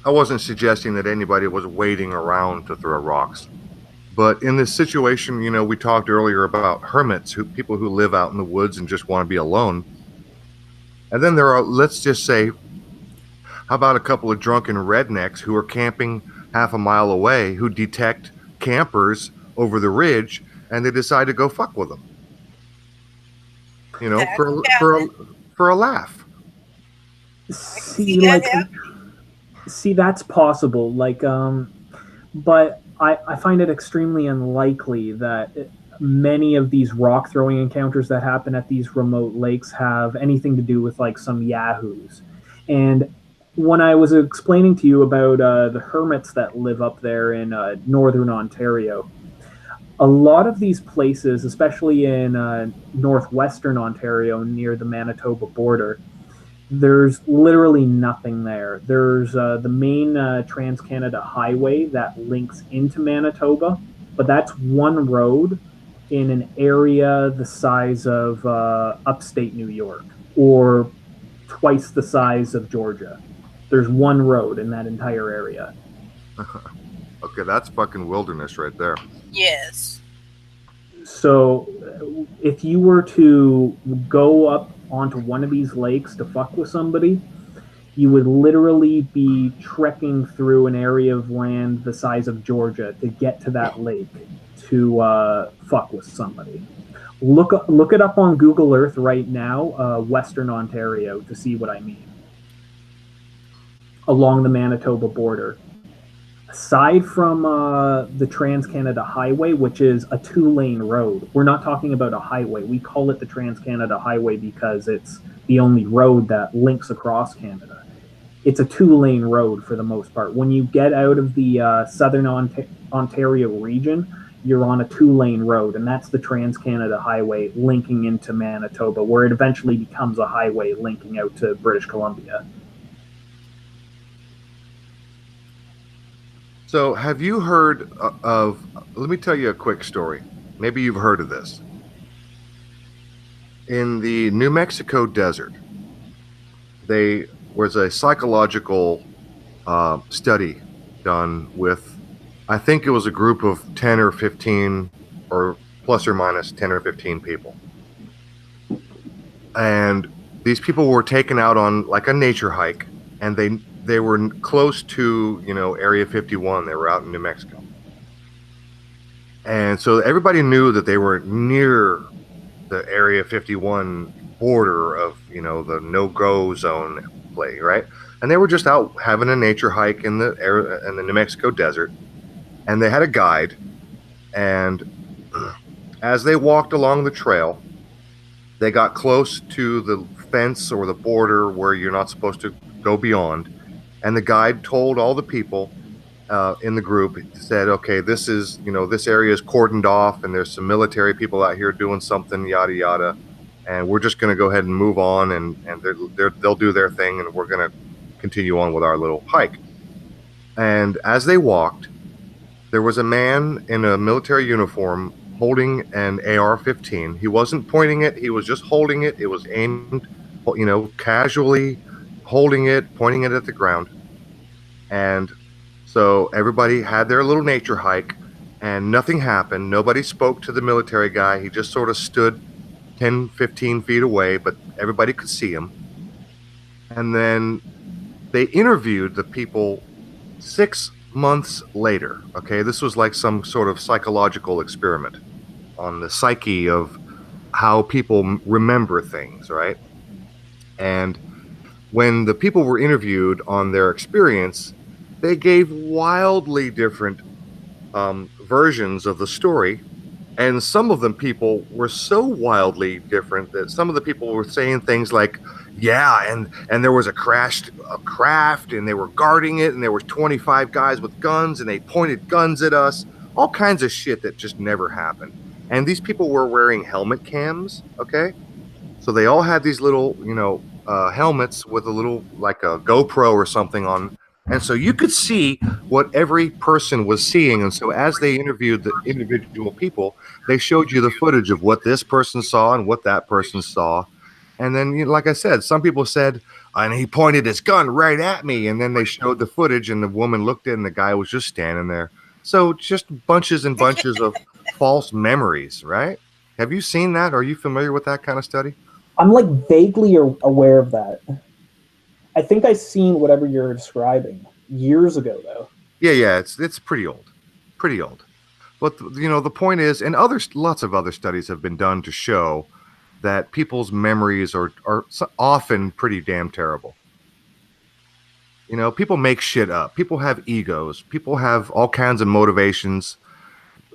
I wasn't suggesting that anybody was waiting around to throw rocks. But in this situation, you know, we talked earlier about hermits, people who live out in the woods and just want to be alone. And then there are, let's just say, how about a couple of drunken rednecks who are camping half a mile away, who detect campers over the ridge, and they decide to go fuck with them. You know, for a laugh.
See, like, see, that's possible. Like, but I find it extremely unlikely that many of these rock throwing encounters that happen at these remote lakes have anything to do with like some yahoos. And when I was explaining to you about the hermits that live up there in northern Ontario, a lot of these places, especially in northwestern Ontario near the Manitoba border, there's literally nothing there. There's the main Trans Canada Highway that links into Manitoba, but that's one road in an area the size of upstate New York or twice the size of Georgia. There's one road in that entire area.
Okay, that's fucking wilderness right there.
Yes.
So if you were to go up onto one of these lakes to fuck with somebody, you would literally be trekking through an area of land the size of Georgia to get to that lake to fuck with somebody. Look it up on Google Earth right now, Western Ontario, to see what I mean. Along the Manitoba border. Aside from the Trans-Canada Highway, which is a 2-lane road, we're not talking about a highway. We call it the Trans-Canada Highway because it's the only road that links across Canada. It's a 2-lane road for the most part. When you get out of the southern Ontario region, you're on a 2-lane road, and that's the Trans-Canada Highway linking into Manitoba, where it eventually becomes a highway linking out to British Columbia.
So, have you heard of? Let me tell you a quick story. Maybe you've heard of this. In the New Mexico desert, there was a psychological study done with, I think it was a group of 10 or 15, or plus or minus 10 or 15 people. And these people were taken out on like a nature hike, and they were close to, Area 51. They were out in New Mexico. And so everybody knew that they were near the Area 51 border of, the no-go zone play, right? And they were just out having a nature hike in the New Mexico desert. And they had a guide. And as they walked along the trail, they got close to the fence or the border where you're not supposed to go beyond. And the guide told all the people in the group, said, okay, this area is cordoned off and there's some military people out here doing something, yada, yada. And we're just going to go ahead and move on, and they'll do their thing, and we're going to continue on with our little hike. And as they walked, there was a man in a military uniform holding an AR-15. He wasn't pointing it. He was just holding it. It was aimed, casually holding it, pointing it at the ground. And so everybody had their little nature hike, and nothing happened. Nobody spoke to the military guy. He just sort of stood 10, 15 feet away, but everybody could see him. And then they interviewed the people 6 months later. Okay, this was like some sort of psychological experiment on the psyche of how people remember things, right? And when the people were interviewed on their experience, they gave wildly different versions of the story. And some of them people were so wildly different that some of the people were saying things like, yeah, and there was a craft, and they were guarding it, and there were 25 guys with guns, and they pointed guns at us. All kinds of shit that just never happened. And these people were wearing helmet cams, okay? So they all had these little, helmets with a little, like a GoPro or something on. And so you could see what every person was seeing. And so as they interviewed the individual people, they showed you the footage of what this person saw and what that person saw. And then, like I said, some people said, and he pointed his gun right at me. And then they showed the footage, and the woman looked in, and the guy was just standing there. So just bunches and bunches of false memories, right? Have you seen that? Are you familiar with that kind of study?
I'm like vaguely aware of that. I think I've seen whatever you're describing years ago, though.
Yeah, it's pretty old. But the point is, and lots of other studies have been done to show that people's memories are often pretty damn terrible. You know, people make shit up. People have egos. People have all kinds of motivations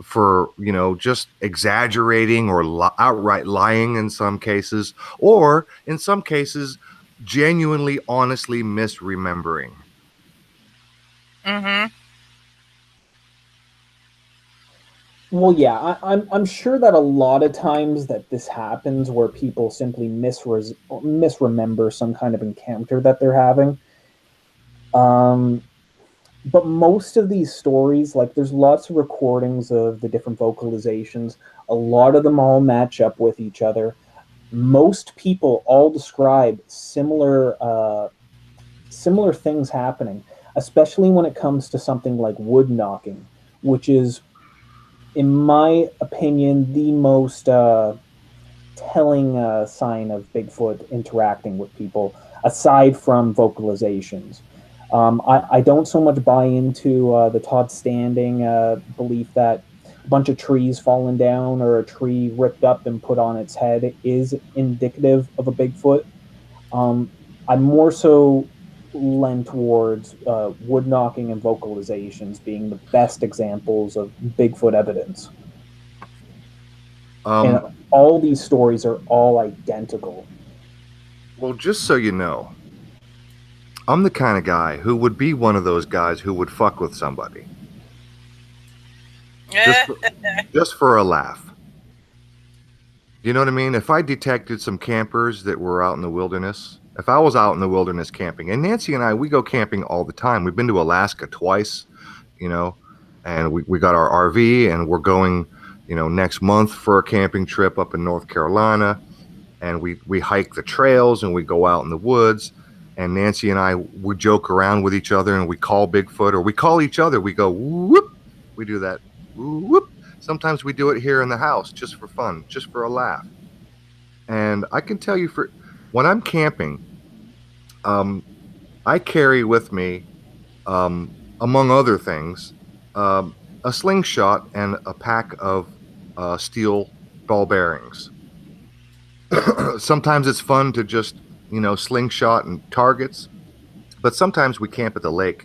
for, you know, just exaggerating or outright lying in some cases, or in some cases, genuinely, honestly misremembering.
Mm-hmm.
Well, yeah, I'm sure that a lot of times that this happens where people simply misremember some kind of encounter that they're having. But most of these stories, like there's lots of recordings of the different vocalizations. A lot of them all match up with each other. Most people all describe similar things happening, especially when it comes to something like wood knocking, which is, in my opinion, the most telling sign of Bigfoot interacting with people, aside from vocalizations. I don't so much buy into the Todd Standing belief that a bunch of trees falling down or a tree ripped up and put on its head is indicative of a Bigfoot. I'm more so lent towards wood knocking and vocalizations being the best examples of Bigfoot evidence. And all these stories are all identical.
Well, just so you know, I'm the kind of guy who would be one of those guys who would fuck with somebody. Just for a laugh. You know what I mean? If I detected some campers that were out in the wilderness, if I was out in the wilderness camping, and Nancy and I, we go camping all the time. We've been to Alaska twice, you know, and we got our RV and we're going, you know, next month for a camping trip up in North Carolina. And we hike the trails and we go out in the woods. And Nancy and I would joke around with each other and we call Bigfoot, or we call each other. We go, whoop. We do that, whoop. Sometimes we do it here in the house just for fun, just for a laugh. And I can tell you, for when I'm camping, I carry with me, among other things, a slingshot and a pack of steel ball bearings. Sometimes it's fun to just, you know, slingshot and targets, but sometimes we camp at the lake,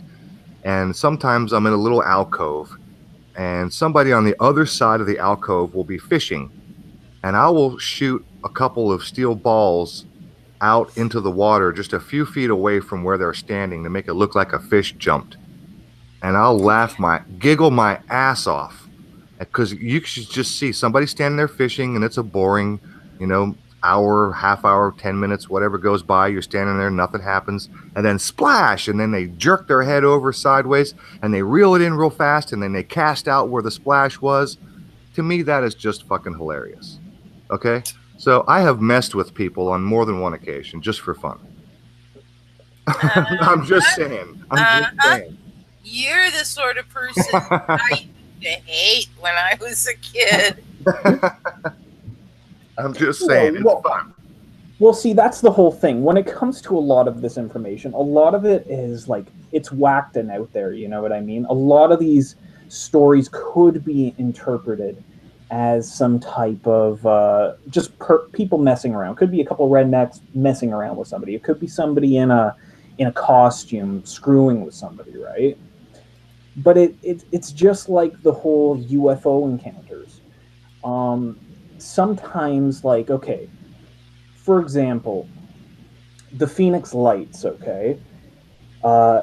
and sometimes I'm in a little alcove, and somebody on the other side of the alcove will be fishing, and I will shoot a couple of steel balls out into the water just a few feet away from where they're standing to make it look like a fish jumped. And I'll giggle my ass off, because you should just see somebody standing there fishing, and it's a boring, you know, hour, half hour, 10 minutes, whatever goes by. You're standing there, nothing happens, and then splash, and then they jerk their head over sideways, and they reel it in real fast, and then they cast out where the splash was. To me, that is just fucking hilarious. Okay? So I have messed with people on more than one occasion just for fun. I'm just saying.
You're the sort of person I used to hate when I was a kid.
I'm just saying, it's fun.
Well, see, that's the whole thing. When it comes to a lot of this information, a lot of it is like, it's whacked and out there, you know what I mean? A lot of these stories could be interpreted as some type of just people messing around. Could be a couple of rednecks messing around with somebody. It could be somebody in a costume screwing with somebody, right? But it's just like the whole UFO encounters. Sometimes, like, okay, for example, the Phoenix Lights, okay?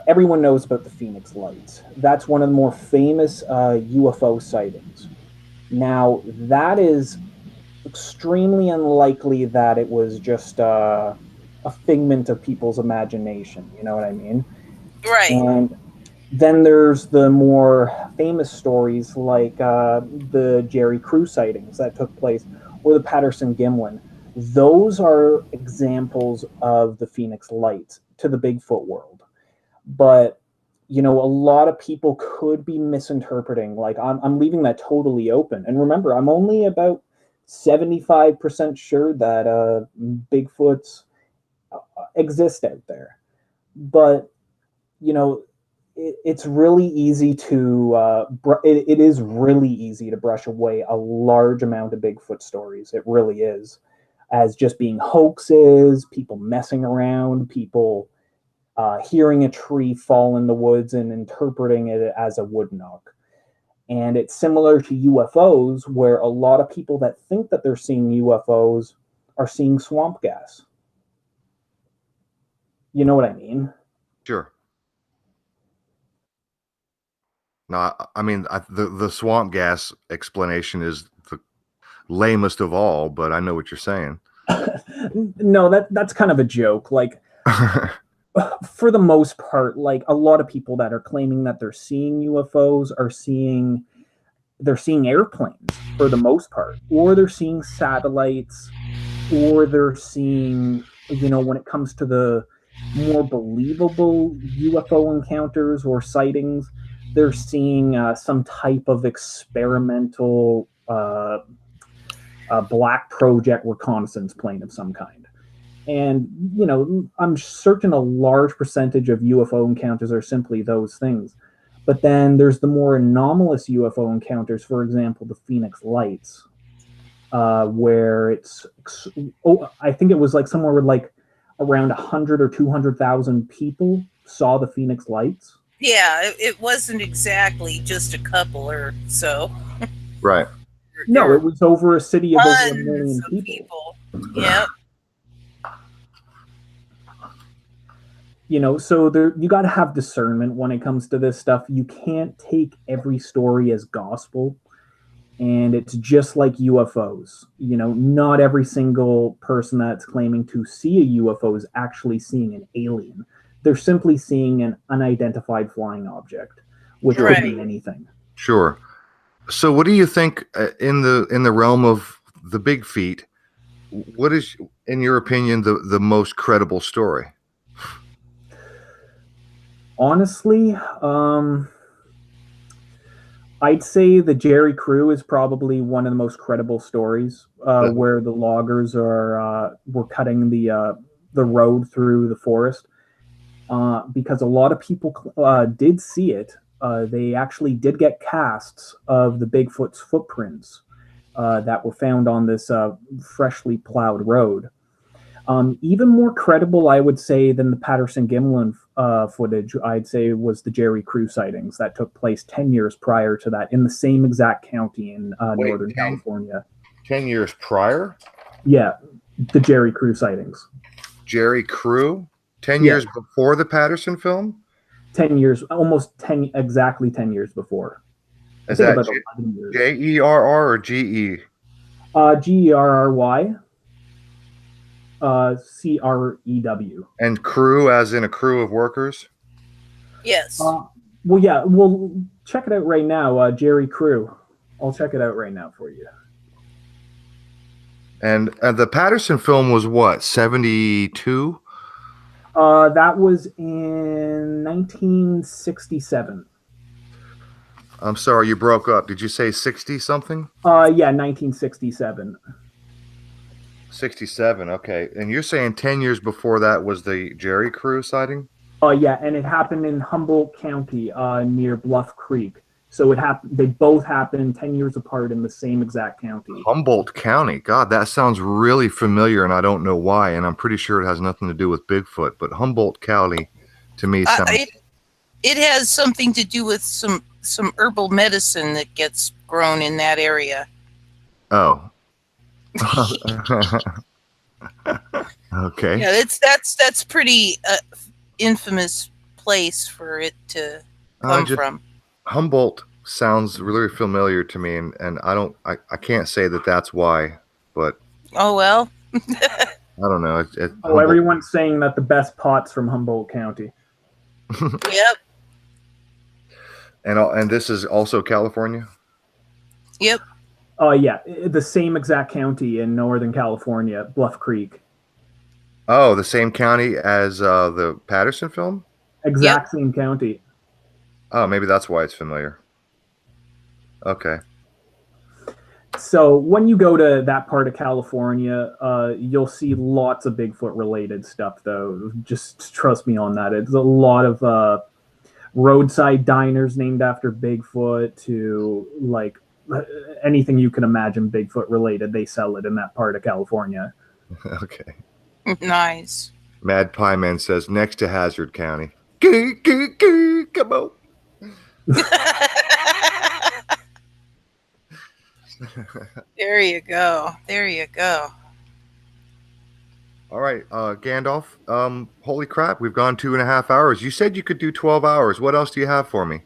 Everyone knows about the Phoenix Lights. That's one of the more famous UFO sightings. Now, that is extremely unlikely that it was just a figment of people's imagination, you know what I mean?
Right.
And then there's the more famous stories like the Jerry Crew sightings that took place, or the Patterson-Gimlin. Those are examples of the Phoenix Lights to the Bigfoot world. But, you know, a lot of people could be misinterpreting. Like, I'm leaving that totally open. And remember, I'm only about 75% sure that Bigfoots exist out there. But, you know, it's really easy to it is really easy to brush away a large amount of Bigfoot stories. It really is, as just being hoaxes, people messing around, people hearing a tree fall in the woods and interpreting it as a wood knock. And it's similar to UFOs, where a lot of people that think that they're seeing UFOs are seeing swamp gas. You know what I mean?
Sure. No, I mean, the swamp gas explanation is the lamest of all, but I know what you're saying.
No, that's kind of a joke. Like, for the most part, like a lot of people that are claiming that they're seeing UFOs are seeing airplanes for the most part, or they're seeing satellites, or they're seeing, when it comes to the more believable UFO encounters or sightings, they're seeing some type of experimental black project reconnaissance plane of some kind. And, I'm certain a large percentage of UFO encounters are simply those things. But then there's the more anomalous UFO encounters, for example, the Phoenix Lights, where I think it was like somewhere with like around 100 or 200,000 people saw the Phoenix Lights.
Yeah, it wasn't exactly just a couple or so.
Right.
No, it was over a city of over 1
Tons
million
of
people.
Yep.
So you got to have discernment when it comes to this stuff. You can't take every story as gospel. And it's just like UFOs. Not every single person that's claiming to see a UFO is actually seeing an alien. They're simply seeing an unidentified flying object, which could be anything.
Sure. So what do you think in the realm of the big feet? What is, in your opinion, the most credible story?
Honestly, I'd say the Jerry Crew is probably one of the most credible stories, where the loggers were cutting the road through the forest, because a lot of people did see it. They actually did get casts of the Bigfoot's footprints that were found on this freshly plowed road. Even more credible, I would say, than the Patterson-Gimlin footage, I'd say, was the Jerry Crew sightings that took place 10 years prior to that in the same exact county in Northern California.
10 years prior?
Yeah, the Jerry Crew sightings.
Jerry Crew? 10 years before the Patterson film?
10 years, exactly 10 years before.
Is that Jerr or GE?
GERRY. CREW.
And crew as in a crew of workers?
Yes.
Well, yeah. Well, check it out right now, Jerry Crew. I'll check it out right now for you.
And the Patterson film was what, 72?
That was in 1967.
I'm sorry, you broke up. Did you say 60 something?
Yeah, 1967.
67, okay. And you're saying 10 years before that was the Jerry Crew sighting?
Yeah, and it happened in Humboldt County, near Bluff Creek. So they both happened 10 years apart in the same exact county.
Humboldt County. God, that sounds really familiar, and I don't know why. And I'm pretty sure it has nothing to do with Bigfoot. But Humboldt County, to me, sounds...
It has something to do with some herbal medicine that gets grown in that area.
Oh. Okay.
Yeah, that's pretty infamous place for it to come from.
Humboldt sounds really familiar to me, and I can't say that that's why, but
oh well.
I don't know.
Everyone's saying that the best pot's from Humboldt County.
Yep.
And this is also California?
Yep.
Yeah, the same exact county in Northern California, Bluff Creek.
Oh, the same county as the Patterson film?
Same county.
Oh, maybe that's why it's familiar. Okay.
So when you go to that part of California, you'll see lots of Bigfoot-related stuff, though. Just trust me on that. It's a lot of roadside diners named after Bigfoot to, like, anything you can imagine Bigfoot-related. They sell it in that part of California.
Okay.
Nice.
Mad Pie Man says next to Hazard County. Come on.
There you go. There you go.
All right, Gandalf. Holy crap, we've gone 2.5 hours. You said you could do 12 hours. What else do you have for me?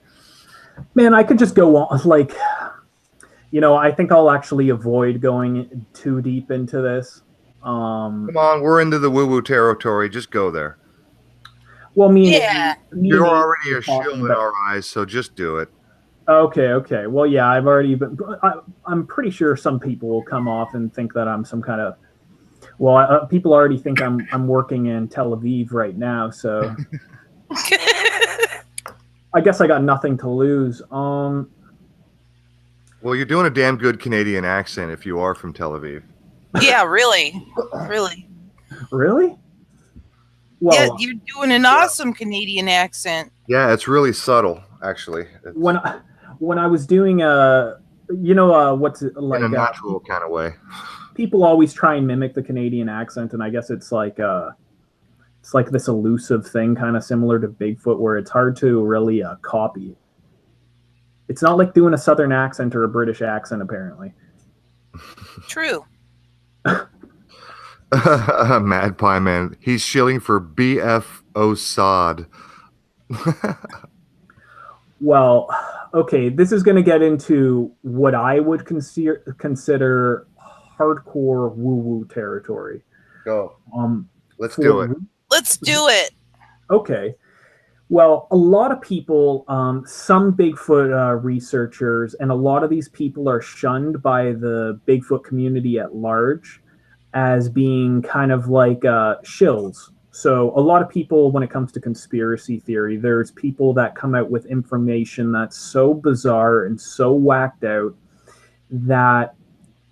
Man, I could just go on. Like, I think I'll actually avoid going too deep into this.
Come on, we're into the woo-woo territory. Just go there.
Well,
Yeah.
You're already a shill in our eyes, so just do it.
Okay. Well, yeah, I've already been. I'm pretty sure some people will come off and think that I'm some kind of. Well, people already think I'm working in Tel Aviv right now, so I guess I got nothing to lose.
Well, you're doing a damn good Canadian accent if you are from Tel Aviv.
Yeah, really.
Really? Well,
Yeah, you're doing an awesome Canadian accent.
Yeah, it's really subtle, actually.
When I was doing what's it like?
In a natural kind of way.
People always try and mimic the Canadian accent, and I guess it's like this elusive thing, kind of similar to Bigfoot, where it's hard to really copy. It's not like doing a Southern accent or a British accent, apparently.
True.
Mad Pie Man. He's shilling for BFO Sod.
Well, okay, this is going to get into what I would consider hardcore woo-woo territory.
Go. Let's do it.
Let's do it.
Okay. Well, a lot of people, some Bigfoot researchers, and a lot of these people are shunned by the Bigfoot community at large as being kind of like shills. So a lot of people, when it comes to conspiracy theory, there's people that come out with information that's so bizarre and so whacked out that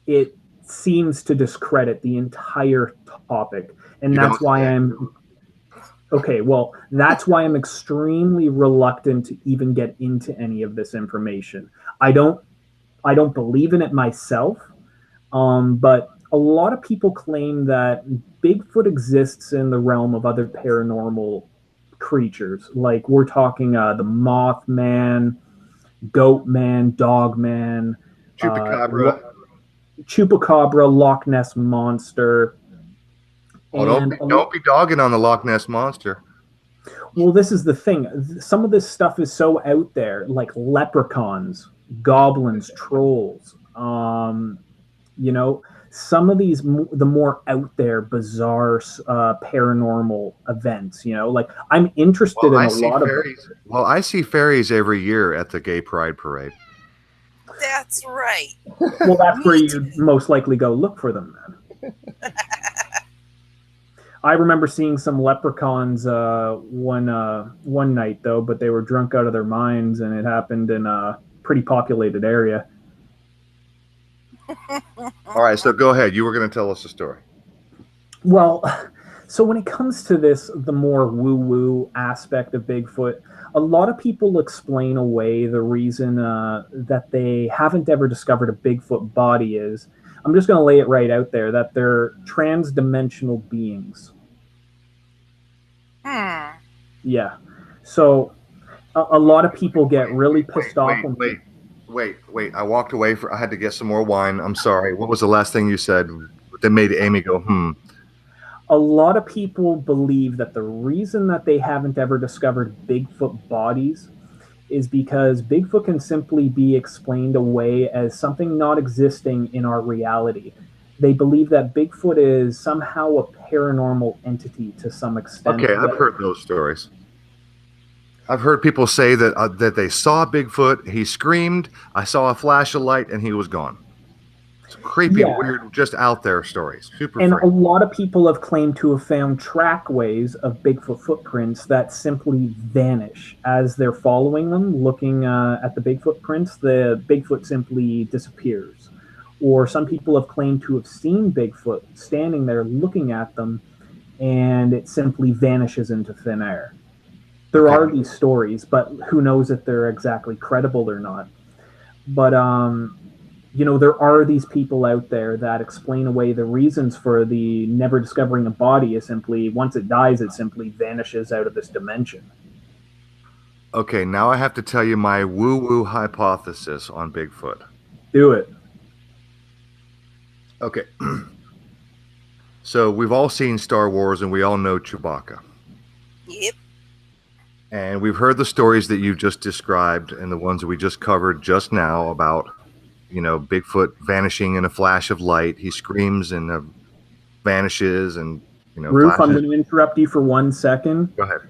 it seems to discredit the entire topic. And that's why that's why I'm extremely reluctant to even get into any of this information. I don't believe in it myself, but a lot of people claim that Bigfoot exists in the realm of other paranormal creatures. Like we're talking the Mothman, Goatman, Dogman, Chupacabra, Loch Ness Monster.
Don't be dogging on the Loch Ness Monster.
Well, this is the thing. Some of this stuff is so out there, like leprechauns, goblins, trolls. Some of these, the more out there, bizarre paranormal events. Like I'm interested in a lot of them.
Well, I see fairies every year at the Gay Pride Parade.
That's right.
Well, that's where you most likely go look for them then. I remember seeing some leprechauns one night though, but they were drunk out of their minds, and it happened in a pretty populated area.
All right, so go ahead. You were going to tell us a story.
Well, so when it comes to this, the more woo-woo aspect of Bigfoot, a lot of people explain away the reason that they haven't ever discovered a Bigfoot body is, I'm just going to lay it right out there, that they're trans-dimensional beings. Yeah. So a lot of people get really pissed off.
Wait. I walked away. I had to get some more wine. I'm sorry. What was the last thing you said that made Amy go,
A lot of people believe that the reason that they haven't ever discovered Bigfoot bodies is because Bigfoot can simply be explained away as something not existing in our reality. They believe that Bigfoot is somehow a paranormal entity to some extent.
Okay, I've heard those stories. I've heard people say that they saw Bigfoot, he screamed, I saw a flash of light, and he was gone. It's creepy, weird, just out there stories. Super
and
freaky.
A lot of people have claimed to have found trackways of Bigfoot footprints that simply vanish as they're following them, looking at the Bigfoot prints. The Bigfoot simply disappears. Or some people have claimed to have seen Bigfoot standing there looking at them, and it simply vanishes into thin air. There are these stories, but who knows if they're exactly credible or not. But there are these people out there that explain away the reasons for the never discovering a body is simply once it dies, it simply vanishes out of this dimension.
Okay, now I have to tell you my woo-woo hypothesis on Bigfoot.
Do it.
Okay. So we've all seen Star Wars and we all know Chewbacca.
Yep.
And we've heard the stories that you just described and the ones that we just covered just now about, Bigfoot vanishing in a flash of light. He screams and vanishes and,
Roof,
flashes.
I'm going to interrupt you for 1 second.
Go ahead.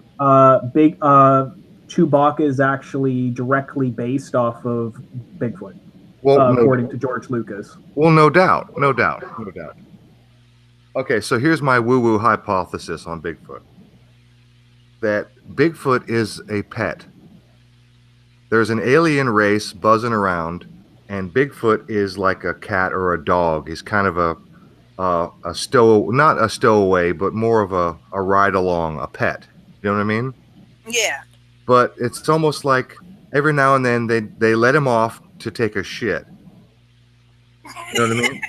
Chewbacca is actually directly based off of Bigfoot, according to George Lucas.
Well, no doubt. Okay, so here's my woo-woo hypothesis on Bigfoot. That Bigfoot is a pet. There's an alien race buzzing around, and Bigfoot is like a cat or a dog. He's kind of not a stowaway, but more of a ride-along, a pet. You know what I mean?
Yeah.
But it's almost like every now and then they let him off to take a shit. You know what I mean?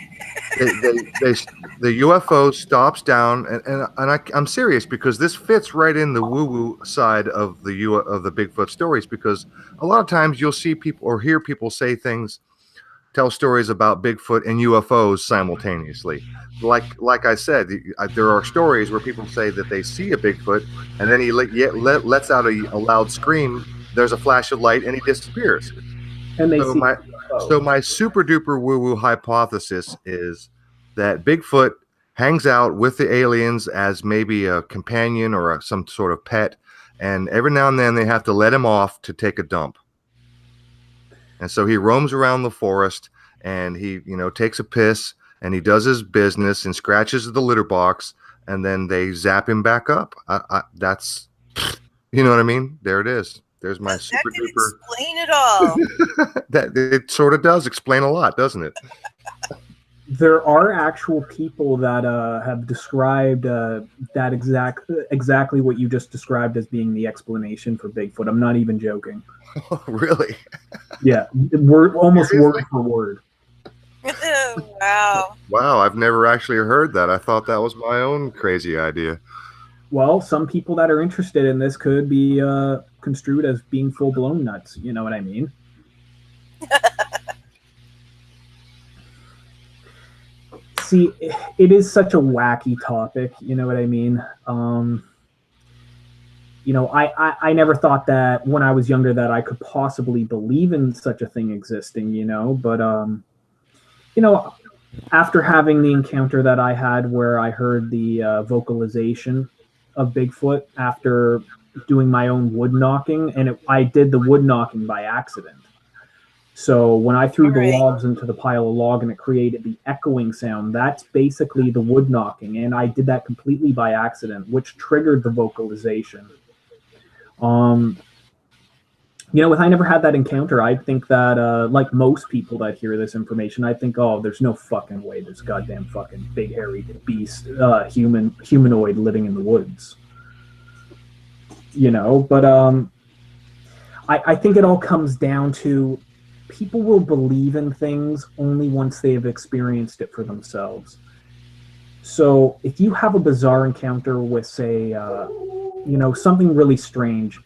The UFO stops down, and I'm serious because this fits right in the woo-woo side of the Bigfoot stories, because a lot of times you'll see people or hear people tell stories about Bigfoot and UFOs simultaneously. Like I said, there are stories where people say that they see a Bigfoot and then he lets out a loud scream. There's a flash of light and he disappears.
And
So my super duper woo woo hypothesis is that Bigfoot hangs out with the aliens as maybe a companion or some sort of pet, and every now and then they have to let him off to take a dump. And so he roams around the forest and he, takes a piss and he does his business and scratches the litter box, and then they zap him back up. That's, you know what I mean? There it is. There's my super duper.
Explain it all.
That it sort of does explain a lot, doesn't it?
There are actual people that have described that exactly what you just described as being the explanation for Bigfoot. I'm not even joking.
Oh, really?
Yeah, almost word for word.
Wow.
Wow, I've never actually heard that. I thought that was my own crazy idea.
Well, some people that are interested in this could be construed as being full-blown nuts. You know what I mean? See, it is such a wacky topic. You know what I mean? I never thought that when I was younger that I could possibly believe in such a thing existing, but after having the encounter that I had where I heard the vocalization of Bigfoot after doing my own wood knocking, and I did the wood knocking by accident. So when I threw the logs into the pile of log and it created the echoing sound, that's basically the wood knocking, and I did that completely by accident, which triggered the vocalization. If I never had that encounter, I'd think that, like most people that hear this information, I think, oh, there's no fucking way there's goddamn fucking big hairy beast, humanoid living in the woods. But I think it all comes down to people will believe in things only once they have experienced it for themselves. So if you have a bizarre encounter with, say, something really strange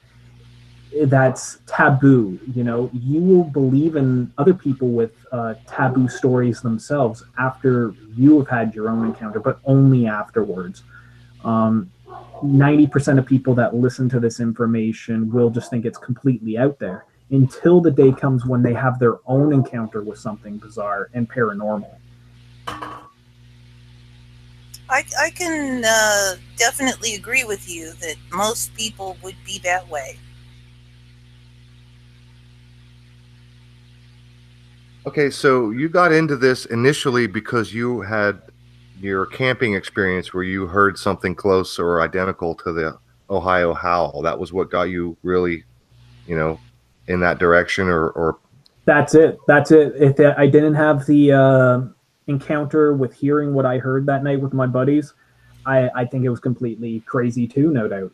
that's taboo, you will believe in other people with taboo stories themselves after you have had your own encounter, but only afterwards. 90% of people that listen to this information will just think it's completely out there until the day comes when they have their own encounter with something bizarre and paranormal.
I can definitely agree with you that most people would be that way.
Okay, so you got into this initially because you had your camping experience where you heard something close or identical to the Ohio howl. That was what got you really, in that direction, or
That's it. If I didn't have the encounter with hearing what I heard that night with my buddies, I think it was completely crazy too, no doubt.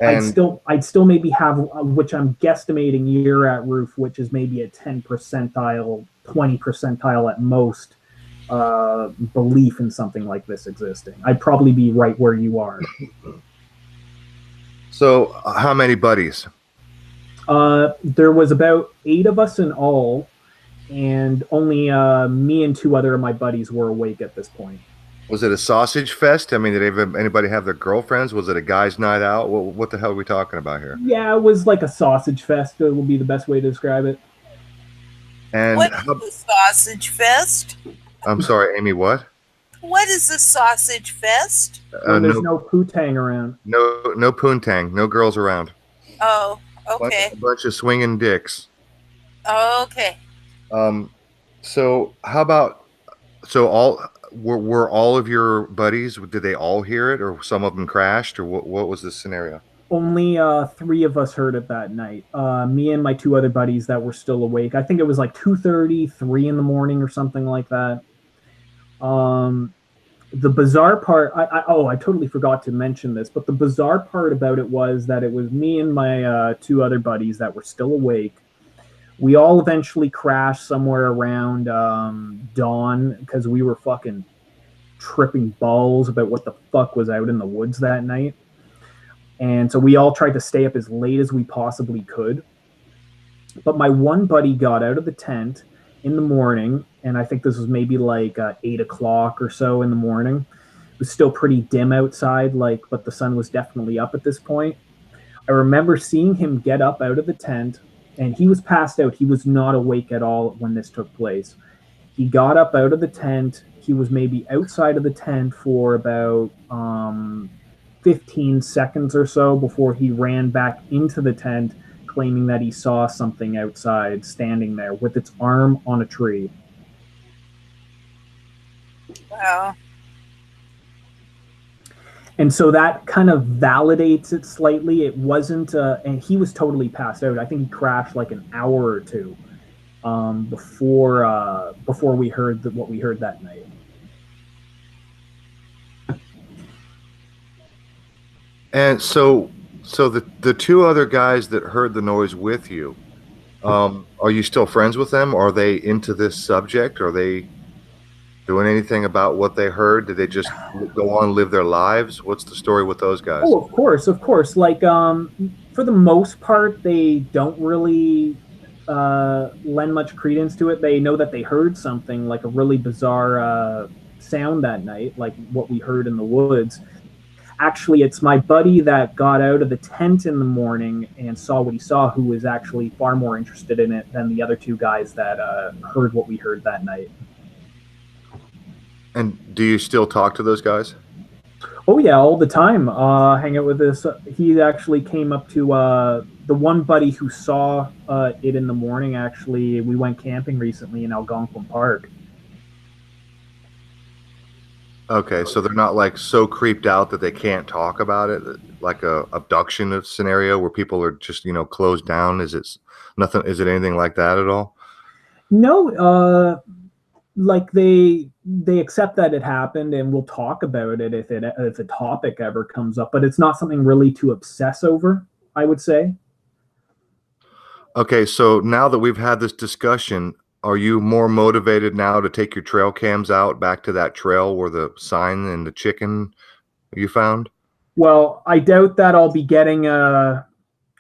And I'd still maybe have, which I'm guesstimating you're at, Roof, which is maybe a 10 percentile 20 percentile at most belief in something like this existing. I'd probably be right where you are.
So, how many buddies?
There was about 8 of us in all, and only me and 2 other of my buddies were awake at this point.
Was it a sausage fest? I mean, did anybody have their girlfriends? Was it a guys' night out? What the hell are we talking about here?
Yeah, it was like a sausage fest. It will be the best way to describe it.
And
what is the sausage fest?
I'm sorry, Amy, what?
What is the sausage fest?
When there's no poontang around.
No poontang. No girls around.
Oh, okay.
A bunch of swinging dicks.
Okay.
So how about, were all of your buddies, did they all hear it, or some of them crashed, or what was the scenario?
Only 3 of us heard it that night. Me and my 2 other buddies that were still awake. I think it was like 2:30, 3 in the morning or something like that. The bizarre part, I totally forgot to mention this, but the bizarre part about it was that it was me and my 2 other buddies that were still awake. We all eventually crashed somewhere around dawn because we were fucking tripping balls about what the fuck was out in the woods that night. And so we all tried to stay up as late as we possibly could. But my one buddy got out of the tent in the morning, and I think this was maybe like 8 o'clock or so in the morning. It was still pretty dim outside, but the sun was definitely up at this point. I remember seeing him get up out of the tent, and he was passed out. He was not awake at all when this took place. He got up out of the tent. He was maybe outside of the tent for about 15 seconds or so before he ran back into the tent, claiming that he saw something outside standing there with its arm on a tree.
Wow. And
so that kind of validates it slightly. It wasn't, and he was totally passed out. I think he crashed like an hour or 2 before we heard what we heard that night.
And so the 2 other guys that heard the noise with you, are you still friends with them? Are they into this subject? Are they doing anything about what they heard? Did they just go on and live their lives? What's the story with those guys?
Oh, of course. Like, for the most part, they don't really lend much credence to it. They know that they heard something, like a really bizarre sound that night, like what we heard in the woods. Actually, it's my buddy that got out of the tent in the morning and saw what he saw, who was actually far more interested in it than the other 2 guys that heard what we heard that night.
And do you still talk to those guys?
Oh, yeah, all the time. Hang out with this. He actually came up to the one buddy who saw it in the morning. Actually, we went camping recently in Algonquin Park.
Okay, so they're not like so creeped out that they can't talk about it, like a abduction scenario where people are just, closed down. Is it nothing? Is it anything like that at all?
No, like they accept that it happened and we'll talk about it if a topic ever comes up, but it's not something really to obsess over, I would say.
Okay, so now that we've had this discussion, are you more motivated now to take your trail cams out back to that trail where the sign and the chicken you found?
Well, I doubt that I'll be getting a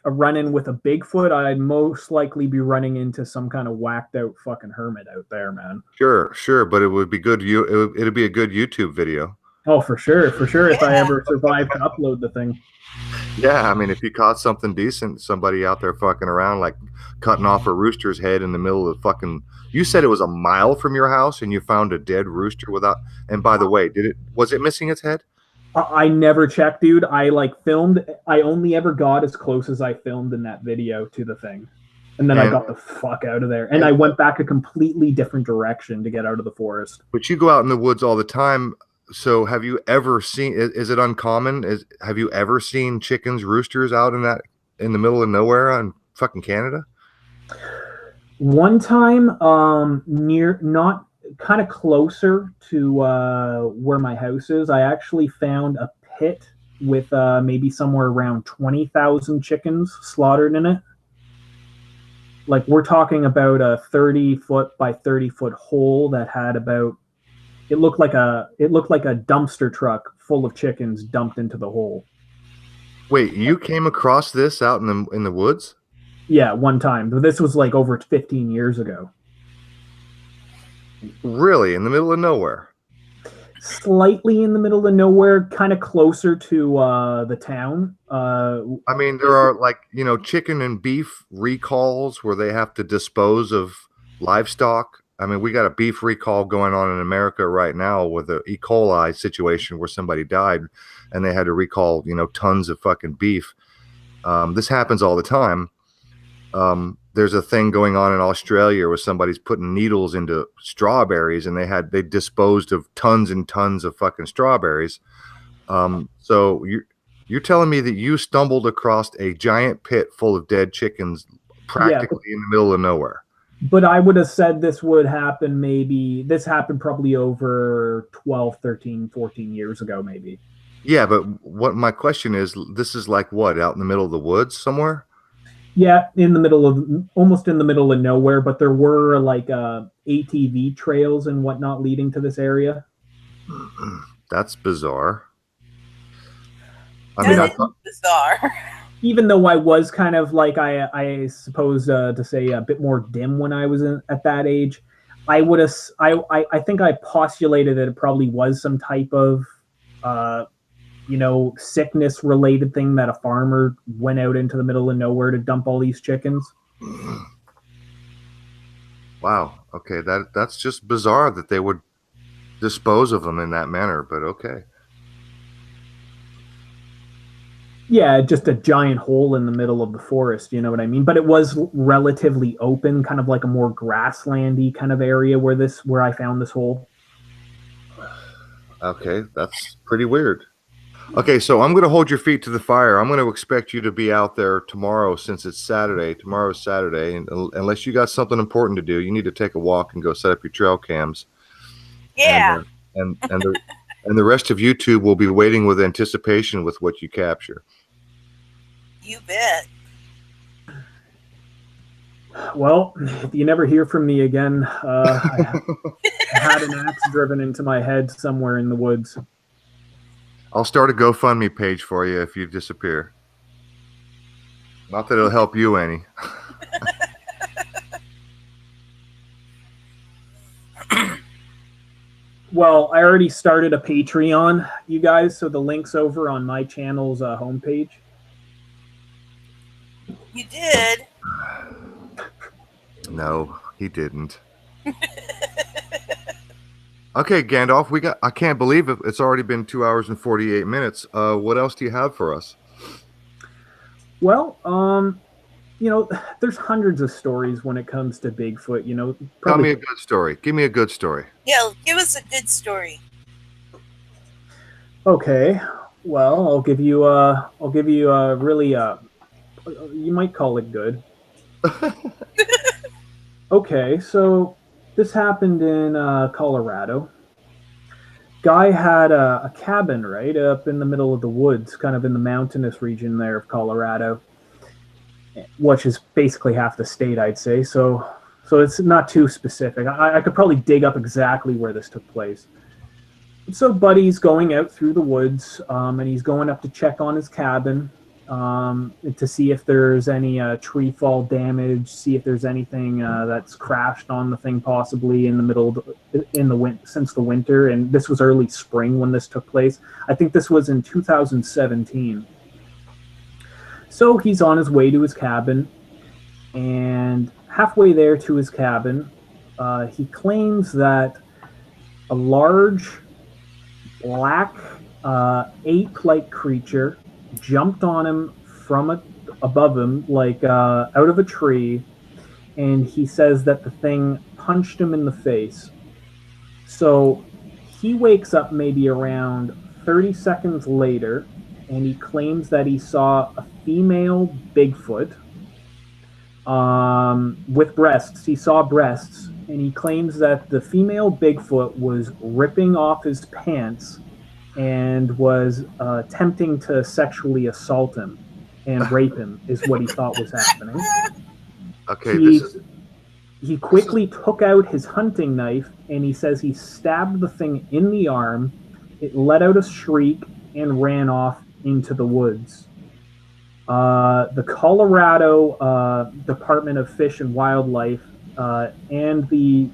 run-in with a Bigfoot. I'd most likely be running into some kind of whacked out fucking hermit out there, man.
Sure, but it would be good. It'd be a good YouTube video.
Oh, for sure. If I ever survive to upload the thing.
Yeah, I mean, if you caught something decent, somebody out there fucking around, like cutting off a rooster's head in the middle of the fucking. You said it was a mile from your house, and you found a dead rooster without. And by the way, was it missing its head?
I never checked, dude. I filmed. I only ever got as close as I filmed in that video to the thing, and then I got the fuck out of there. And I went back a completely different direction to get out of the forest.
But you go out in the woods all the time. So have you ever seen? Is it uncommon? Have you ever seen chickens, roosters out in the middle of nowhere in fucking Canada?
One time, not kind of closer to where my house is, I actually found a pit with maybe somewhere around 20,000 chickens slaughtered in it. Like we're talking about a 30-foot by 30-foot hole that had about it looked like a dumpster truck full of chickens dumped into the hole.
Wait, you came across this out in the woods?
Yeah, one time. But this was like over 15 years ago.
Really, in the middle of nowhere?
Slightly in the middle of nowhere, kind of closer to the town.
I mean, there are like, chicken and beef recalls where they have to dispose of livestock. I mean, we got a beef recall going on in America right now with a E. coli situation where somebody died and they had to recall, tons of fucking beef. This happens all the time. There's a thing going on in Australia where somebody's putting needles into strawberries and they disposed of tons and tons of fucking strawberries. So you're telling me that you stumbled across a giant pit full of dead chickens practically in the middle of nowhere?
But I would have said this happened probably over 12, 13, 14 years ago, maybe.
Yeah, but what my question is, this is like what, out in the middle of the woods somewhere?
Yeah, almost in the middle of nowhere, but there were like ATV trails and whatnot leading to this area.
That's bizarre.
Bizarre.
Even though I was kind of like, I suppose to say a bit more dim when I was at that age, I think I postulated that it probably was some type of sickness related thing that a farmer went out into the middle of nowhere to dump all these chickens.
Wow. Okay, that's just bizarre that they would dispose of them in that manner, but okay.
Yeah, just a giant hole in the middle of the forest, you know what I mean? But it was relatively open, kind of like a more grasslandy kind of area where I found this hole.
Okay, that's pretty weird. Okay, so I'm going to hold your feet to the fire. I'm going to expect you to be out there tomorrow since it's Saturday. Tomorrow's Saturday, and unless you got something important to do, you need to take a walk and go set up your trail cams.
Yeah.
And the rest of YouTube will be waiting with anticipation with what you capture.
You bet.
Well, if you never hear from me again, I had an axe driven into my head somewhere in the woods.
I'll start a GoFundMe page for you if you disappear. Not that it'll help you any.
Well, I already started a Patreon, you guys, so the link's over on my channel's homepage.
You did?
No, he didn't. Okay, Gandalf, I can't believe it. It's already been 2 hours and 48 minutes. What else do you have for us?
Well, there's hundreds of stories when it comes to Bigfoot,
Tell me a good story. Give me a good story.
Yeah, give us a good story.
Okay. Well, I'll give you a really you might call it good. Okay, so this happened in Colorado. Guy had a cabin right up in the middle of the woods, kind of in the mountainous region there of Colorado, which is basically half the state, I'd say. So it's not too specific. I could probably dig up exactly where this took place. So Buddy's going out through the woods, and he's going up to check on his cabin to see if there's any tree fall damage, see if there's anything that's crashed on the thing possibly in the middle since the winter. And this was early spring when this took place. I think this was in 2017. So he's on his way to his cabin, and halfway there to his cabin, he claims that a large black ape-like creature jumped on him from above him, like out of a tree, and he says that the thing punched him in the face. So he wakes up maybe around 30 seconds later, and he claims that he saw a female Bigfoot with breasts. He saw breasts, and he claims that the female Bigfoot was ripping off his pants and was attempting to sexually assault him and rape him, is what he thought was happening.
Okay, this is
He quickly took out his hunting knife, and he says he stabbed the thing in the arm. It let out a shriek and ran off into the woods. The Colorado Department of Fish and Wildlife and the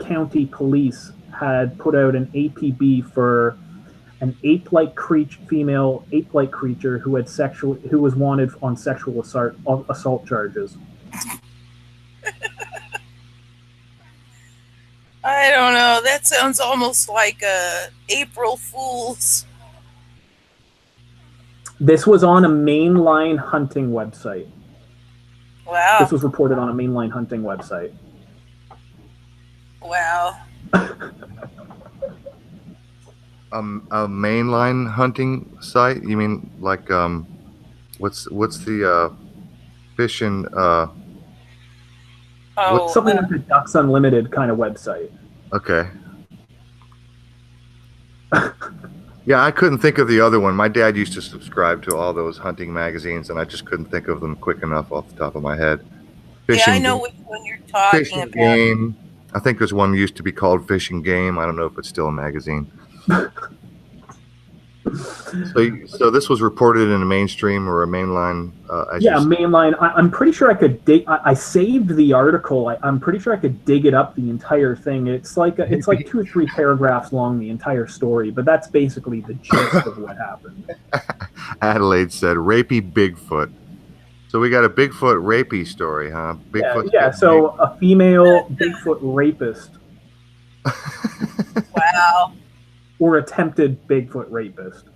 county police had put out an APB for an ape-like female ape-like creature who was wanted on sexual assault charges.
I don't know. That sounds almost like April Fool's.
This was on a mainline hunting website.
Wow.
This was reported on a mainline hunting website.
Wow.
a mainline hunting site? You mean like what's the fishing
something like the Ducks Unlimited kind of website.
Okay. Yeah, I couldn't think of the other one. My dad used to subscribe to all those hunting magazines, and I just couldn't think of them quick enough off the top of my head.
Fishing, yeah, I know which one you're talking
Fishing
about.
Game. I think there's one used to be called Fishing Game. I don't know if it's still a magazine. So this was reported in a mainstream or a mainline?
Mainline. I'm pretty sure I could dig. I saved the article. I'm pretty sure I could dig it up, the entire thing. It's like 2 or 3 paragraphs long, the entire story. But that's basically the gist of what happened.
Adelaide said, "Rapey Bigfoot." So we got a Bigfoot rapey story, huh? Bigfoot.
Yeah. So a female Bigfoot rapist.
Wow.
Or attempted Bigfoot rapist.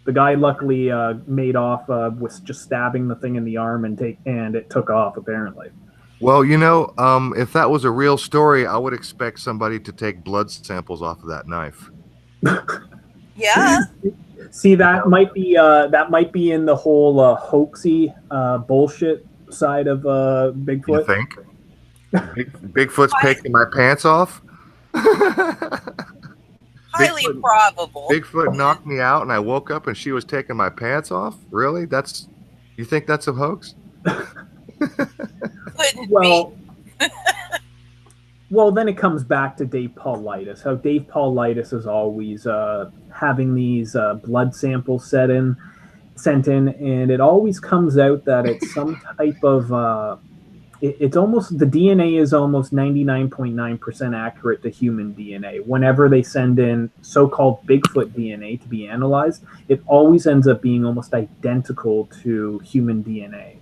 The guy luckily made off with just stabbing the thing in the arm and it took off, apparently.
Well, if that was a real story, I would expect somebody to take blood samples off of that knife.
Yeah.
See, that might be in the whole hoaxy bullshit side of Bigfoot.
You think? Bigfoot's taking my pants off?
Highly probable.
Bigfoot knocked me out and I woke up and she was taking my pants off? Really? You think that's a hoax?
Couldn't be.
Well, then it comes back to Dave Paulides. How Dave Paulides is always having these blood samples sent in, and it always comes out that it's some type of it's almost, the DNA is almost 99.9% accurate to human DNA. Whenever they send in so-called Bigfoot DNA to be analyzed, it always ends up being almost identical to human DNA,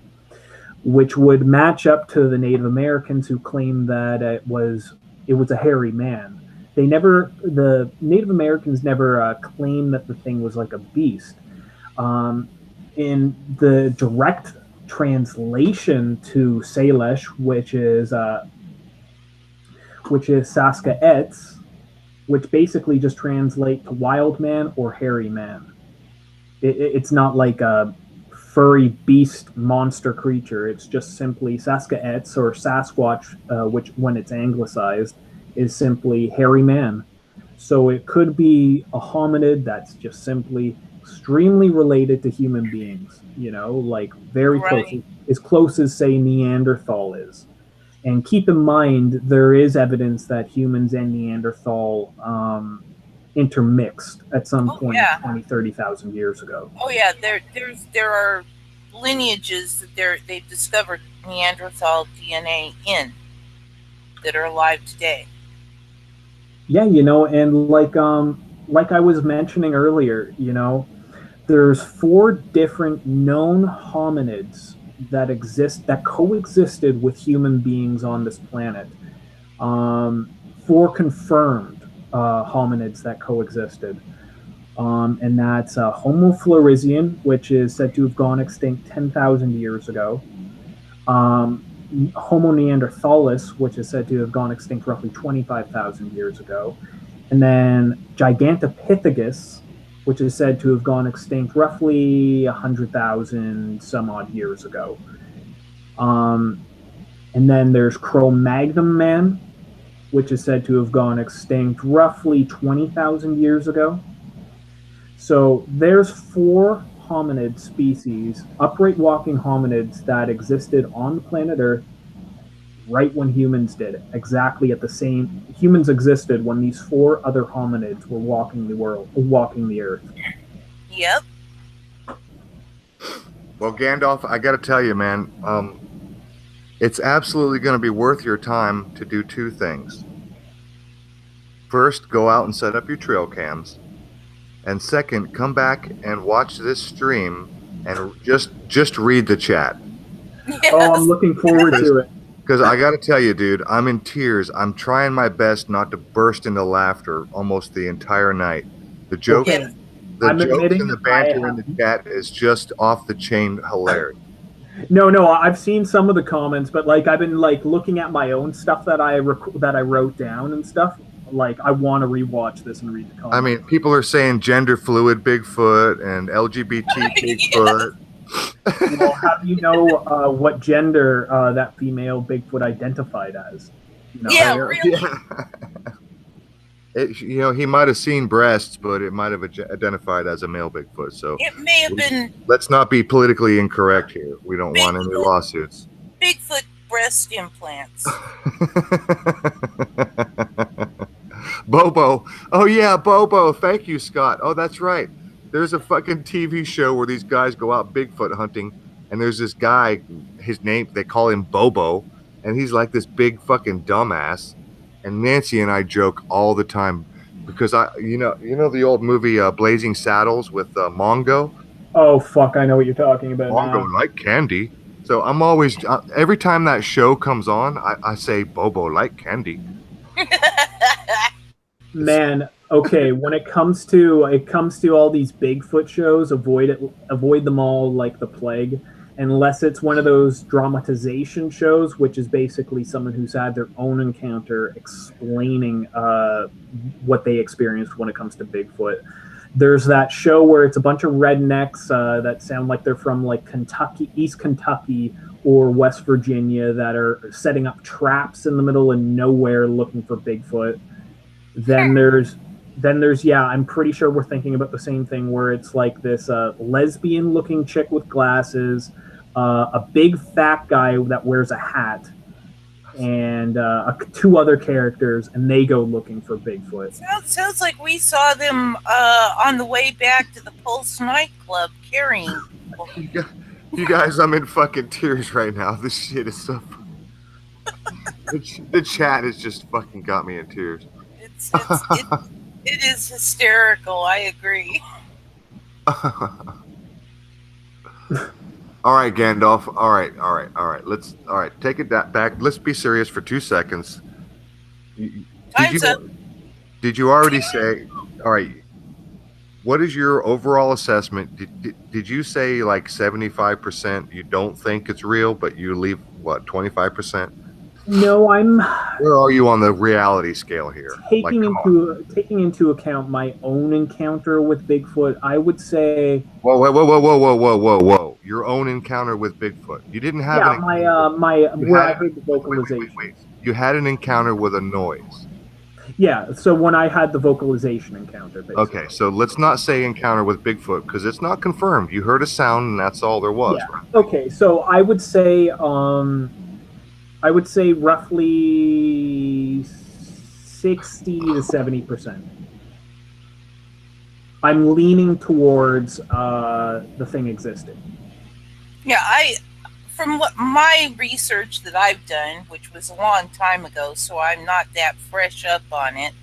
which would match up to the Native Americans who claim that it was a hairy man. The Native Americans never claimed that the thing was like a beast. In the direct translation to Salish, which is Saskaetz, which basically just translate to wild man or hairy man. It's not like a furry beast monster creature. It's just simply Saskaetz or Sasquatch, which when it's anglicized is simply hairy man. So it could be a hominid that's just simply extremely related to human beings, like very close as say Neanderthal is. And keep in mind, there is evidence that humans and Neanderthal intermixed at some point 20, 30,000 years ago.
Oh yeah, there are lineages that they've discovered Neanderthal DNA in that are alive today.
Yeah, and like I was mentioning earlier, there's 4 different known hominids that coexisted with human beings on this planet. 4 confirmed hominids that coexisted. And that's Homo floresian, which is said to have gone extinct 10,000 years ago. Homo neanderthalis, which is said to have gone extinct roughly 25,000 years ago. And then Gigantopithecus, which is said to have gone extinct roughly 100,000 some odd years ago. And then there's Cro-Magnon man, which is said to have gone extinct roughly 20,000 years ago. So there's 4 hominid species, upright walking hominids that existed on the planet Earth right when humans did it. Exactly at the same, humans existed when these 4 other hominids were walking the earth.
Yep.
Well, Gandalf, I got to tell you, man, it's absolutely going to be worth your time to do 2 things. First, go out and set up your trail cams. And second, come back and watch this stream and just read the chat.
Yes.
Oh, I'm looking forward to it.
Because I got to tell you, dude, I'm in tears. I'm trying my best not to burst into laughter almost the entire night. The jokes,
Okay.
the
I'm
jokes
admitting
and the banter in
I
the chat is just off the chain hilarious.
No, I've seen some of the comments, but like I've been like looking at my own stuff that I wrote down and stuff. Like I want to rewatch this and read the comments.
I mean, people are saying gender fluid Bigfoot and LGBT Bigfoot.
Well, how do you know what gender that female Bigfoot identified as? You know,
Yeah, really.
He might have seen breasts, but it might have identified as a male Bigfoot. So
It may have been
let's not be politically incorrect here. We don't want any lawsuits.
Bigfoot breast implants.
Bobo. Oh yeah, Bobo. Thank you, Scott. Oh, that's right. There's a fucking TV show where these guys go out Bigfoot hunting, and there's this guy, his name, they call him Bobo, and he's like this big fucking dumbass. And Nancy and I joke all the time because you know the old movie Blazing Saddles with Mongo.
Oh fuck, I know what you're talking about.
Mongo like candy. So I'm always every time that show comes on, I say Bobo like candy.
Man, okay, when it comes to all these Bigfoot shows, avoid them all like the plague, unless it's one of those dramatization shows, which is basically someone who's had their own encounter explaining what they experienced when it comes to Bigfoot. There's that show where it's a bunch of rednecks that sound like they're from like Kentucky, East Kentucky or West Virginia that are setting up traps in the middle of nowhere looking for Bigfoot. Then there's yeah, I'm pretty sure we're thinking about the same thing where it's like this lesbian looking chick with glasses, a big fat guy that wears a hat, and 2 other characters, and they go looking for Bigfoot.
Sounds like we saw them on the way back to the Pulse nightclub carrying.
You guys, I'm in fucking tears right now. This shit is so. The chat has just fucking got me in tears.
It is hysterical. I agree.
All right, Gandalf. All right. Let's take it back. Let's be serious for 2 seconds. Did you already say? All right. What is your overall assessment? Did you say like 75% you don't think it's real, but you leave what 25%?
No, I'm.
Where are you on the reality scale here?
Taking into account my own encounter with Bigfoot, I would say.
Whoa! Your own encounter with Bigfoot. You didn't have.
Yeah, I heard the vocalization.
Wait. You had an encounter with a noise.
Yeah, so when I had the vocalization encounter, basically.
Okay, so let's not say encounter with Bigfoot because it's not confirmed. You heard a sound, and that's all there was.
Yeah.
Right?
Okay, so I would say roughly 60 to 70%. I'm leaning towards the thing existed.
Yeah, from what my research that I've done, which was a long time ago, so I'm not that fresh up on it,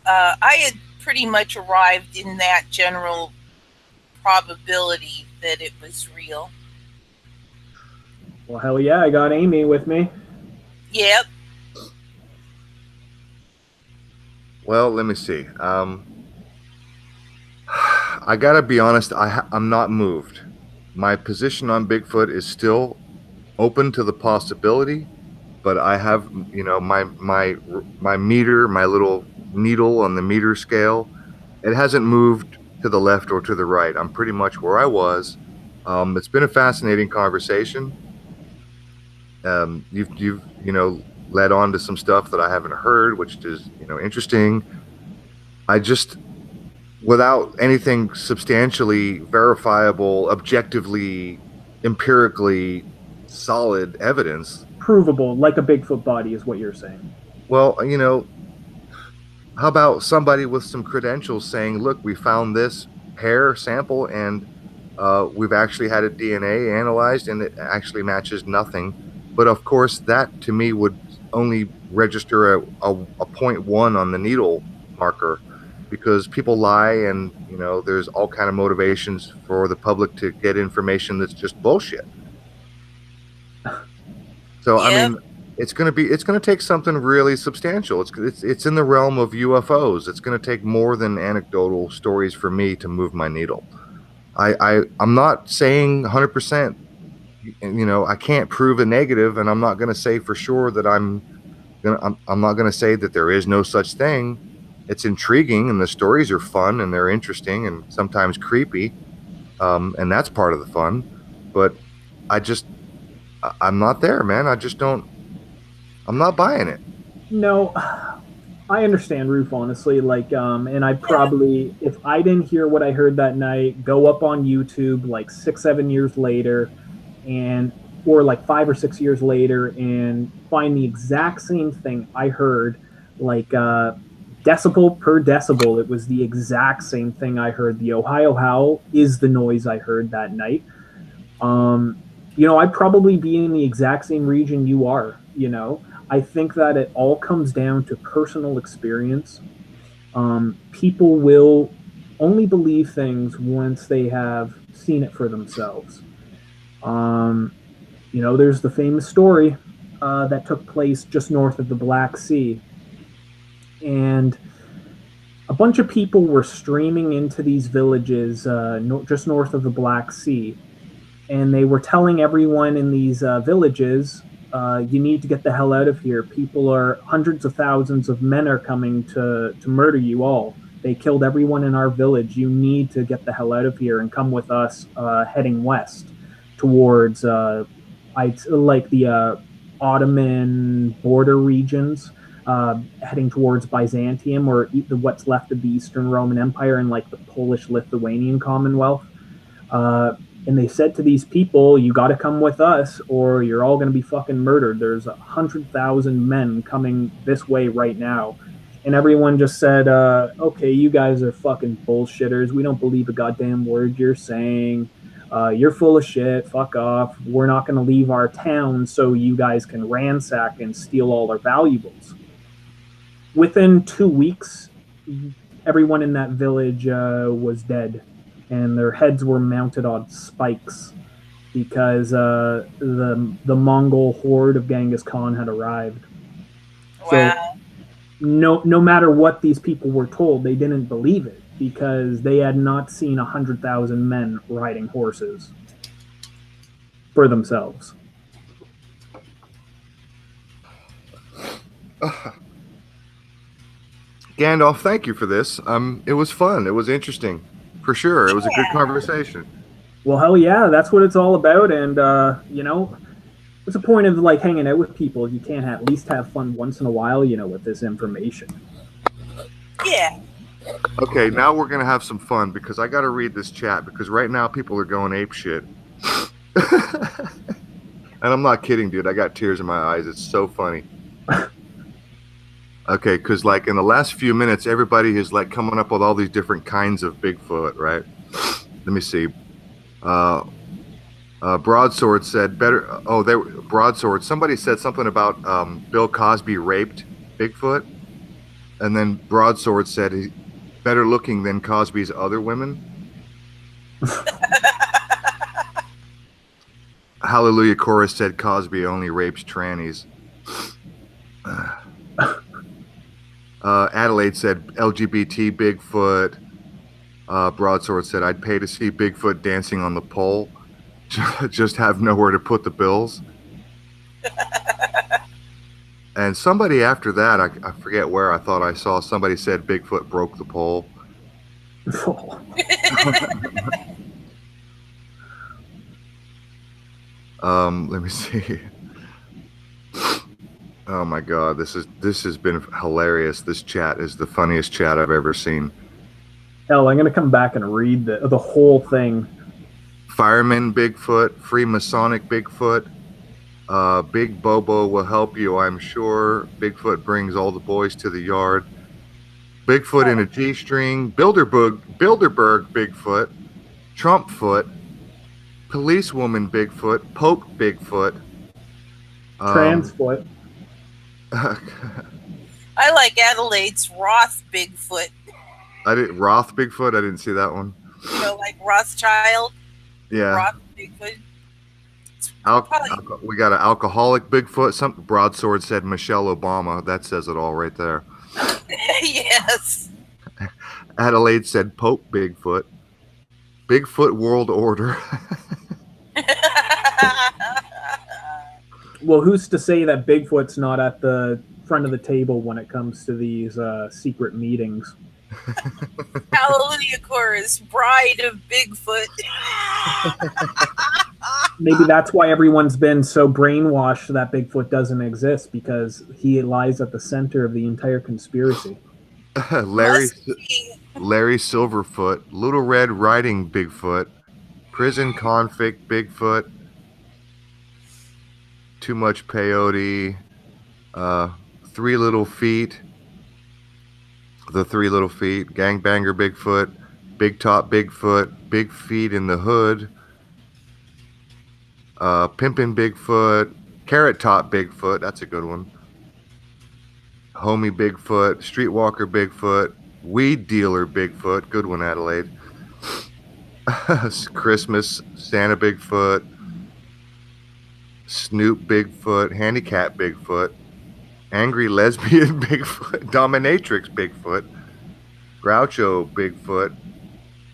I had pretty much arrived in that general probability that it was real.
Well, hell yeah, I got Amy with me.
Yep.
Well, let me see. I gotta be honest. I'm not moved. My position on Bigfoot is still open to the possibility, but I have, my meter, my little needle on the meter scale, it hasn't moved to the left or to the right. I'm pretty much where I was. It's been a fascinating conversation. You've led on to some stuff that I haven't heard, which is interesting. I just, without anything substantially verifiable, objectively, empirically solid evidence
provable, like a Bigfoot body, is what you're saying.
Well, how about somebody with some credentials saying, look, we found this hair sample and we've actually had a DNA analyzed and it actually matches nothing. But of course, that to me would only register a 0.1 on the needle marker, because people lie, and there's all kind of motivations for the public to get information that's just bullshit. So I
Yep.
mean, it's going to take something really substantial. It's in the realm of UFOs. It's going to take more than anecdotal stories for me to move my needle. I'm not saying 100%. I can't prove a negative, and I'm not going to say for sure that I'm not going to say that there is no such thing. It's intriguing, and the stories are fun, and they're interesting, and sometimes creepy, and that's part of the fun. But I'm not there, man. I'm not buying it.
No, I understand, Roof, honestly. And I probably, if I didn't hear what I heard that night, go up on YouTube like 6, 7 years later, or like 5 or 6 years later, and find the exact same thing I heard, like decibel per decibel. It was the exact same thing I heard. The Ohio howl is the noise I heard that night. I'd probably be in the exact same region you are. I think that it all comes down to personal experience. People will only believe things once they have seen it for themselves. There's the famous story that took place just north of the Black Sea. And a bunch of people were streaming into these villages just north of the Black Sea. And they were telling everyone in these villages, you need to get the hell out of here. Hundreds of thousands of men are coming to murder you all. They killed everyone in our village. You need to get the hell out of here and come with us, heading west towards the Ottoman border regions, heading towards Byzantium, or what's left of the Eastern Roman Empire, and like the Polish-Lithuanian Commonwealth. And they said to these people, you got to come with us or you're all going to be fucking murdered. There's 100,000 men coming this way right now. And everyone just said, okay, you guys are fucking bullshitters. We don't believe a goddamn word you're saying. You're full of shit. Fuck off. We're not going to leave our town so you guys can ransack and steal all our valuables. Within 2 weeks, everyone in that village was dead. And their heads were mounted on spikes because the Mongol horde of Genghis Khan had arrived.
Wow.
So no matter what these people were told, they didn't believe it because they had not seen 100,000 men riding horses for themselves.
Gandalf, thank you for this. It was fun. It was interesting. For sure. It was a good conversation.
Well, hell yeah, that's what it's all about. And, what's the point of like hanging out with people if you can't at least have fun once in a while, with this information?
Yeah.
Okay, now we're going to have some fun because I got to read this chat because right now people are going ape shit. And I'm not kidding, dude. I got tears in my eyes. It's so funny. Okay, because like in the last few minutes, everybody is like coming up with all these different kinds of Bigfoot, right? Let me see. Broadsword said better. Oh, Broadsword. Somebody said something about Bill Cosby raped Bigfoot, and then Broadsword said he better looking than Cosby's other women. Hallelujah Chorus said Cosby only rapes trannies. Adelaide said LGBT Bigfoot. Broadsword said I'd pay to see Bigfoot dancing on the pole. Just have nowhere to put the bills. And somebody after that, I forget where, I thought I saw somebody said Bigfoot broke the pole. Let me see. Oh my God, this has been hilarious. This chat is the funniest chat I've ever seen.
Hell, I'm gonna come back and read the whole thing.
Fireman Bigfoot, Freemasonic Bigfoot. Big Bobo will help you, I'm sure. Bigfoot brings all the boys to the yard. Bigfoot in a G-string. Bilderberg Bigfoot. Trump foot. Policewoman Bigfoot. Pope Bigfoot.
Transfoot.
I like Adelaide's Roth Bigfoot.
Roth Bigfoot. I didn't see that one.
You know, like Rothschild.
Yeah.
Roth Bigfoot.
We got an alcoholic Bigfoot. Some broadsword said Michelle Obama. That says it all right there.
Yes.
Adelaide said Pope Bigfoot. Bigfoot World Order.
Well, who's to say that Bigfoot's not at the front of the table when it comes to these secret meetings?
Hallelujah Chorus, Bride of Bigfoot.
Maybe that's why everyone's been so brainwashed that Bigfoot doesn't exist, because he lies at the center of the entire conspiracy.
Larry Silverfoot, Little Red Riding Bigfoot, Prison Convict Bigfoot, Too Much Peyote, Three Little Feet, The Three Little Feet, Gangbanger Bigfoot, Big Top Bigfoot, Big Feet in the Hood, Pimpin' Bigfoot, Carrot Top Bigfoot, that's a good one. Homie Bigfoot, Streetwalker Bigfoot, Weed Dealer Bigfoot, good one, Adelaide. Christmas Santa Bigfoot, Snoop Bigfoot, Handicap Bigfoot, Angry Lesbian Bigfoot, Dominatrix Bigfoot, Groucho Bigfoot,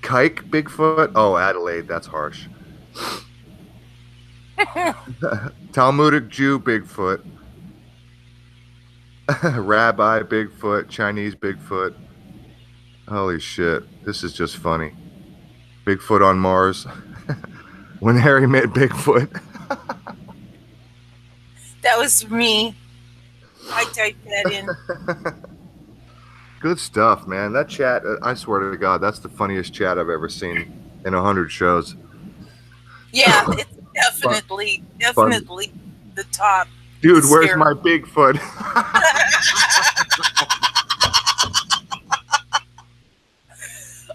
Kike Bigfoot. Oh, Adelaide, that's harsh. Talmudic Jew Bigfoot, Rabbi Bigfoot, Chinese Bigfoot. Holy shit, this is just funny. Bigfoot on Mars. When Harry met Bigfoot.
That was me. I typed that in.
Good stuff, man. That chat, I swear to God, that's the funniest chat I've ever seen in 100 shows.
Yeah, it's definitely the top.
Dude, where's my Bigfoot?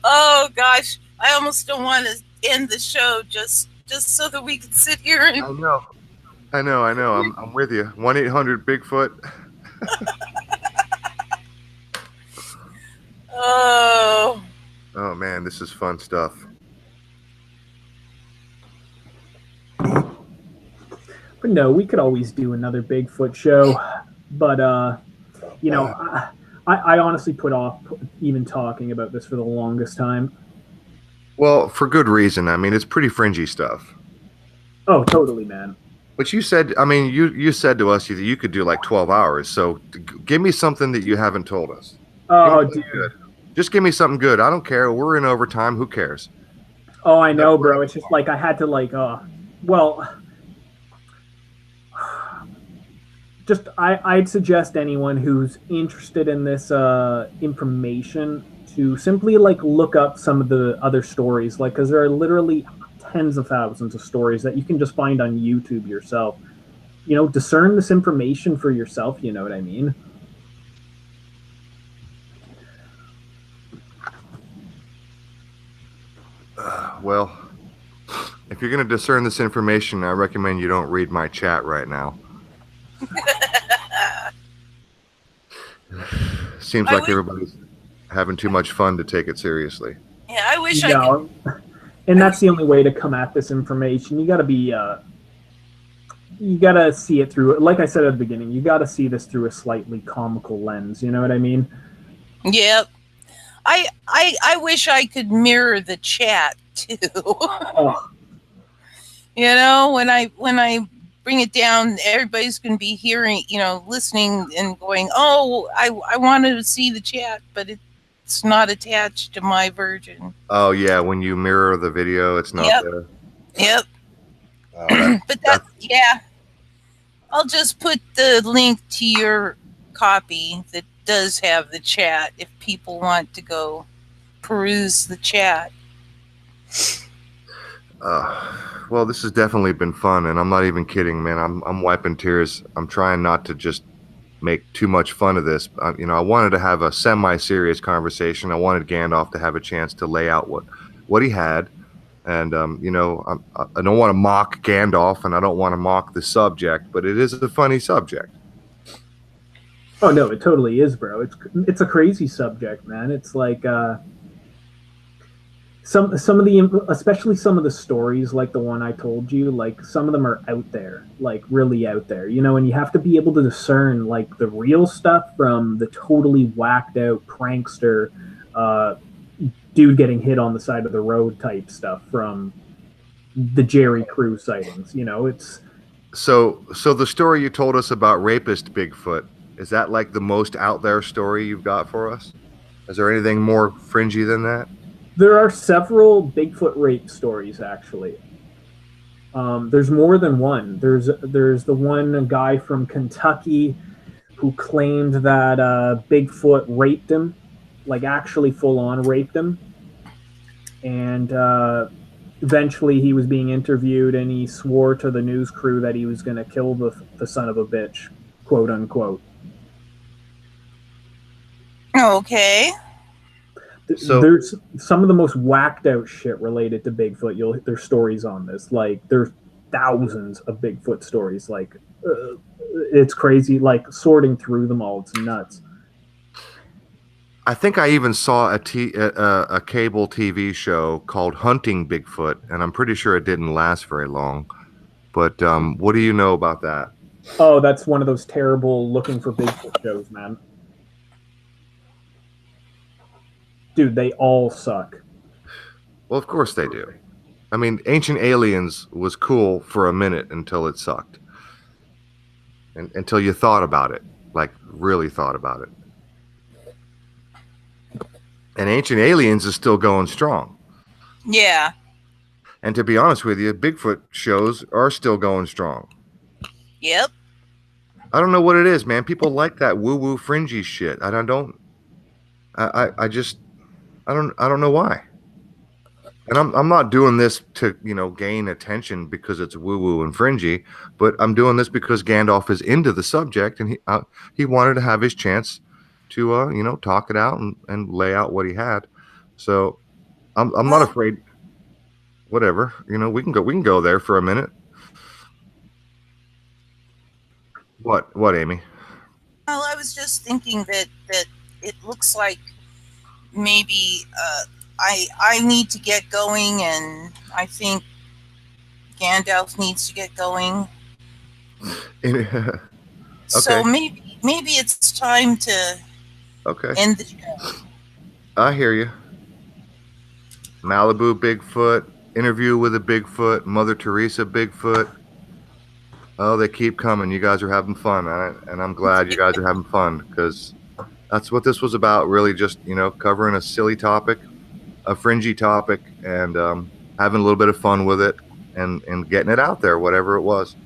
Oh gosh, I almost don't want to end the show just so that we can sit here and.
I know. I'm with you. 1-800 Bigfoot.
Oh.
Oh man, this is fun stuff.
But no, we could always do another Bigfoot show. But, you know, I honestly put off even talking about this for the longest time.
Well, for good reason. I mean, it's pretty fringy stuff.
Oh, totally, man.
But you said, I mean, you said to us that you could do like 12 hours. So give me something that you haven't told us.
Oh, dude.
Good. Just give me something good. I don't care. We're in overtime. Who cares?
Oh, I know, bro. It's just like I had to I'd suggest anyone who's interested in this information to simply look up some of the other stories, because there are literally tens of thousands of stories that you can just find on YouTube yourself. You know, discern this information for yourself. You know what I mean?
Well, if you're going to discern this information, I recommend you don't read my chat right now. Seems like everybody's having too much fun to take it seriously.
Yeah, I wish I could.
And that's the only way to come at this information. You got to be, you got to see it through, like I said at the beginning, you got to see this through a slightly comical lens. You know what I mean?
Yep. I wish I could mirror the chat too.
Oh.
You know, when I bring it down, everybody's going to be hearing, listening and going, oh, I wanted to see the chat, but it's not attached to my version.
Oh, yeah. When you mirror the video, it's not there.
Yep. But yeah. I'll just put the link to your copy that does have the chat if people want to go peruse the chat.
Well, this has definitely been fun, and I'm not even kidding, man. I'm wiping tears. I'm trying not to just make too much fun of this. I wanted to have a semi-serious conversation. I wanted Gandalf to have a chance to lay out what he had, and I don't want to mock Gandalf, and I don't want to mock the subject, but it is a funny subject.
Oh no, it totally is, bro. It's a crazy subject, man. It's like some of the, especially some of the stories like the one I told you, like some of them are out there, like really out there, and you have to be able to discern like the real stuff from the totally whacked out prankster dude getting hit on the side of the road type stuff from the Jerry Crew sightings. It's
So the story you told us about rapist Bigfoot, is that like the most out there story you've got for us? Is there anything more fringy than that?
There are several Bigfoot rape stories, actually. There's more than one. There's the one guy from Kentucky who claimed that Bigfoot raped him, like actually full on raped him, and eventually he was being interviewed and he swore to the news crew that he was going to kill the son of a bitch, quote unquote.
Okay.
So
there's some of the most whacked out shit related to Bigfoot. There's stories on this. Like there's thousands of Bigfoot stories. Like it's crazy. Like sorting through them all, it's nuts.
I think I even saw a cable TV show called Hunting Bigfoot, and I'm pretty sure it didn't last very long. But what do you know about that?
Oh, that's one of those terrible looking for Bigfoot shows, man. Dude, they all suck.
Well, of course they do. I mean, Ancient Aliens was cool for a minute until it sucked. And until you thought about it, like really thought about it. And Ancient Aliens is still going strong.
Yeah.
And to be honest with you, Bigfoot shows are still going strong.
Yep.
I don't know what it is, man. People like that woo-woo fringy shit. I don't know why. And I'm not doing this to, gain attention because it's woo-woo and fringy, but I'm doing this because Gandalf is into the subject and he wanted to have his chance to talk it out and lay out what he had. So I'm not afraid. Whatever, we can go there for a minute. What, Amy?
Well, I was just thinking that it looks like maybe I need to get going, and I think Gandalf needs to get going.
Okay.
So maybe it's time to end the show.
I hear you. Malibu Bigfoot, Interview with a Bigfoot, Mother Teresa Bigfoot. Oh, they keep coming. You guys are having fun, and I'm glad you guys are having fun because that's what this was about. Really, just covering a silly topic, a fringy topic, and having a little bit of fun with it, and getting it out there, whatever it was.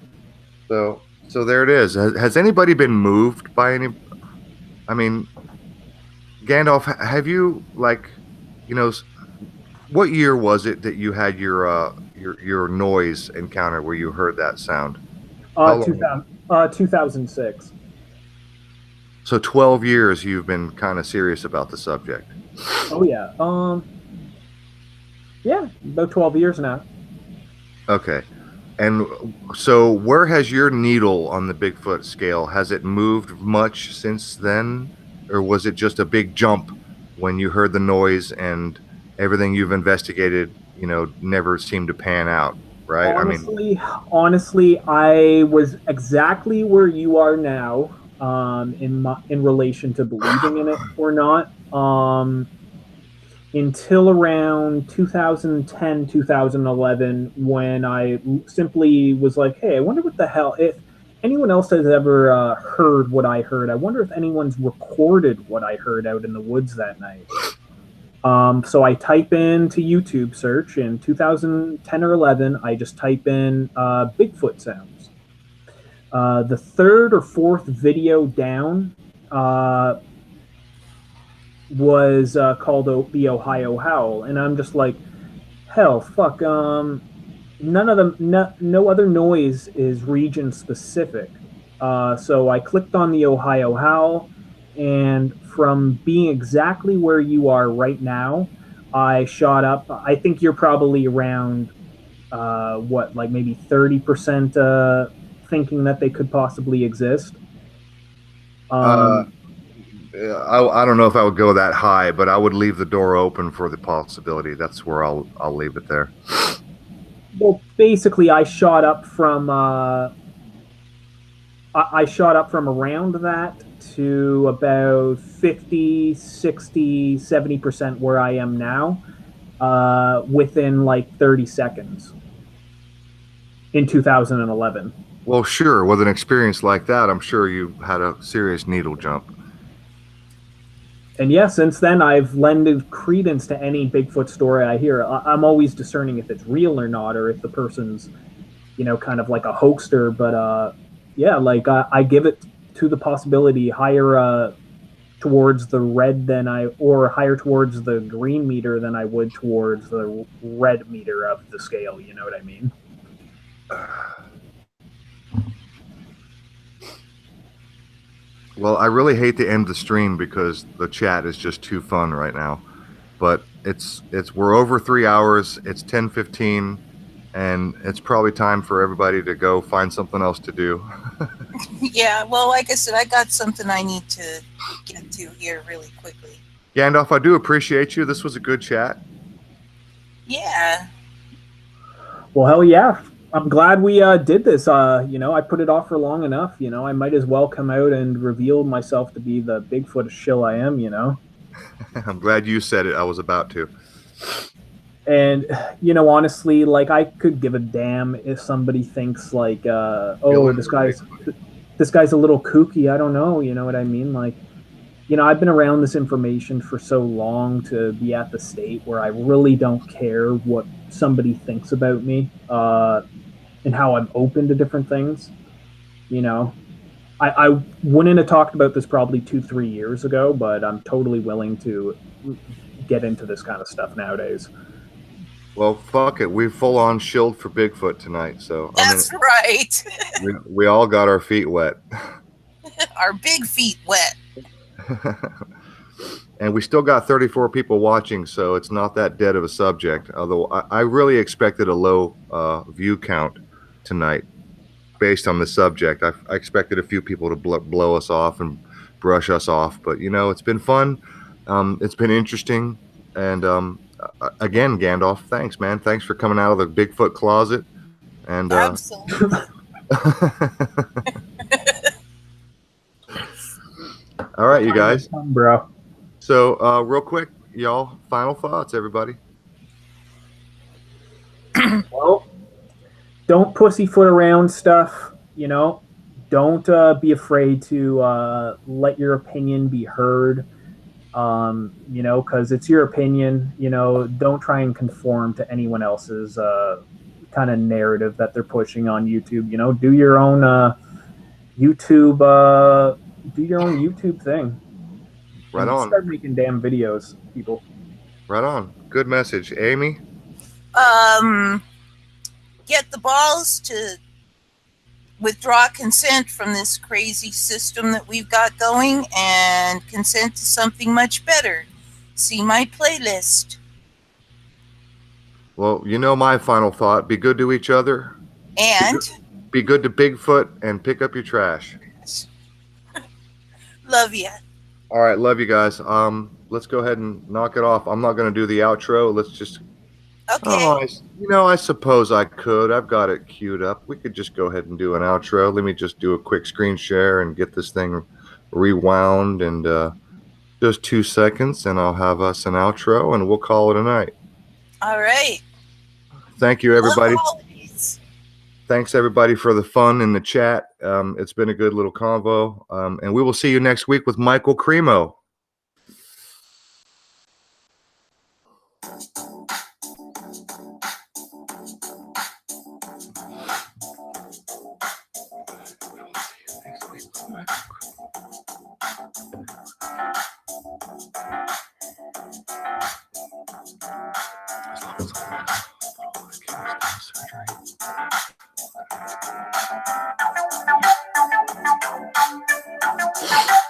So there it is. Has anybody been moved by any? I mean, Gandalf, have you what year was it that you had your noise encounter where you heard that sound?
2006.
So 12 years you've been kind of serious about the subject.
Oh yeah. Yeah, about 12 years now.
Okay. And so where has your needle on the Bigfoot scale? Has it moved much since then? Or was it just a big jump when you heard the noise and everything you've investigated, never seemed to pan out, right?
Honestly, I was exactly where you are now, in relation to believing in it or not, until around 2010, 2011, when I simply was like, hey, I wonder what the hell, if anyone else has ever heard what I heard. I wonder if anyone's recorded what I heard out in the woods that night. So I type into YouTube search in 2010 or 11. I just type in Bigfoot sounds. The third or fourth video down was called the Ohio Howl, and I'm just like, hell, fuck. none of them, no other noise is region specific. So I clicked on the Ohio howl, and from being exactly where you are right now, I shot up. I think you're probably around what, like maybe 30% thinking that they could possibly exist.
Uh,
Um,
I don't know if I would go that high, but I would leave the door open for the possibility. That's where I'll leave it there.
well, basically, I shot up from around that to about 50, 60, 70% where I am now, within like 30 seconds in 2011.
Well, sure. With an experience like that, I'm sure you had a serious needle jump.
And yeah, since then I've lended credence to any Bigfoot story I hear. I'm always discerning if it's real or not, or if the person's, kind of like a hoaxer. But yeah, like I give it to the possibility higher towards the red or higher towards the green meter than I would towards the red meter of the scale. You know what I mean?
Well, I really hate to end the stream because the chat is just too fun right now. But we're over 3 hours. It's 10:15, and it's probably time for everybody to go find something else to do.
Yeah, well, like I said, I got something I need to get to here really quickly.
Gandalf, I do appreciate you. This was a good chat.
Yeah.
Well, hell yeah. I'm glad we did this. I put it off for long enough. I might as well come out and reveal myself to be the Bigfoot shill I am.
I'm glad you said it. I was about to.
And honestly, like, I could give a damn if somebody thinks like, oh, this guy's a little kooky. I don't know. You know what I mean? Like, I've been around this information for so long to be at the state where I really don't care what somebody thinks about me, and how I'm open to different things. I wouldn't have talked about this probably 2-3 years ago, but I'm totally willing to get into this kind of stuff nowadays.
Well, fuck it. We full on shilled for Bigfoot tonight. So
That's right.
we all got our feet wet.
Our big feet wet.
And we still got 34 people watching, so it's not that dead of a subject. Although I really expected a low view count tonight based on the subject. I expected a few people to blow us off and brush us off, but it's been fun. It's been interesting. And again, Gandalf, thanks, man. Thanks for coming out of the Bigfoot closet. And
Absolutely.
all right, you guys.
Bro.
So real quick, y'all, final thoughts, everybody.
Well, don't pussyfoot around stuff. Don't be afraid to let your opinion be heard. Because it's your opinion. Don't try and conform to anyone else's kind of narrative that they're pushing on YouTube. Do your own YouTube. Do your own YouTube thing.
Right on.
Start making damn videos, people.
Right on. Good message, Amy.
Get the balls to withdraw consent from this crazy system that we've got going and consent to something much better. See my playlist.
Well, my final thought. Be good to each other.
And
be good to Bigfoot and pick up your trash.
Love ya.
All right, love you guys. Let's go ahead and knock it off. I'm not going to do the outro. Let's just.
Okay.
I suppose I could. I've got it queued up. We could just go ahead and do an outro. Let me just do a quick screen share and get this thing rewound, and just 2 seconds, and I'll have us an outro, and we'll call it a night.
All right.
Thank you, everybody. Thanks, everybody, for the fun in the chat. It's been a good little convo, and we will see you next week with Michael Cremo. Surgery.
Yes.